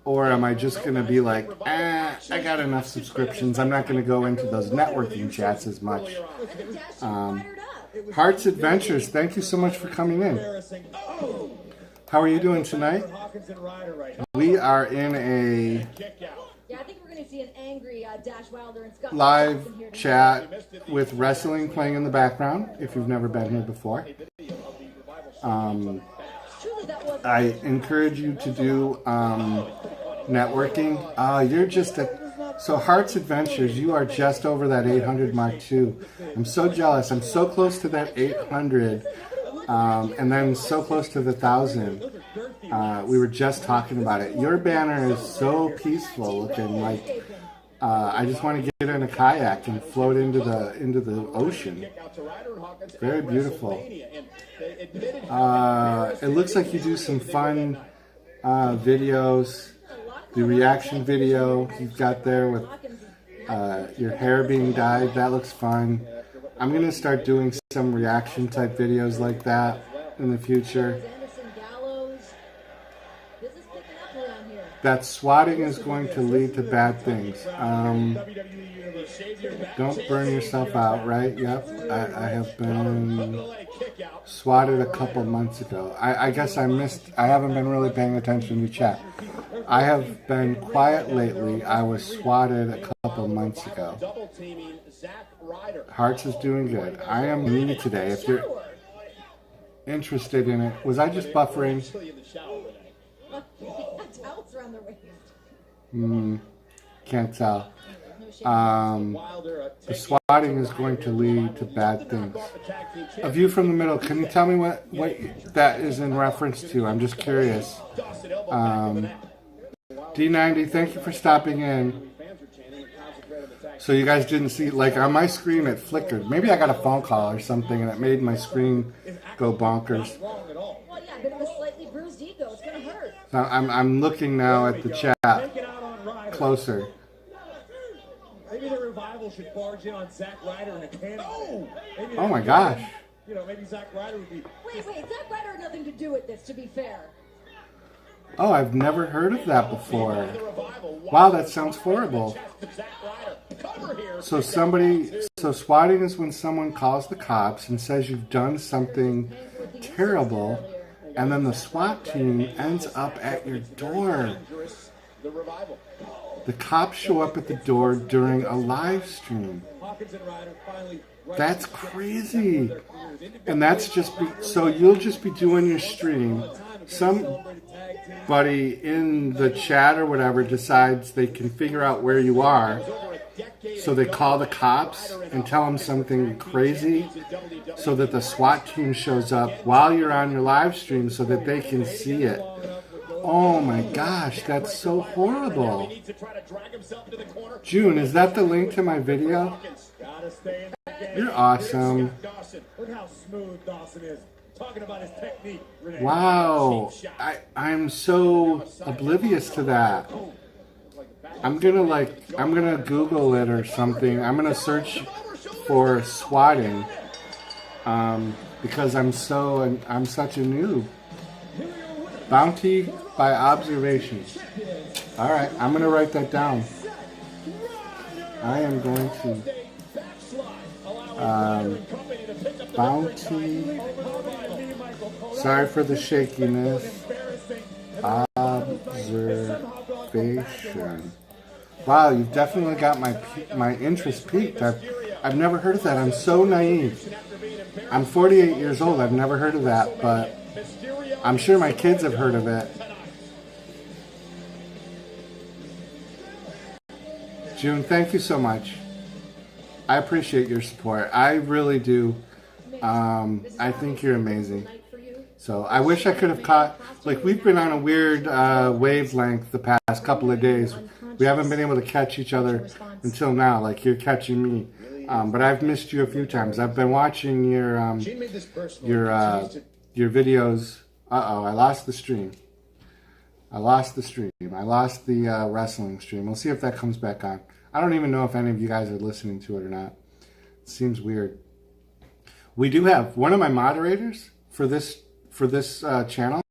or am I just going to be like, I got enough subscriptions, I'm not going to go into those networking chats as much? Hearts Adventures, thank you so much for coming in. How are you doing tonight? We are in a Yeah, I think we're going to see an angry Dash Wilder and Scott live Johnson here tonight. chat with wrestling playing in the background, if you've never been here before. Truly, that was I encourage you to do networking. You're just so Hearts Adventures, you are just over that 800 mark too. I'm so jealous. I'm so close to that 800, and then so close to the 1,000. We were just talking about it. Your banner is so peaceful looking. Like I just want to get in a kayak and float into the ocean. Very beautiful. It looks like you do some fun videos. The reaction video you've got there with your hair being dyed, that looks fun. I'm going to start doing some reaction type videos like that in the future. Anderson Gallows. This is picking up around here. That swatting is going to lead to bad things. Don't burn yourself out, right? Yep. I have been swatted a couple months ago. I guess I haven't been really paying attention to chat. I have been quiet lately. I was swatted a couple months ago. Hearts is doing good. I am me today. If you're interested in it. Was I just buffering? Towels around their waist. Can't tell. The swatting is going to lead to bad things. A View from the Middle. Can you tell me what that is in reference to? I'm just curious. D90, thank you for stopping in. So you guys didn't see, like on my screen it flickered. Maybe I got a phone call or something and it made my screen go bonkers. Well, yeah, but it was slightly bruised ego. It's going to hurt. So I'm looking now at the chat closer. Maybe the Revival should barge in on Zack Ryder in a cannon. Oh my gosh. You know, maybe Zack Ryder would be. Wait, Zack Ryder had nothing to do with this, to be fair. Oh, I've never heard of that before. Wow, that sounds horrible. So swatting is when someone calls the cops and says you've done something terrible, and then the SWAT team ends up at your door. The cops show up at the door during a live stream. That's crazy. And that's just so you'll just be doing your stream. Somebody in the chat or whatever decides they can figure out where you are. So they call the cops and tell them something crazy so that the SWAT team shows up while you're on your live stream so that they can see it. Oh my gosh, that's so horrible. June, is that the link to my video? You're awesome. Look how smooth Dawson is. Talking about his technique. Wow, I'm so oblivious to that. I'm gonna Google it or something. I'm gonna search for swatting because I'm such a noob. Bounty by observation. All right, I'm gonna write that down. I am going to bounty. Sorry for the shakiness. Observation. Wow, you've definitely got my interest peaked. I've never heard of that. I'm so naive. I'm 48 years old. I've never heard of that, but I'm sure my kids have heard of it. June, thank you so much. I appreciate your support. I really do. I think you're amazing. So I wish I could have caught, like we've been on a weird wavelength the past couple of days. We haven't been able to catch each other until now, like you're catching me. But I've missed you a few times. I've been watching your videos. Uh-oh, I lost the stream. I lost the wrestling stream. We'll see if that comes back on. I don't even know if any of you guys are listening to it or not. It seems weird. We do have one of my moderators for this channel.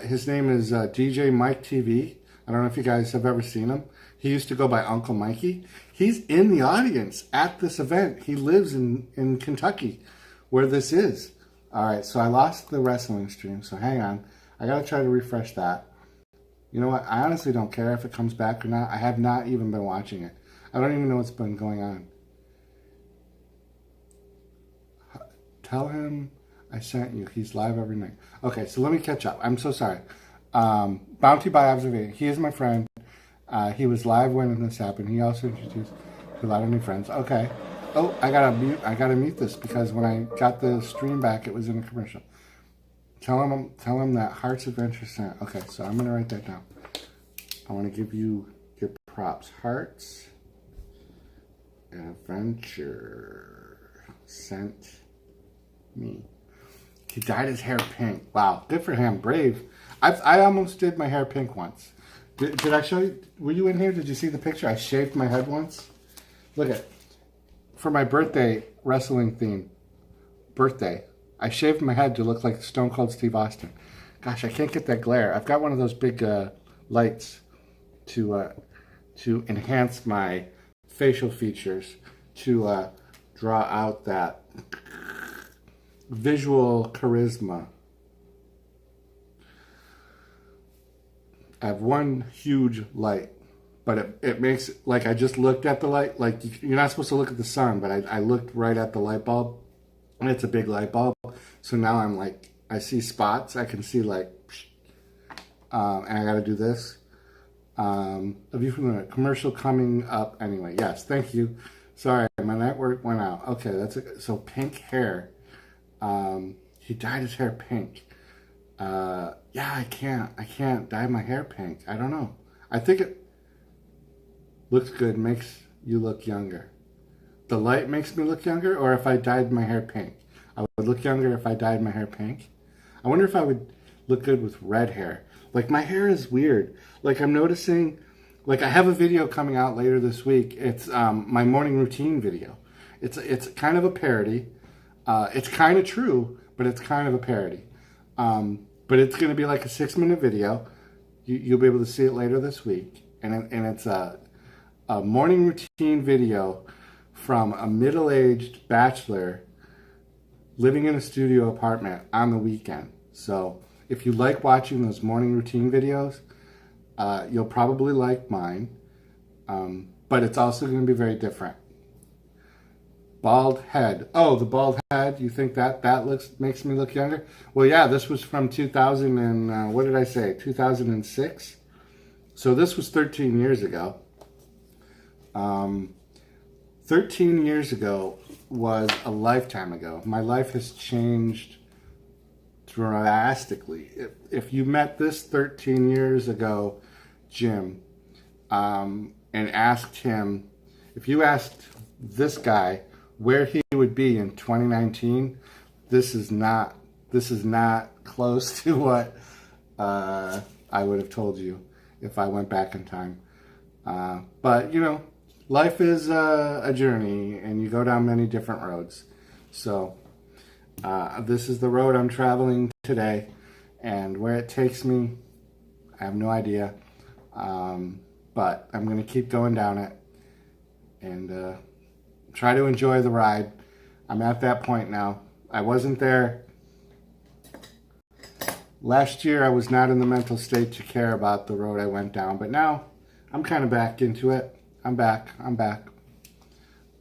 His name is DJ Mike TV. I don't know if you guys have ever seen him. He used to go by Uncle Mikey. He's in the audience at this event. He lives in Kentucky. where this is. All right, so I lost the wrestling stream, so hang on. I got to try to refresh that. You know what? I honestly don't care if it comes back or not. I have not even been watching it. I don't even know what's been going on. Tell him I sent you. He's live every night. Okay, so let me catch up. I'm so sorry. Bounty by Observation. He is my friend. He was live when this happened. He also introduced a lot of new friends. Okay. Oh, I gotta mute this because when I got the stream back, it was in a commercial. Tell him that Hearts Adventure sent. Okay, so I'm gonna write that down. I want to give you your props. Hearts Adventure sent me. He dyed his hair pink. Wow, good for him. Brave. I almost did my hair pink once. Did I show you? Were you in here? Did you see the picture? I shaved my head once. Look at, for my birthday wrestling theme. Birthday. I shaved my head to look like Stone Cold Steve Austin. Gosh, I can't get that glare. I've got one of those big lights to enhance my facial features, to draw out that visual charisma. I have one huge light, but it makes, like, I just looked at the light. Like, you're not supposed to look at the sun, but I looked right at the light bulb, and it's a big light bulb. So now I'm like, I see spots. I can see, like, and I got to do this. A view from the commercial coming up anyway. Yes, thank you. Sorry, my network went out. Okay, that's it. So pink hair. He dyed his hair pink. Yeah, I can't dye my hair pink. I don't know. I think it looks good, makes you look younger. The light makes me look younger, or if I dyed my hair pink. I would look younger if I dyed my hair pink. I wonder if I would look good with red hair. Like, my hair is weird. Like, I'm noticing, like, I have a video coming out later this week. It's my morning routine video. It's kind of a parody. It's kind of true, but it's kind of a parody. But it's going to be like a 6-minute video. You'll be able to see it later this week. And it's a morning routine video from a middle-aged bachelor living in a studio apartment on the weekend. So if you like watching those morning routine videos, you'll probably like mine. But it's also going to be very different. Bald head. Oh, the bald head. You think that makes me look younger? Well, yeah, this was from 2000 and what did I say? 2006. So this was 13 years ago. 13 years ago was a lifetime ago. My life has changed drastically. If you met this 13 years ago, Jim, and asked him, if you asked this guy where he would be in 2019, this is not close to what I would have told you if I went back in time. But, you know, life is a journey, and you go down many different roads. So this is the road I'm traveling today, and where it takes me, I have no idea. But I'm going to keep going down it and try to enjoy the ride. I'm at that point now. I wasn't there last year. I was not in the mental state to care about the road I went down, but now I'm kind of back into it. I'm back.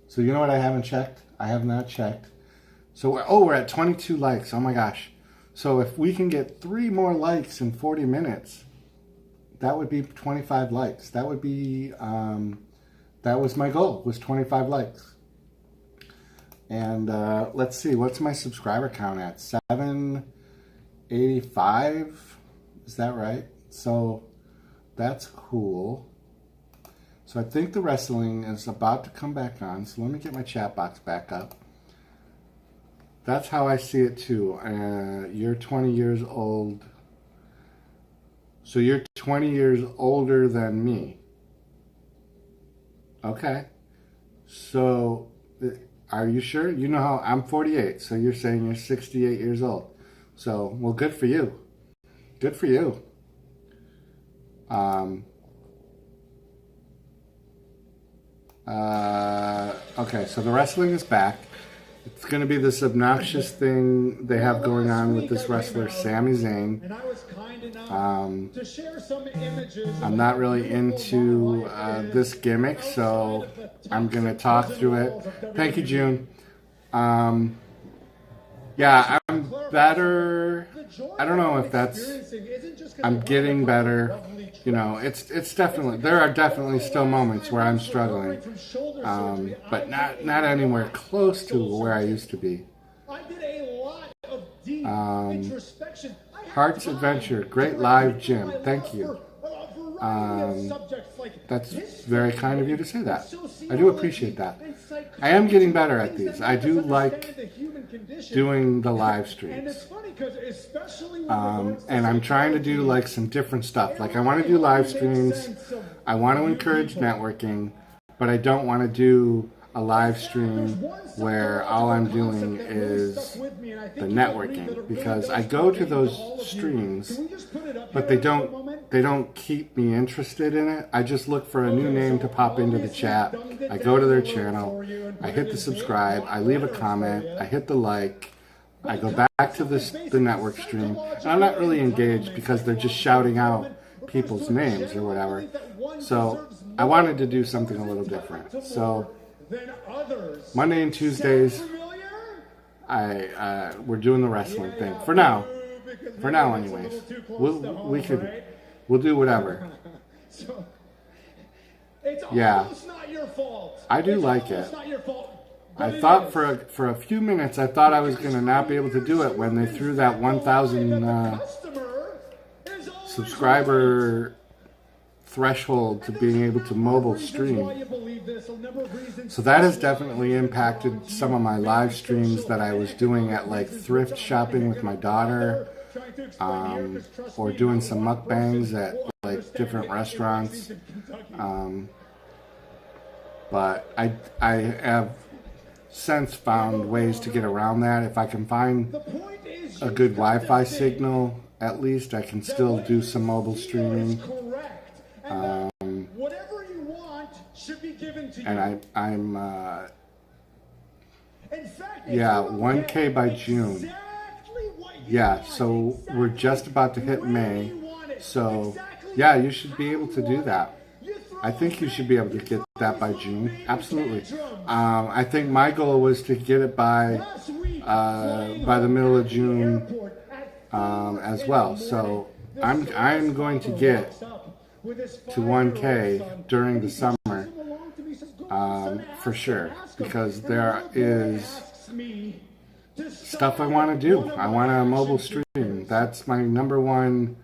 So you know what I haven't checked? I have not checked. So we're at 22 likes. Oh my gosh. So if we can get 3 more likes in 40 minutes, that would be 25 likes. That would be, that was my goal, was 25 likes. And let's see, what's my subscriber count at? 785? Is that right? So that's cool. So I think the wrestling is about to come back on. So let me get my chat box back up. That's how I see it too. You're 20 years old. So you're 20 years older than me. Okay. So are you sure? You know how I'm 48. So you're saying you're 68 years old. So, well, good for you. Good for you. Okay, so the wrestling is back. It's going to be this obnoxious thing they have going on with this wrestler, Sami Zayn. And I was kind enough to share some images. I'm not really into this gimmick, so I'm going to talk through it. Thank you, June. Yeah, I'm better. I don't know if that's... I'm getting better. You know, it's definitely... There are definitely still moments where I'm struggling. But not anywhere close to where I used to be. Heart's Adventure, great live gym. Thank you. That's very kind of you to say that. I do appreciate that. I am getting better at these. I do like doing the live streams. And I'm trying to do like some different stuff. Like I want to do live streams. I want to encourage networking, but I don't want to do a live stream where all I'm doing is the networking, because I go to those streams, but they don't keep me interested in it. I just look for a new name to pop into the chat. I go to their channel, I hit the subscribe, I leave a comment, I hit the like, I go back to the network stream, and I'm not really engaged because they're just shouting out people's names or whatever. So I wanted to do something a little different. So Monday and Tuesdays, we're doing the wrestling thing for now. For now, anyways, we'll do whatever. Yeah, I do like it. I thought for a few minutes I thought I was gonna not be able to do it when they threw that 1,000 subscriber threshold to being able to mobile stream. So that has definitely impacted some of my live streams that I was doing at like thrift shopping with my daughter, or doing some mukbangs at like different restaurants. But I have since found ways to get around that. If I can find a good Wi-Fi signal, at least I can still do some mobile streaming. Whatever you want should be given to you. And I'm yeah, 1K by June. Yeah, so we're just about to hit May. So yeah, you should be able to do that. I think you should be able to get that by June. Absolutely. I think my goal was to get it by the middle of June as well. So I'm going to get to 1K during the summer for sure, because there is stuff I want to do. I want to mobile stream. That's my number one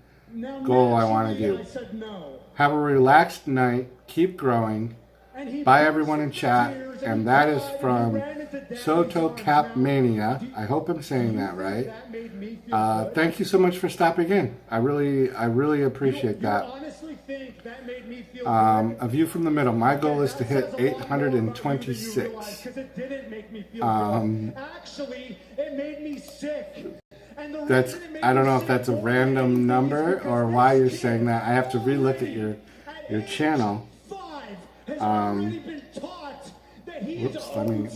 goal I want to do. Have a relaxed night, keep growing. Bye everyone in chat, and that is from Soto Cap Mania. I hope I'm saying that right. Thank you so much for stopping in. I really appreciate that. A View from the Middle. My goal is to hit 826. That's, I don't know if that's a random number or why you're saying that. I have to relook at your channel. Whoops, let me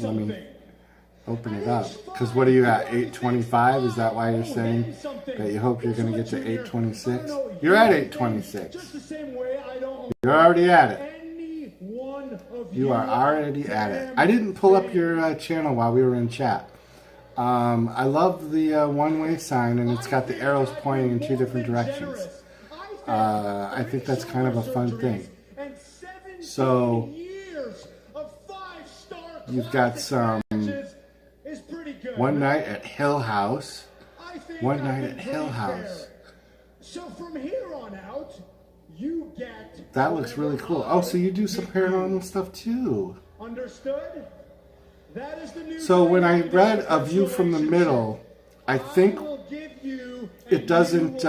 open it up. Because what are you at, 825? Is that why you're saying that you hope you're going to get to 826? You're at 826. You're already at it. You are already at it. I didn't pull up your channel while we were in chat. I love the one-way sign, and it's got the arrows pointing in two different directions. I think that's kind of a fun thing. So you've got some One Night at Hill House. One Night at Hill House. So from here on out, you get... That looks really cool. Oh, so you do some paranormal stuff too. Understood? That is the new... So when I read A View from the Middle, I think it doesn't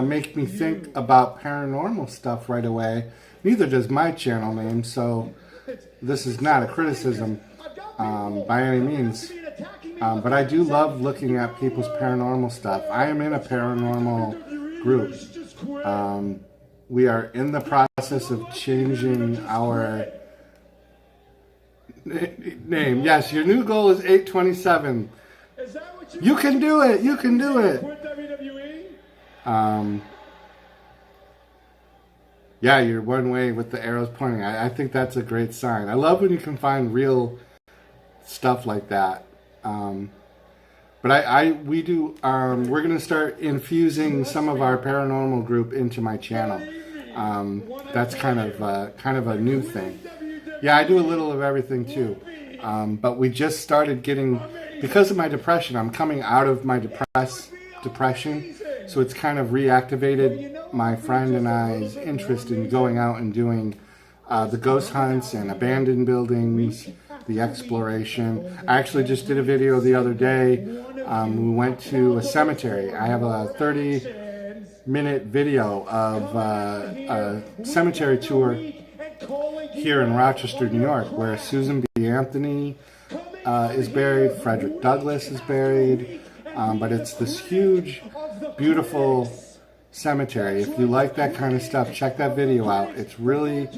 make me think about paranormal stuff right away. Neither does my channel name, so this is not a criticism by any means. But I do love looking at people's paranormal stuff. I am in a paranormal group. We are in the process of changing our name. Yes, your new goal is 827. Is that what You can do it. You can do it. quit WWE? Yeah, you're one way with the arrows pointing. I think that's a great sign. I love when you can find real stuff like that. But we do. We're gonna start infusing some of our paranormal group into my channel. That's kind of a new thing. Yeah, I do a little of everything too. But we just started getting, because of my depression. I'm coming out of my depression, so it's kind of reactivated my friend and I's interest in going out and doing the ghost hunts and abandoned buildings, the exploration. I actually just did a video the other day. We went to a cemetery. I have a 30-minute video of a cemetery tour here in Rochester, New York, where Susan B. Anthony is buried, Frederick Douglass is buried, but it's this huge, beautiful cemetery. If you like that kind of stuff, check that video out. It's really,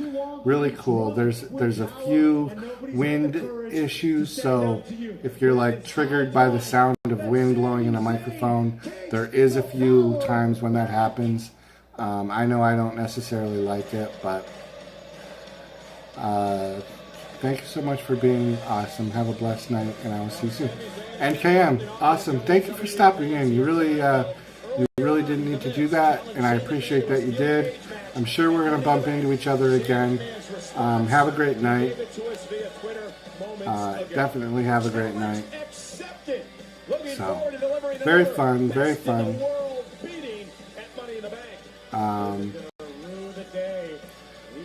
really cool. There's a few wind issues, so if you're like triggered by the sound of wind blowing in a microphone, there is a few times when that happens. I know I don't necessarily like it, but thank you so much for being awesome. Have a blessed night, and I will see you soon. And KM, awesome. Thank you for stopping in. You really didn't need to do that, and I appreciate that you did. I'm sure we're going to bump into each other again. Have a great night. Definitely have a great night. So, very fun, very fun.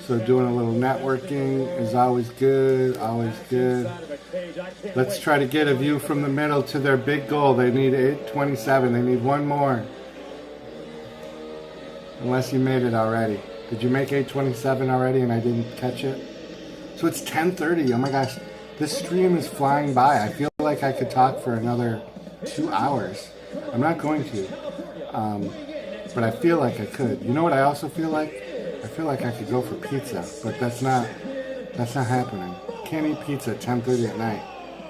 So doing a little networking is always good, always good. Let's try to get a view from the middle to their big goal. They need 827. They need one more. Unless you made it already. Did you make 827 already and I didn't catch it? So it's 10:30. Oh my gosh. This stream is flying by. I feel like I could talk for another 2 hours. I'm not going to. But I feel like I could. You know what I also feel like? I feel like I could go for pizza, but that's not happening. Can't eat pizza at 10:30 at night.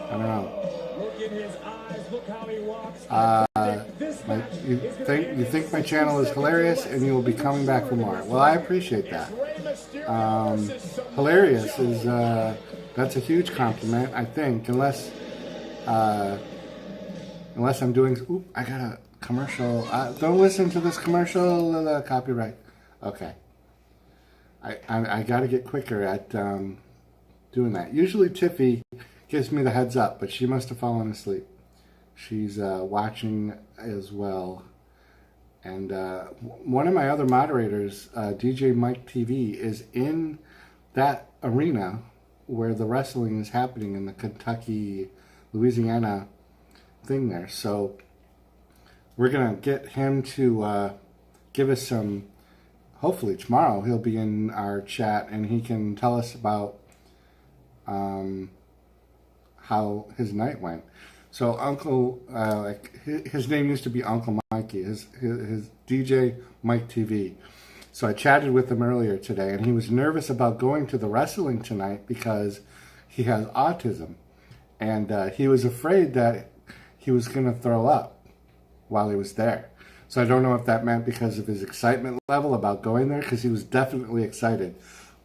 I don't know. You think my channel is hilarious and you will be coming back for more. Well, I appreciate that. Hilarious is that's a huge compliment, I think, unless I'm doing. Oop, I got a commercial. Don't listen to this commercial. Copyright. Okay. I got to get quicker at doing that. Usually Tiffy gives me the heads up, but she must have fallen asleep. She's watching as well. And one of my other moderators, DJ Mike TV, is in that arena where the wrestling is happening in the Kentucky, Louisiana thing there. So we're going to get him to give us some. Hopefully tomorrow he'll be in our chat and he can tell us about how his night went. So Uncle, his name used to be Uncle Mikey, his DJ Mike TV. So I chatted with him earlier today and he was nervous about going to the wrestling tonight because he has autism. And he was afraid that he was going to throw up while he was there. So I don't know if that meant because of his excitement level about going there, because he was definitely excited.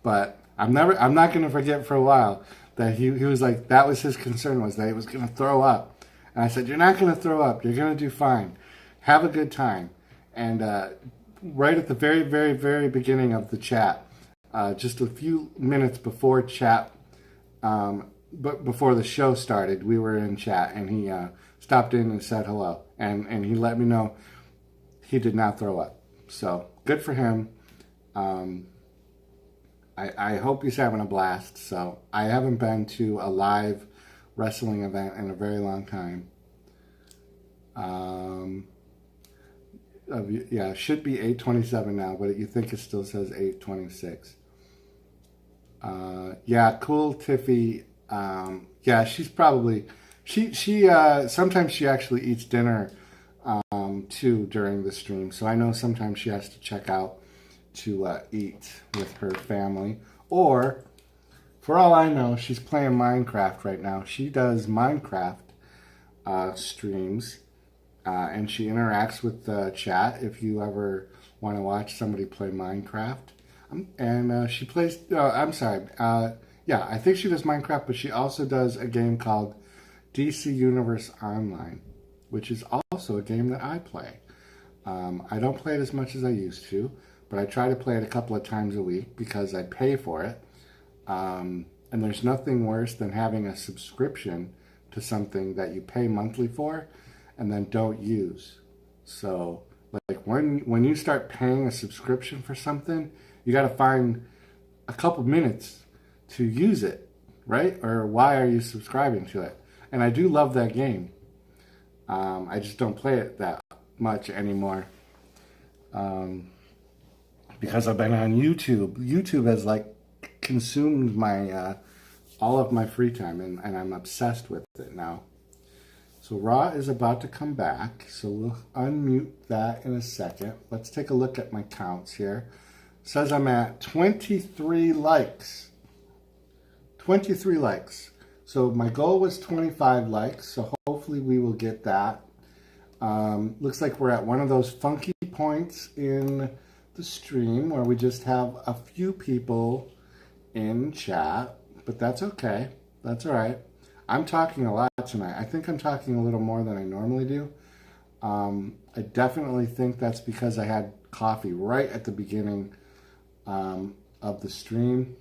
But I'm not going to forget for a while that he was like, that was his concern, was that he was going to throw up. And I said, you're not going to throw up. You're going to do fine. Have a good time. And right at the very, very, very beginning of the chat, just a few minutes before chat, but before the show started, we were in chat, and he stopped in and said hello. And he let me know he did not throw up. So, good for him. I hope he's having a blast. So, I haven't been to a live wrestling event in a very long time. Yeah, it should be 8:27 now, but you think it still says 8:26. Yeah, cool Tiffy. Yeah, she's probably... She sometimes she actually eats dinner too during the stream, so I know sometimes she has to check out to eat with her family, or For all I know, she's playing Minecraft right now. She does Minecraft streams, and she interacts with the chat if you ever want to watch somebody play Minecraft. And she plays, I'm sorry, yeah, I think she does Minecraft, but she also does a game called DC Universe Online, which is also a game that I play. I don't play it as much as I used to, but I try to play it a couple of times a week because I pay for it. And there's nothing worse than having a subscription to something that you pay monthly for and then don't use. So, like when you start paying a subscription for something, you got to find a couple minutes to use it, right? Or why are you subscribing to it? And I do love that game. I just don't play it that much anymore because I've been on YouTube. YouTube has like consumed my all of my free time, and I'm obsessed with it now. So Raw is about to come back, so we'll unmute that in a second. Let's take a look at my counts here. It says I'm at 23 likes. 23 likes. So my goal was 25 likes, so hopefully we will get that. Looks like we're at one of those funky points in the stream where we just have a few people in chat, but that's okay. That's all right. I'm talking a lot tonight. I think I'm talking a little more than I normally do. I definitely think that's because I had coffee right at the beginning of the stream.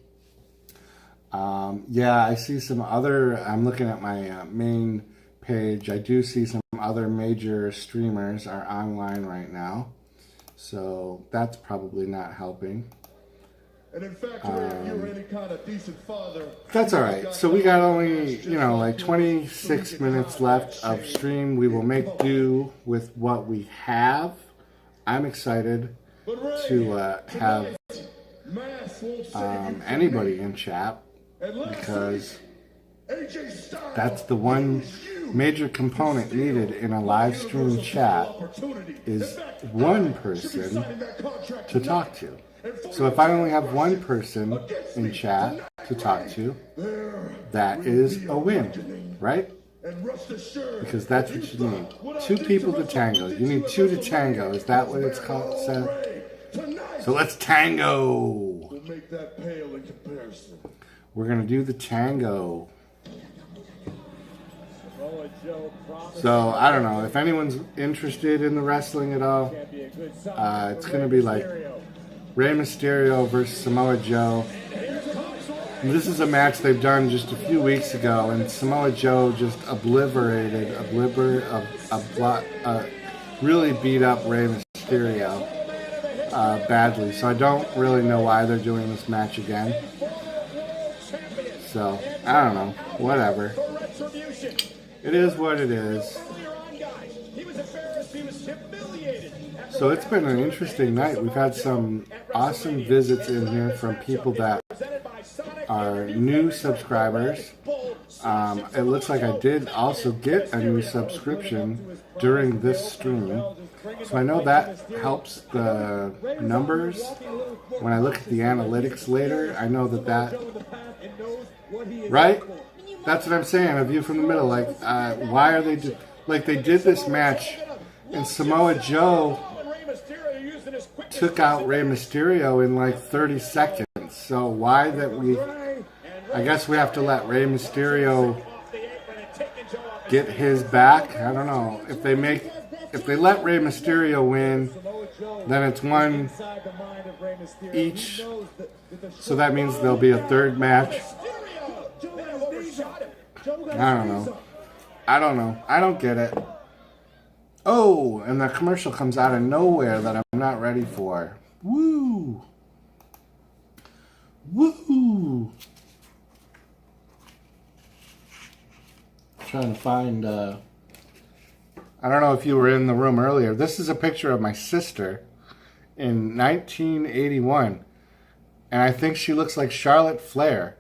Yeah, I see some other, I'm looking at my main page. I do see some other major streamers are online right now. So that's probably not helping. And in fact, if you're any kind of decent father, that's all right. So we got only, like 26 minutes left of stream. We will make do with what we have. I'm excited to have anybody in chat because that's the one major component needed in a live stream chat is one person to talk to. So if I only have one person in chat to talk to, that is a win, right? Because that's what you need. Two people to tango. You need two to tango. Is that what it's called? So let's tango. We're going to do the tango. So, I don't know. If anyone's interested in the wrestling at all, it's going to be like Rey Mysterio versus Samoa Joe. And this is a match they've done just a few weeks ago, and Samoa Joe just really beat up Rey Mysterio badly. So I don't really know why they're doing this match again. So, I don't know. Whatever. It is what it is. So it's been an interesting night. We've had some awesome visits in here from people that are new subscribers. It looks like I did also get a new subscription during this stream. So I know that helps the numbers. When I look at the analytics later, I know that right? That's what I'm saying, A View from the Middle. Like, why are they like they did this match, and Samoa Joe took out Rey Mysterio in like 30 seconds. So why that we? I guess we have to let Rey Mysterio get his back. I don't know if they let Rey Mysterio win, then it's one each. So that means there'll be a third match. I don't know. I don't get it. Oh, and the commercial comes out of nowhere that I'm not ready for. Woo! Woo! Trying to find, I don't know if you were in the room earlier. This is a picture of my sister in 1981. And I think she looks like Charlotte Flair.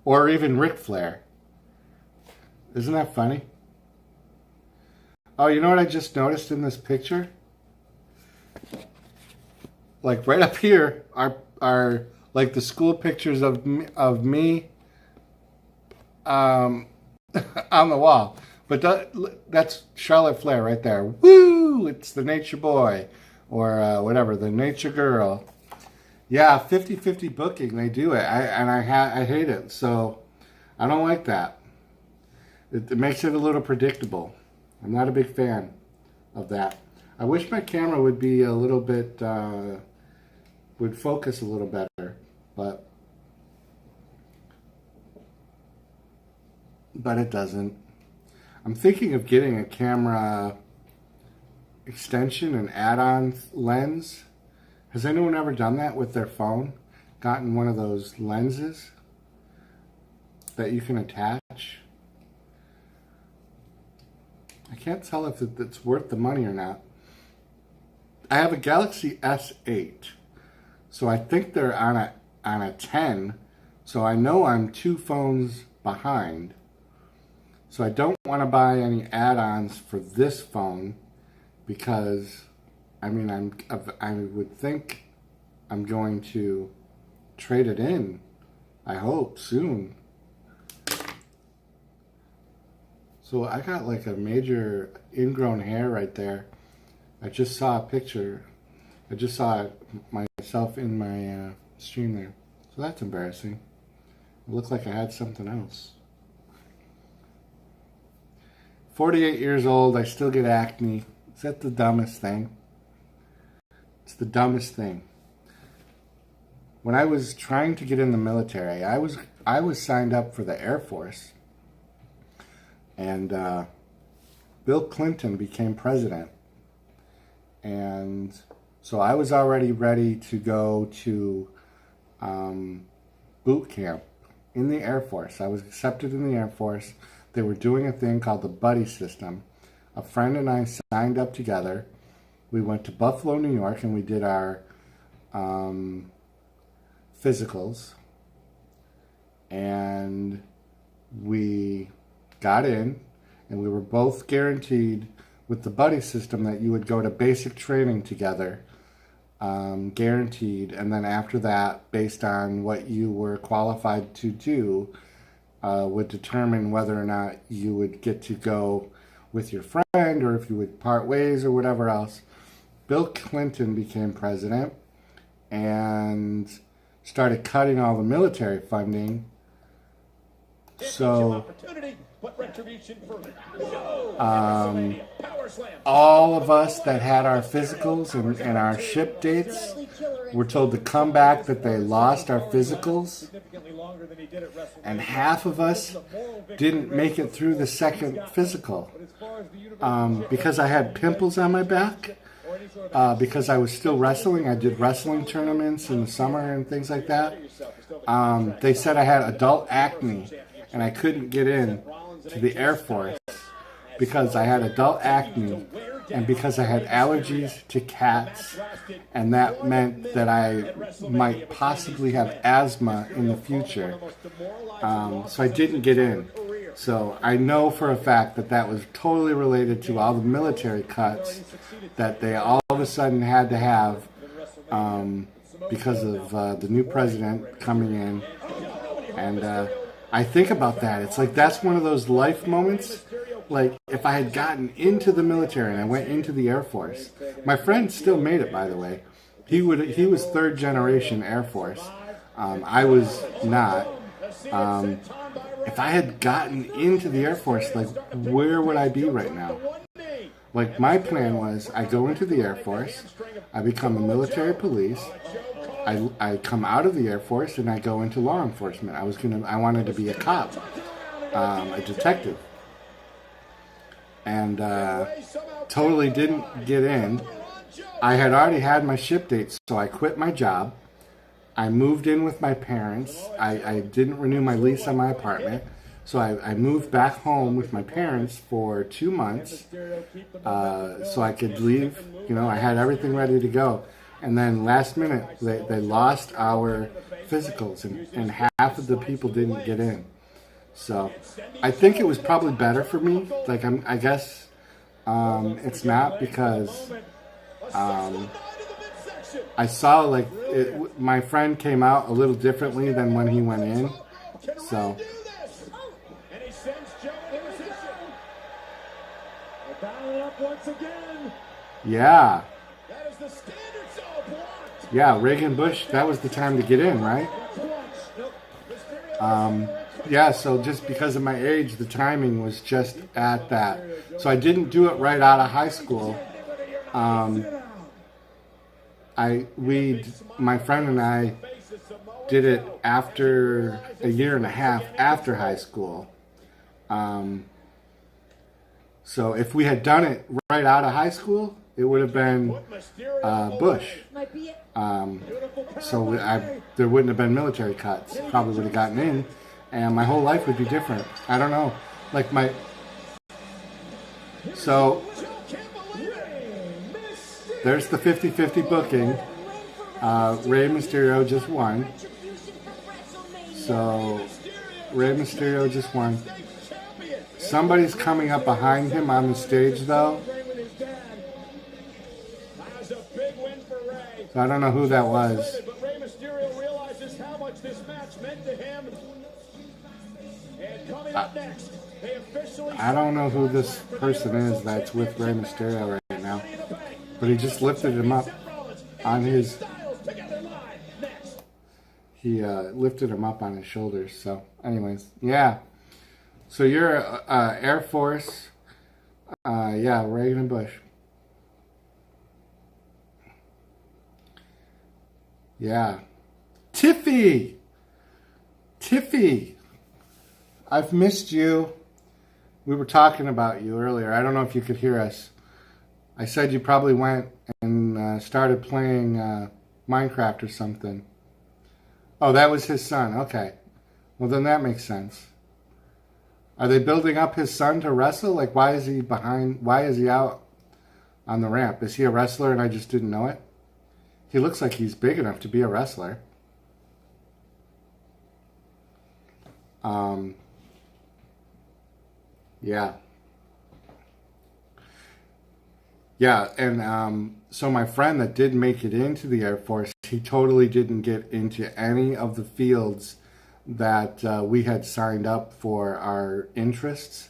Or even Ric Flair. Isn't that funny? Oh, you know what I just noticed in this picture? Like right up here, our like the school pictures of me on the wall. But that's Charlotte Flair right there. Woo! It's the nature boy, or whatever, the nature girl. Yeah, 50-50 booking. They do it, I hate it. So I don't like that. It makes it a little predictable. I'm not a big fan of that. I wish my camera would be a little bit, would focus a little better, but it doesn't. I'm thinking of getting a camera extension, an add-on lens. Has anyone ever done that with their phone? Gotten one of those lenses that you can attach? I can't tell if it's worth the money or not. I have a Galaxy S8, so I think they're on a 10, so I know I'm 2 phones behind. So I don't want to buy any add-ons for this phone because, I mean, I would think I'm going to trade it in, I hope, soon. So I got like a major ingrown hair right there. I just saw a picture. I just saw myself in my stream there. So that's embarrassing. It looked like I had something else. 48 years old, I still get acne. Is that the dumbest thing? It's the dumbest thing. When I was trying to get in the military, I was signed up for the Air Force. And Bill Clinton became president. And so I was already ready to go to boot camp in the Air Force. I was accepted in the Air Force. They were doing a thing called the buddy system. A friend and I signed up together. We went to Buffalo, New York, and we did our physicals. And we got in, and we were both guaranteed with the buddy system that you would go to basic training together, guaranteed, and then after that, based on what you were qualified to do, would determine whether or not you would get to go with your friend or if you would part ways or whatever else. Bill Clinton became president and started cutting all the military funding. So all of us that had our physicals and our ship dates were told to come back that they lost our physicals, and half of us didn't make it through the second physical because I had pimples on my back, because I was still wrestling. I did wrestling tournaments in the summer and things like that. They said I had adult acne and I couldn't get in to the Air Force because I had adult acne and because I had allergies to cats, and that meant that I might possibly have asthma in the future. So I didn't get in. So I know for a fact that that was totally related to all the military cuts that they all of a sudden had to have because of the new president coming in. And I think about that. It's like that's one of those life moments. Like if I had gotten into the military and I went into the Air Force, my friend still made it, by the way. He was third generation Air Force. I was not. If I had gotten into the Air Force, like where would I be right now? Like my plan was I go into the Air Force, I become a military police, I come out of the Air Force and I go into law enforcement. I wanted to be a cop, a detective. And totally didn't get in. I had already had my ship date, so I quit my job. I moved in with my parents. I didn't renew my lease on my apartment, so I moved back home with my parents for 2 months so I could leave. You know, I had everything ready to go. And then last minute, they lost our physicals, and half of the people didn't get in. So I think it was probably better for me. Like I guess it's not because I saw like my friend came out a little differently than when he went in. So. And he sends Joe in position. They're battling up once again. Yeah. That is the standard cell blocked. Yeah, Reagan Bush, that was the time to get in, right? Yeah, so just because of my age, the timing was just at that. So I didn't do it right out of high school. My friend and I did it after a year and a half after high school. So if we had done it right out of high school, it would have been Bush. So there wouldn't have been military cuts. Probably would have gotten in, and my whole life would be different. I don't know. So there's the 50-50 booking. Rey Mysterio just won. So Rey Mysterio just won. Somebody's coming up behind him on the stage, though. So I don't know who that was. But Rey Mysterio realizes how much this match meant to him. And coming up next, they officially I don't know who this person is that's with Rey Mysterio right now. But he just lifted him up on his... He lifted him up on his shoulders. So anyways, yeah. So you're Air Force. Yeah, Reagan and Bush. Yeah. Tiffy! I've missed you. We were talking about you earlier. I don't know if you could hear us. I said you probably went and started playing Minecraft or something. Oh, that was his son. Okay. Well, then that makes sense. Are they building up his son to wrestle? Like, why is he behind? Why is he out on the ramp? Is he a wrestler and I just didn't know it? He looks like he's big enough to be a wrestler. Yeah. Yeah, and so my friend that did make it into the Air Force, he totally didn't get into any of the fields that we had signed up for our interests.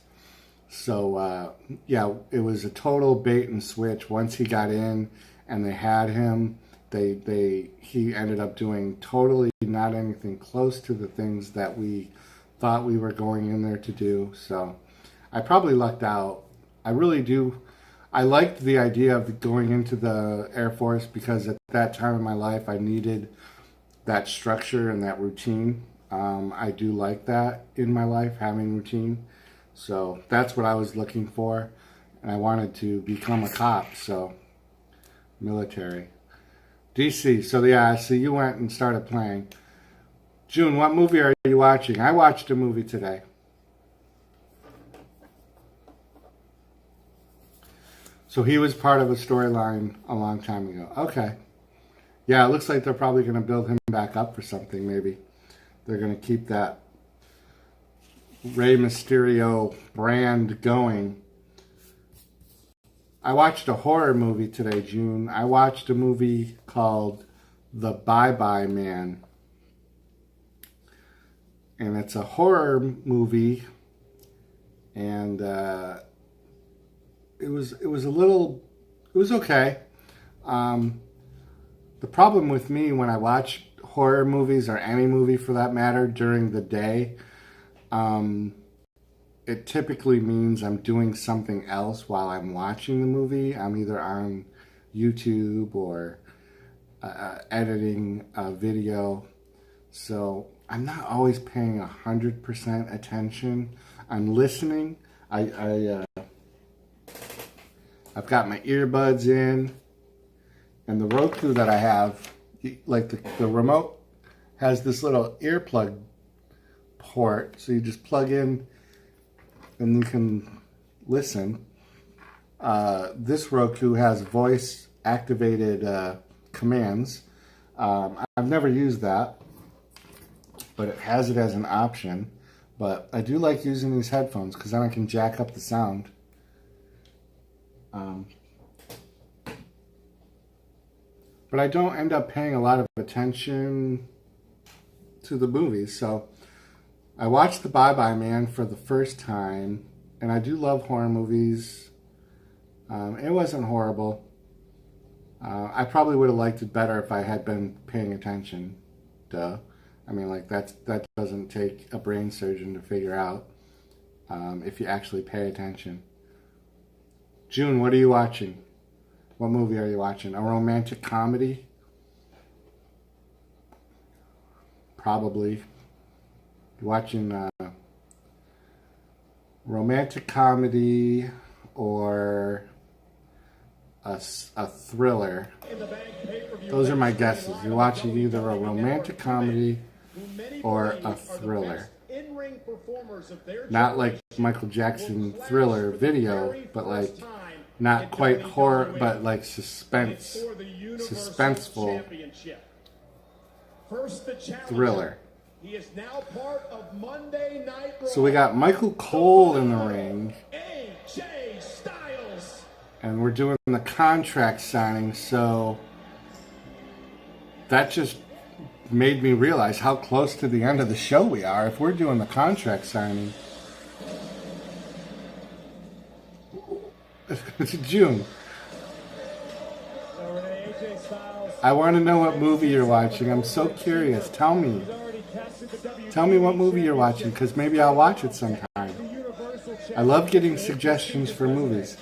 So, yeah, it was a total bait and switch. Once he got in and they had him, he ended up doing totally not anything close to the things that we thought we were going in there to do. So I probably lucked out. I really do. I liked the idea of going into the Air Force because at that time in my life I needed that structure and that routine. I do like that in my life, having routine. So that's what I was looking for. And I wanted to become a cop, so military. DC, so yeah, so you went and started playing. June, what movie are you watching? I watched a movie today. So he was part of a storyline a long time ago. Okay. Yeah, it looks like they're probably going to build him back up for something, maybe. They're going to keep that Rey Mysterio brand going. I watched a horror movie today, June. I watched a movie called The Bye-Bye Man. And it's a horror movie. And it was okay. The problem with me when I watch horror movies, or any movie for that matter, during the day, it typically means I'm doing something else while I'm watching the movie. I'm either on YouTube or editing a video. So I'm not always paying 100% attention. I'm listening. I've got my earbuds in, and the Roku that I have, like the remote has this little earplug port, so you just plug in and you can listen. This Roku has voice activated commands. I've never used that, but it has it as an option. But I do like using these headphones because then I can jack up the sound. but I don't end up paying a lot of attention to the movies. So I watched The Bye Bye Man for the first time, and I do love horror movies. It wasn't horrible. I probably would have liked it better if I had been paying attention. Duh. I mean, like, that doesn't take a brain surgeon to figure out if you actually pay attention. June, what are you watching? What movie are you watching? A romantic comedy? Probably. You're watching romantic comedy or a thriller. Those are my guesses. You're watching either a romantic comedy or a thriller. Not like Michael Jackson Thriller video, but like not quite horror, but like suspenseful thriller. He is now part of Monday Night Raw. So we got Michael Cole in the ring, AJ Styles, and we're doing the contract signing, so that just made me realize how close to the end of the show we are if we're doing the contract signing. It's June. I want to know what movie you're watching. I'm so curious. Tell me. Tell me what movie you're watching, because maybe I'll watch it sometime. I love getting suggestions for movies.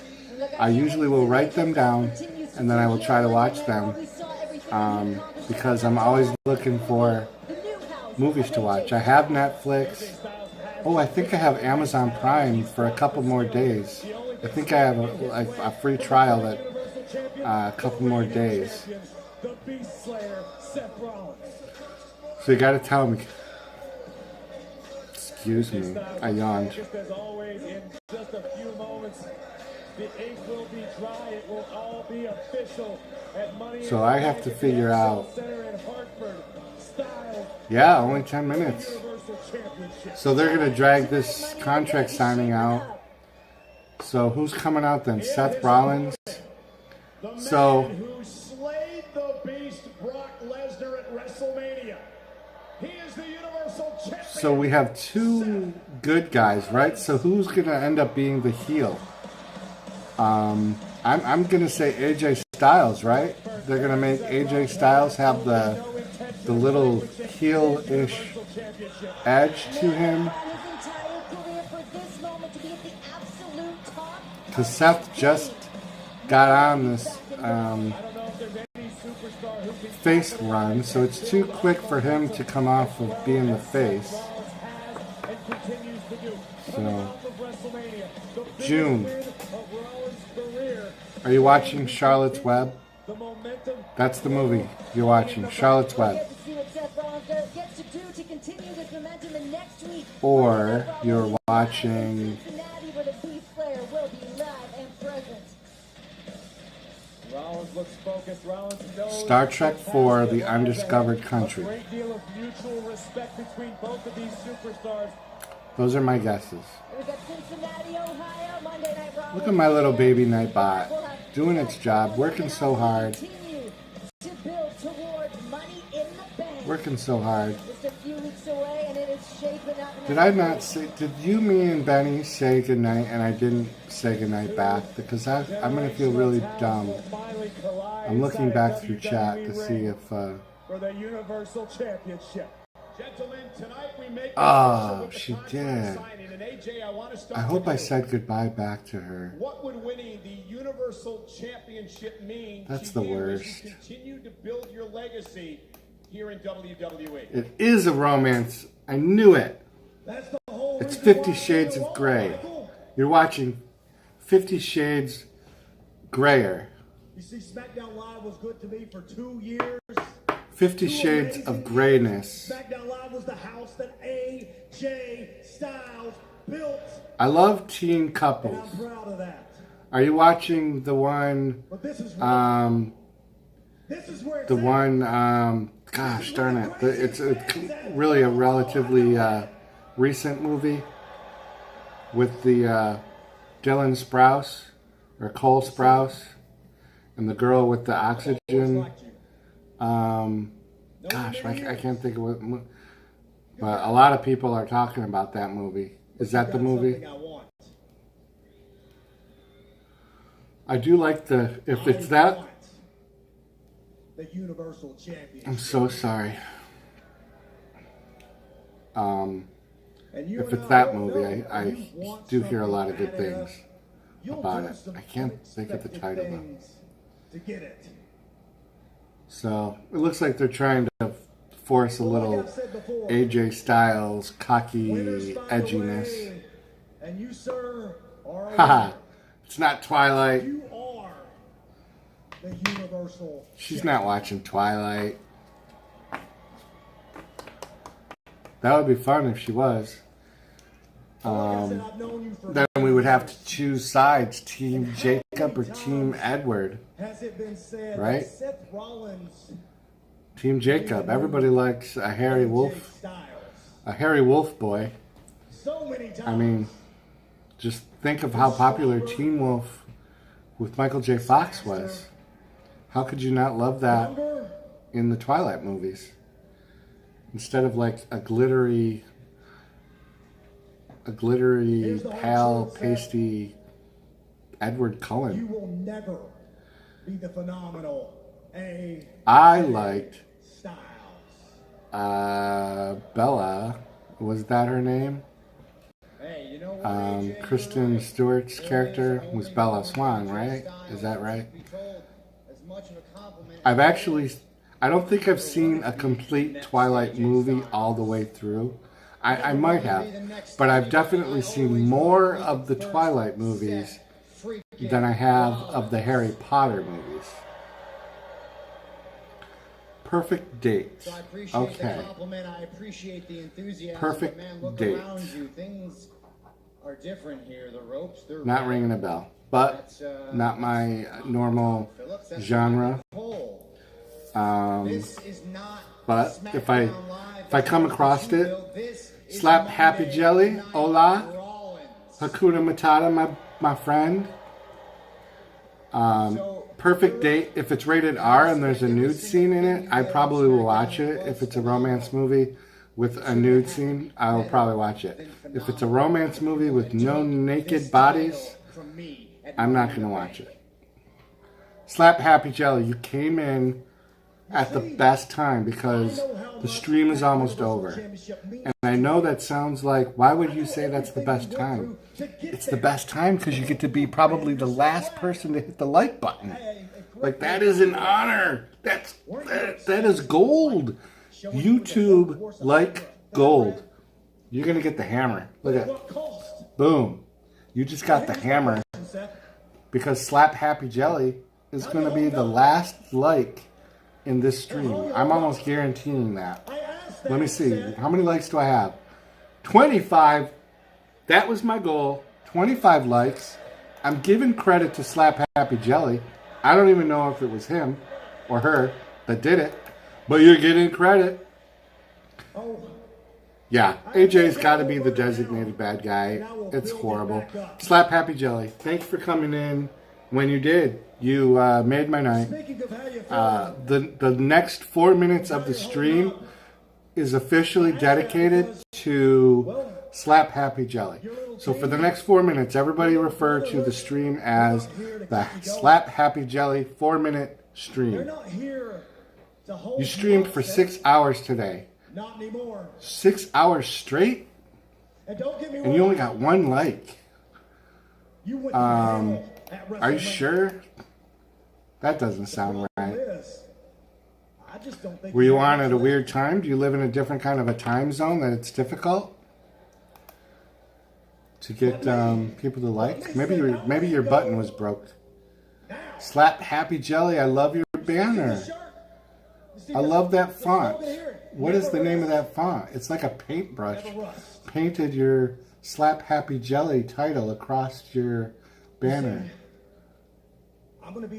I usually will write them down, and then I will try to watch them, because I'm always looking for movies to watch. I have Netflix. Oh, I think I have Amazon Prime for a couple more days. I think I have a free trial that a couple more days. So you got to tell me. Excuse me, I yawned. Just as always, in just a few moments, the ink will be dry. It will all be official at Money. So I have to figure out. Yeah, only 10 minutes. So they're going to drag this contract signing out. So who's coming out then? Seth Rollins? So who slayed the beast Brock Lesnar at WrestleMania. He is the Universal Champion. So we have two good guys, right? So who's going to end up being the heel? I'm going to say AJ Styles, right? They're going to make AJ Styles have the little heel-ish edge to him. Because Seth just got on this face run, so it's too quick for him to come off of being the face. So, June, are you watching Charlotte's Web? That's the movie you're watching, Charlotte's Web. Or you're watching Star Trek IV, The Undiscovered Country. Those are my guesses. Look at my little baby Nightbot, doing its job, working so hard. Working so hard. Did I not say, did you, me, and Benny say goodnight and I didn't say goodnight back? Because I'm going to feel really dumb. I'm looking back through chat to see if... For the Universal Championship. Gentlemen, tonight we make she did. I hope I said goodbye back to her. What would winning the Universal Championship mean? That's the worst. Continue to build your legacy here in WWE. It is a romance. I knew it. It's 50 Shades of Grey. You're watching 50 Shades Grayer. You see, SmackDown Live was good to me for 2 years. 50 Shades of Grayness. SmackDown Live was the house that AJ Styles built. I love teen couples. I'm proud of that. Are you watching the one? This is where the one. Gosh darn it! It's really a relatively recent movie with the Dylan Sprouse or Cole Sprouse and the girl with the oxygen Gosh, I can't think of what. But a lot of people are talking about that movie. Is that the movie? I do like the. If it's that. The Universal Championship. I'm so sorry. If it's that movie, I do hear a lot of good things about it. I can't think of the title though. To get it. So it looks like they're trying to force a little AJ Styles cocky edginess. And you, sir, are Haha. It's not Twilight. you are the Universal. She's not watching Twilight. That would be fun if she was. Then we would have to choose sides, Team Jacob or Team Edward. Has it been said right? that Seth Rollins Team Jacob. Everybody likes a hairy wolf. A hairy wolf boy. so many times. I mean, just think of how popular Teen Wolf with Michael J. Fox was. How could you not love that in the Twilight movies? Instead of like a glittery pale, pasty Edward Cullen. You will never be the phenomenal I liked Styles. Bella. Was that her name? Hey, you know what, Kristen Stewart's character was Bella Swan, right? Is that right? I don't think I've seen a complete Twilight movie all the way through. I might have, but I've definitely seen more of the Twilight movies than I have of the Harry Potter movies. Perfect date. Okay. I appreciate the enthusiasm. Perfect man, look date. around you. Things are different here. The ropes, they're Not ringing a bell, but not my normal genre. This is not But if I come across it, slap Happy Jelly, hola, Hakuna Matata, my friend. Perfect date. If it's rated R and there's a nude scene in it, I probably will watch it. If it's a romance movie with a nude scene, I will probably watch it. If it's a romance movie with no naked bodies, I'm not going to watch it. Slap Happy Jelly, you came in at the best time because the stream is almost over. And I know that sounds like, why would you say that's the best time? It's the best time because you get to be probably the last person to hit the like button. Like, that is an honor. That is gold. YouTube like gold. You're going to get the hammer. Look at it. Boom. You just got the hammer because Slap Happy Jelly is going to be the last like in this stream. I'm almost guaranteeing that. Let me see. How many likes do I have? 25. That was my goal. 25 likes. I'm giving credit to Slap Happy Jelly. I don't even know if it was him or her that did it, but you're getting credit. Yeah, AJ's got to be the designated bad guy. It's horrible. Slap Happy Jelly, thanks for coming in when you did. You made my night. The next 4 minutes of the stream is officially dedicated to Slap Happy Jelly. So for the next 4 minutes, everybody refer to the stream as the Slap Happy Jelly 4-minute stream. You streamed for 6 hours today. Not anymore. 6 hours straight? And don't get me And you only got 1 like. You went to hell at Are you WrestleMania. sure? That doesn't sound right. I just don't think Were you on at a weird time? Do you live in a different kind of a time zone that it's difficult to get people to like? Maybe your button was broke. Slap Happy Jelly, I love your banner. I love that font. What is the name of that font? It's like a paintbrush. Painted your Slap Happy Jelly title across your banner.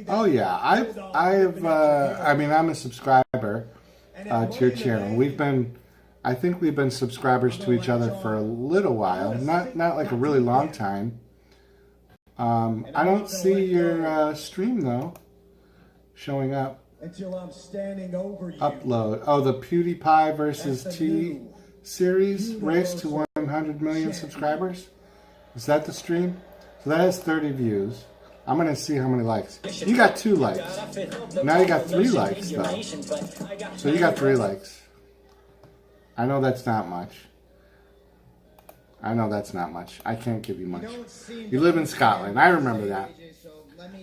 Oh yeah, I'm a subscriber to your channel. I think we've been subscribers to each other for a little while, not like a really long time. I don't see your stream though showing up until I'm standing over you. Upload. Oh, the PewDiePie versus That's the new T-Series race to 100 million subscribers? Is that the stream? So that has 30 views. I'm going to see how many likes. You got 2 likes. Now you got 3 likes, though. So you got 3 likes. I know that's not much. I know that's not much. I can't give you much. You live in Scotland. I remember that.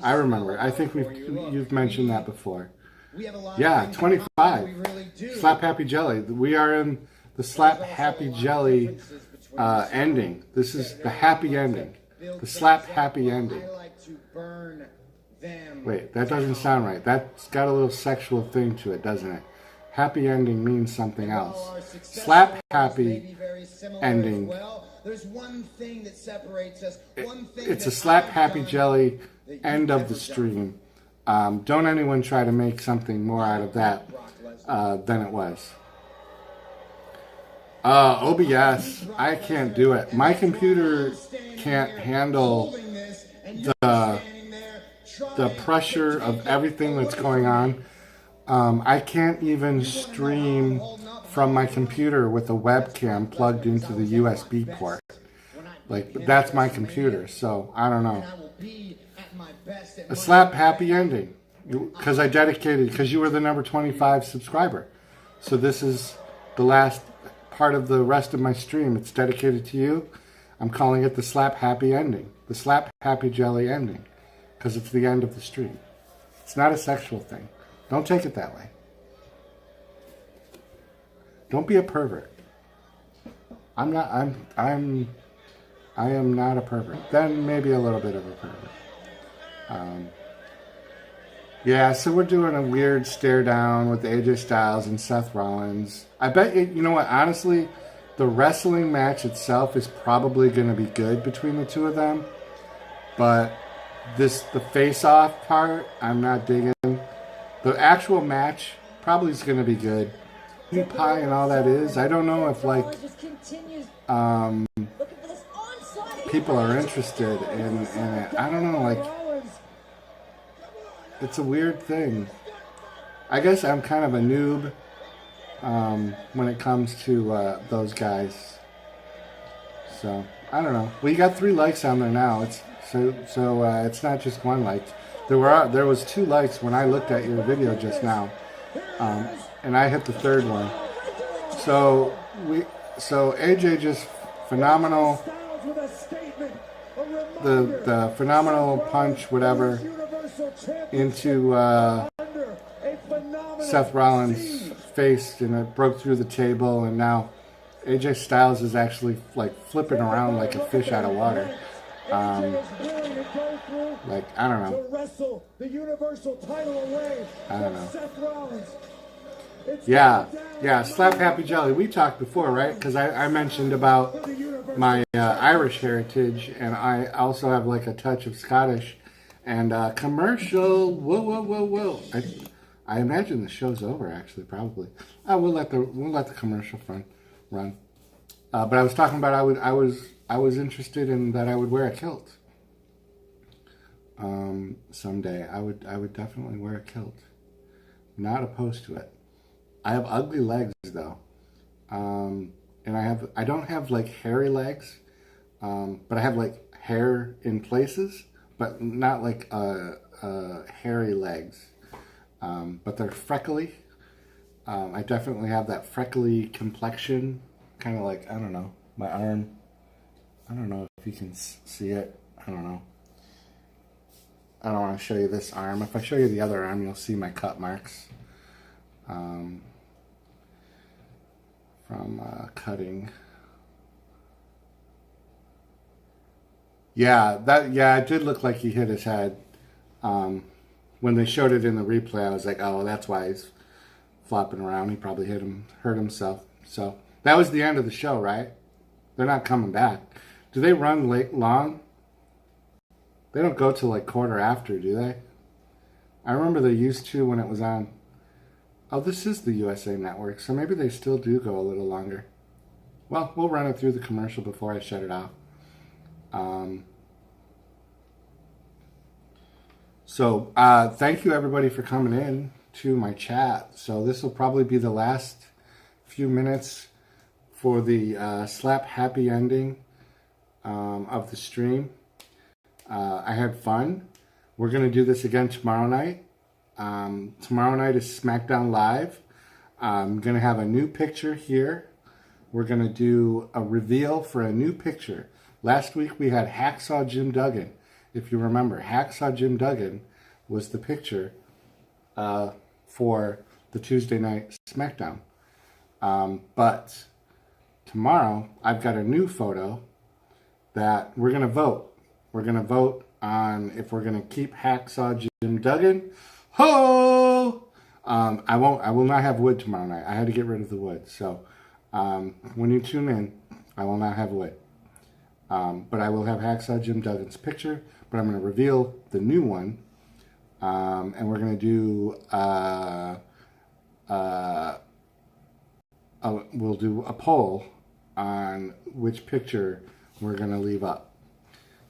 I remember. I think you've mentioned that before. Yeah, 25. Slap Happy Jelly. We are in the Slap Happy Jelly ending. This is the happy ending. The Slap Happy ending. Wait, that doesn't sound right. That's got a little sexual thing to it, doesn't it? Happy ending means something else. Slap Happy ending. There's one thing that separates us. It's a Slap Happy Jelly end of the stream. Don't anyone try to make something more out of that than it was. OBS, I can't do it. My computer can't handle the pressure of everything that's going on. I can't even stream from my computer with a webcam plugged into the USB port. Like, that's my computer, so I don't know. A Slap Happy ending. Because I dedicated, because you were the number 25 subscriber. So this is the last part of the rest of my stream. It's dedicated to you. I'm calling it the Slap Happy ending. The Slap Happy Jelly ending. Because it's the end of the stream. It's not a sexual thing. Don't take it that way. Don't be a pervert. I am not a pervert. Then maybe a little bit of a pervert. Yeah, so we're doing a weird stare down with AJ Styles and Seth Rollins. I bet, you know what, honestly, the wrestling match itself is probably going to be good between the two of them. But the face-off part, I'm not digging. The actual match probably is going to be good. Pie and all that is. I don't know if, like, people are interested in it. I don't know, like, it's a weird thing. I guess I'm kind of a noob when it comes to those guys. So, I don't know. We got 3 likes on there now. It's it's not just 1 like. There was 2 likes when I looked at your video just now. And I hit the 3rd one. So AJ just phenomenal. The phenomenal punch, whatever, into Seth Rollins' face, and it broke through the table, and now AJ Styles is actually like flipping around like a fish out of water. Like, I don't know. I don't know. Yeah, Slap Happy Jelly. We talked before, right? Because I mentioned about my Irish heritage, and I also have like a touch of Scottish. And commercial. Whoa. I imagine the show's over. Actually, probably. We'll let the commercial run. But I was talking about I was interested in that I would wear a kilt. Someday I would definitely wear a kilt. Not opposed to it. I have ugly legs though, and I don't have like hairy legs, but I have like hair in places, but not like hairy legs. But they're freckly. I definitely have that freckly complexion, kind of like, I don't know, my arm. I don't know if you can see it. I don't know. I don't want to show you this arm. If I show you the other arm, you'll see my cut marks. From cutting. Yeah, it did look like he hit his head. When they showed it in the replay, I was like, oh, that's why he's flopping around. He probably hurt himself. So that was the end of the show, right? They're not coming back. Do they run long? They don't go till like quarter after, do they? I remember they used to when it was on. Oh, this is the USA Network, so maybe they still do go a little longer. Well, we'll run it through the commercial before I shut it off. So, thank you everybody for coming in to my chat. So this will probably be the last few minutes for the slap happy ending of the stream. I had fun. We're going to do this again tomorrow night. Tomorrow night is SmackDown Live. I'm going to have a new picture here. We're going to do a reveal for a new picture. Last week we had Hacksaw Jim Duggan. If you remember, Hacksaw Jim Duggan was the picture for the Tuesday night SmackDown. But tomorrow I've got a new photo that we're going to vote. We're going to vote on if we're going to keep Hacksaw Jim Duggan. Ho! I will not have wood tomorrow night. I had to get rid of the wood. So when you tune in, I will not have wood. But I will have Hacksaw Jim Duggan's picture. But I'm going to reveal the new one. And we're going to do we'll do a poll on which picture we're going to leave up.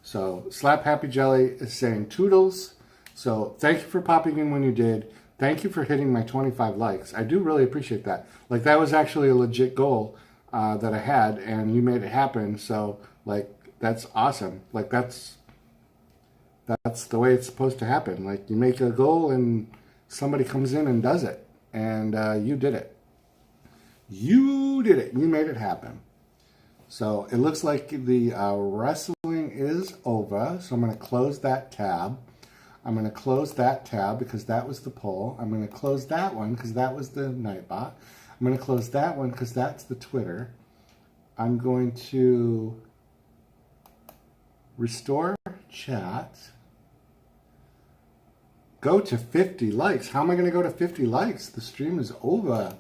So Slap Happy Jelly is saying toodles. So thank you for popping in when you did. Thank you for hitting my 25 likes. I do really appreciate that. Like, that was actually a legit goal that I had, and you made it happen. So, like, that's awesome. Like, that's the way it's supposed to happen. Like, you make a goal and somebody comes in and does it. And you did it. You did it. You made it happen. So it looks like the wrestling is over. So I'm going to close that tab. I'm going to close that tab because that was the poll. I'm going to close that one because that was the Nightbot. I'm going to close that one because that's the Twitter. I'm going to restore chat. Go to 50 likes. How am I going to go to 50 likes? The stream is over.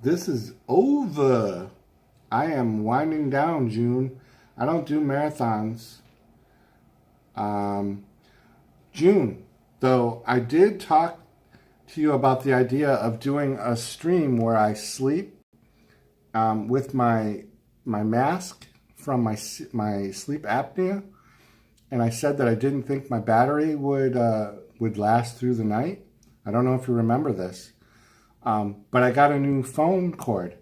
This is over. I am winding down, June. I don't do marathons. June, though, I did talk to you about the idea of doing a stream where I sleep with my mask from my sleep apnea, and I said that I didn't think my battery would last through the night. I don't know if you remember this, but I got a new phone cord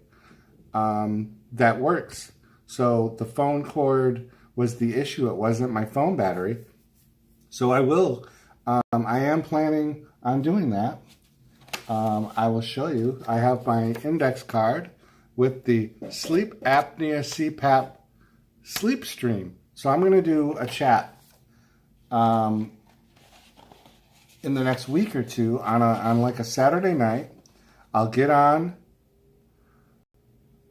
that works. So the phone cord was the issue. It wasn't my phone battery. So I will. I am planning on doing that. I will show you. I have my index card with the sleep apnea CPAP sleep stream. So I'm going to do a chat in the next week or two on like a Saturday night. I'll get on.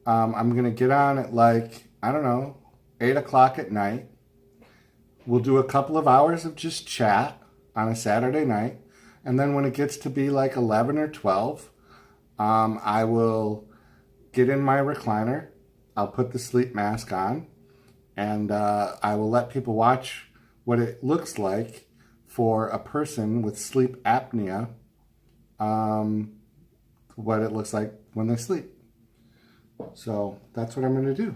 I'm going to get on at like, I don't know, 8 o'clock at night. We'll do a couple of hours of just chat on a Saturday night. And then when it gets to be like 11 or 12, I will get in my recliner. I'll put the sleep mask on. And I will let people watch what it looks like for a person with sleep apnea. What it looks like when they sleep. So that's what I'm going to do.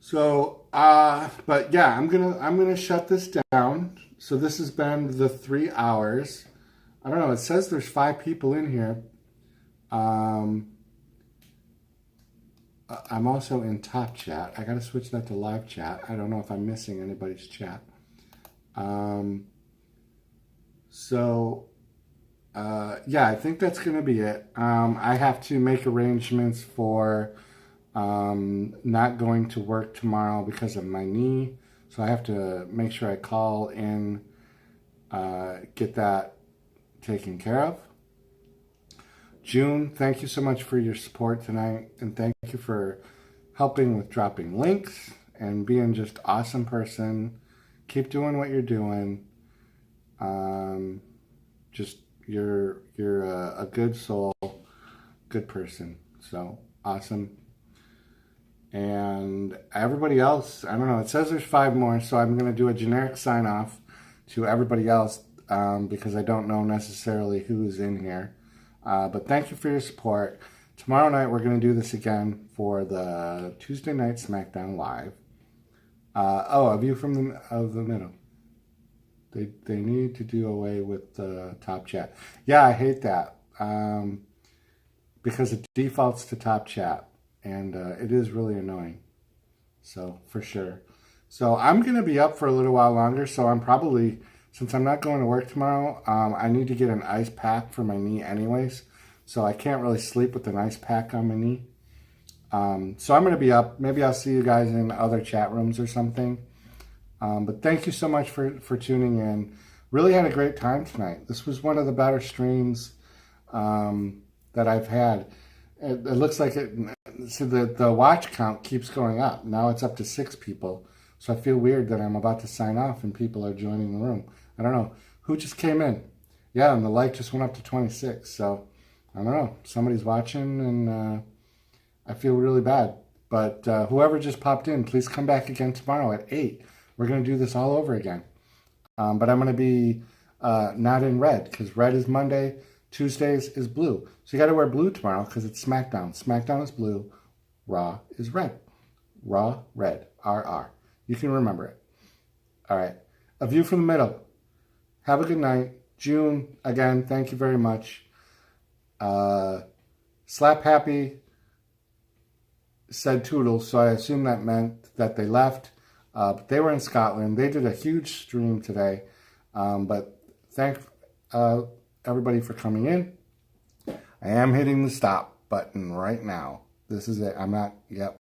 So, but yeah, I'm gonna shut this down. So this has been the 3 hours. I don't know. It says there's 5 people in here. I'm also in top chat. I gotta switch that to live chat. I don't know if I'm missing anybody's chat. Yeah, I think that's gonna be it. I have to make arrangements for not going to work tomorrow because of my knee. So I have to make sure I call in, get that taken care of. June, thank you so much for your support tonight. And thank you for helping with dropping links and being just awesome person. Keep doing what you're doing. Just, you're a good soul, good person. So awesome. And everybody else, I don't know, it says there's 5 more, so I'm going to do a generic sign off to everybody else because I don't know necessarily who's in here. But thank you for your support. Tomorrow night we're going to do this again for the Tuesday Night SmackDown Live. A View from the Middle. They need to do away with Top Chat. Yeah, I hate that. Because it defaults to Top Chat. And it is really annoying. So, for sure. So, I'm going to be up for a little while longer. So, I'm probably, since I'm not going to work tomorrow, I need to get an ice pack for my knee anyways. So, I can't really sleep with an ice pack on my knee. So, I'm going to be up. Maybe I'll see you guys in other chat rooms or something. But thank you so much for tuning in. Really had a great time tonight. This was one of the better streams that I've had. It looks like so the watch count keeps going up. Now it's up to 6 people. So I feel weird that I'm about to sign off and people are joining the room. I don't know. Who just came in? Yeah, and the like just went up to 26. So I don't know. Somebody's watching and I feel really bad. But whoever just popped in, please come back again tomorrow at 8. We're going to do this all over again. But I'm going to be not in red because red is Monday. Tuesdays is blue. So you got to wear blue tomorrow because it's SmackDown. SmackDown is blue. Raw is red. Raw, red. RR. You can remember it. All right. A View from the Middle. Have a good night. June, again, thank you very much. Slap Happy said toodles, so I assume that meant that they left. But they were in Scotland. They did a huge stream today. But thank everybody for coming in. I am hitting the stop button right now. This is it. I'm not, yep.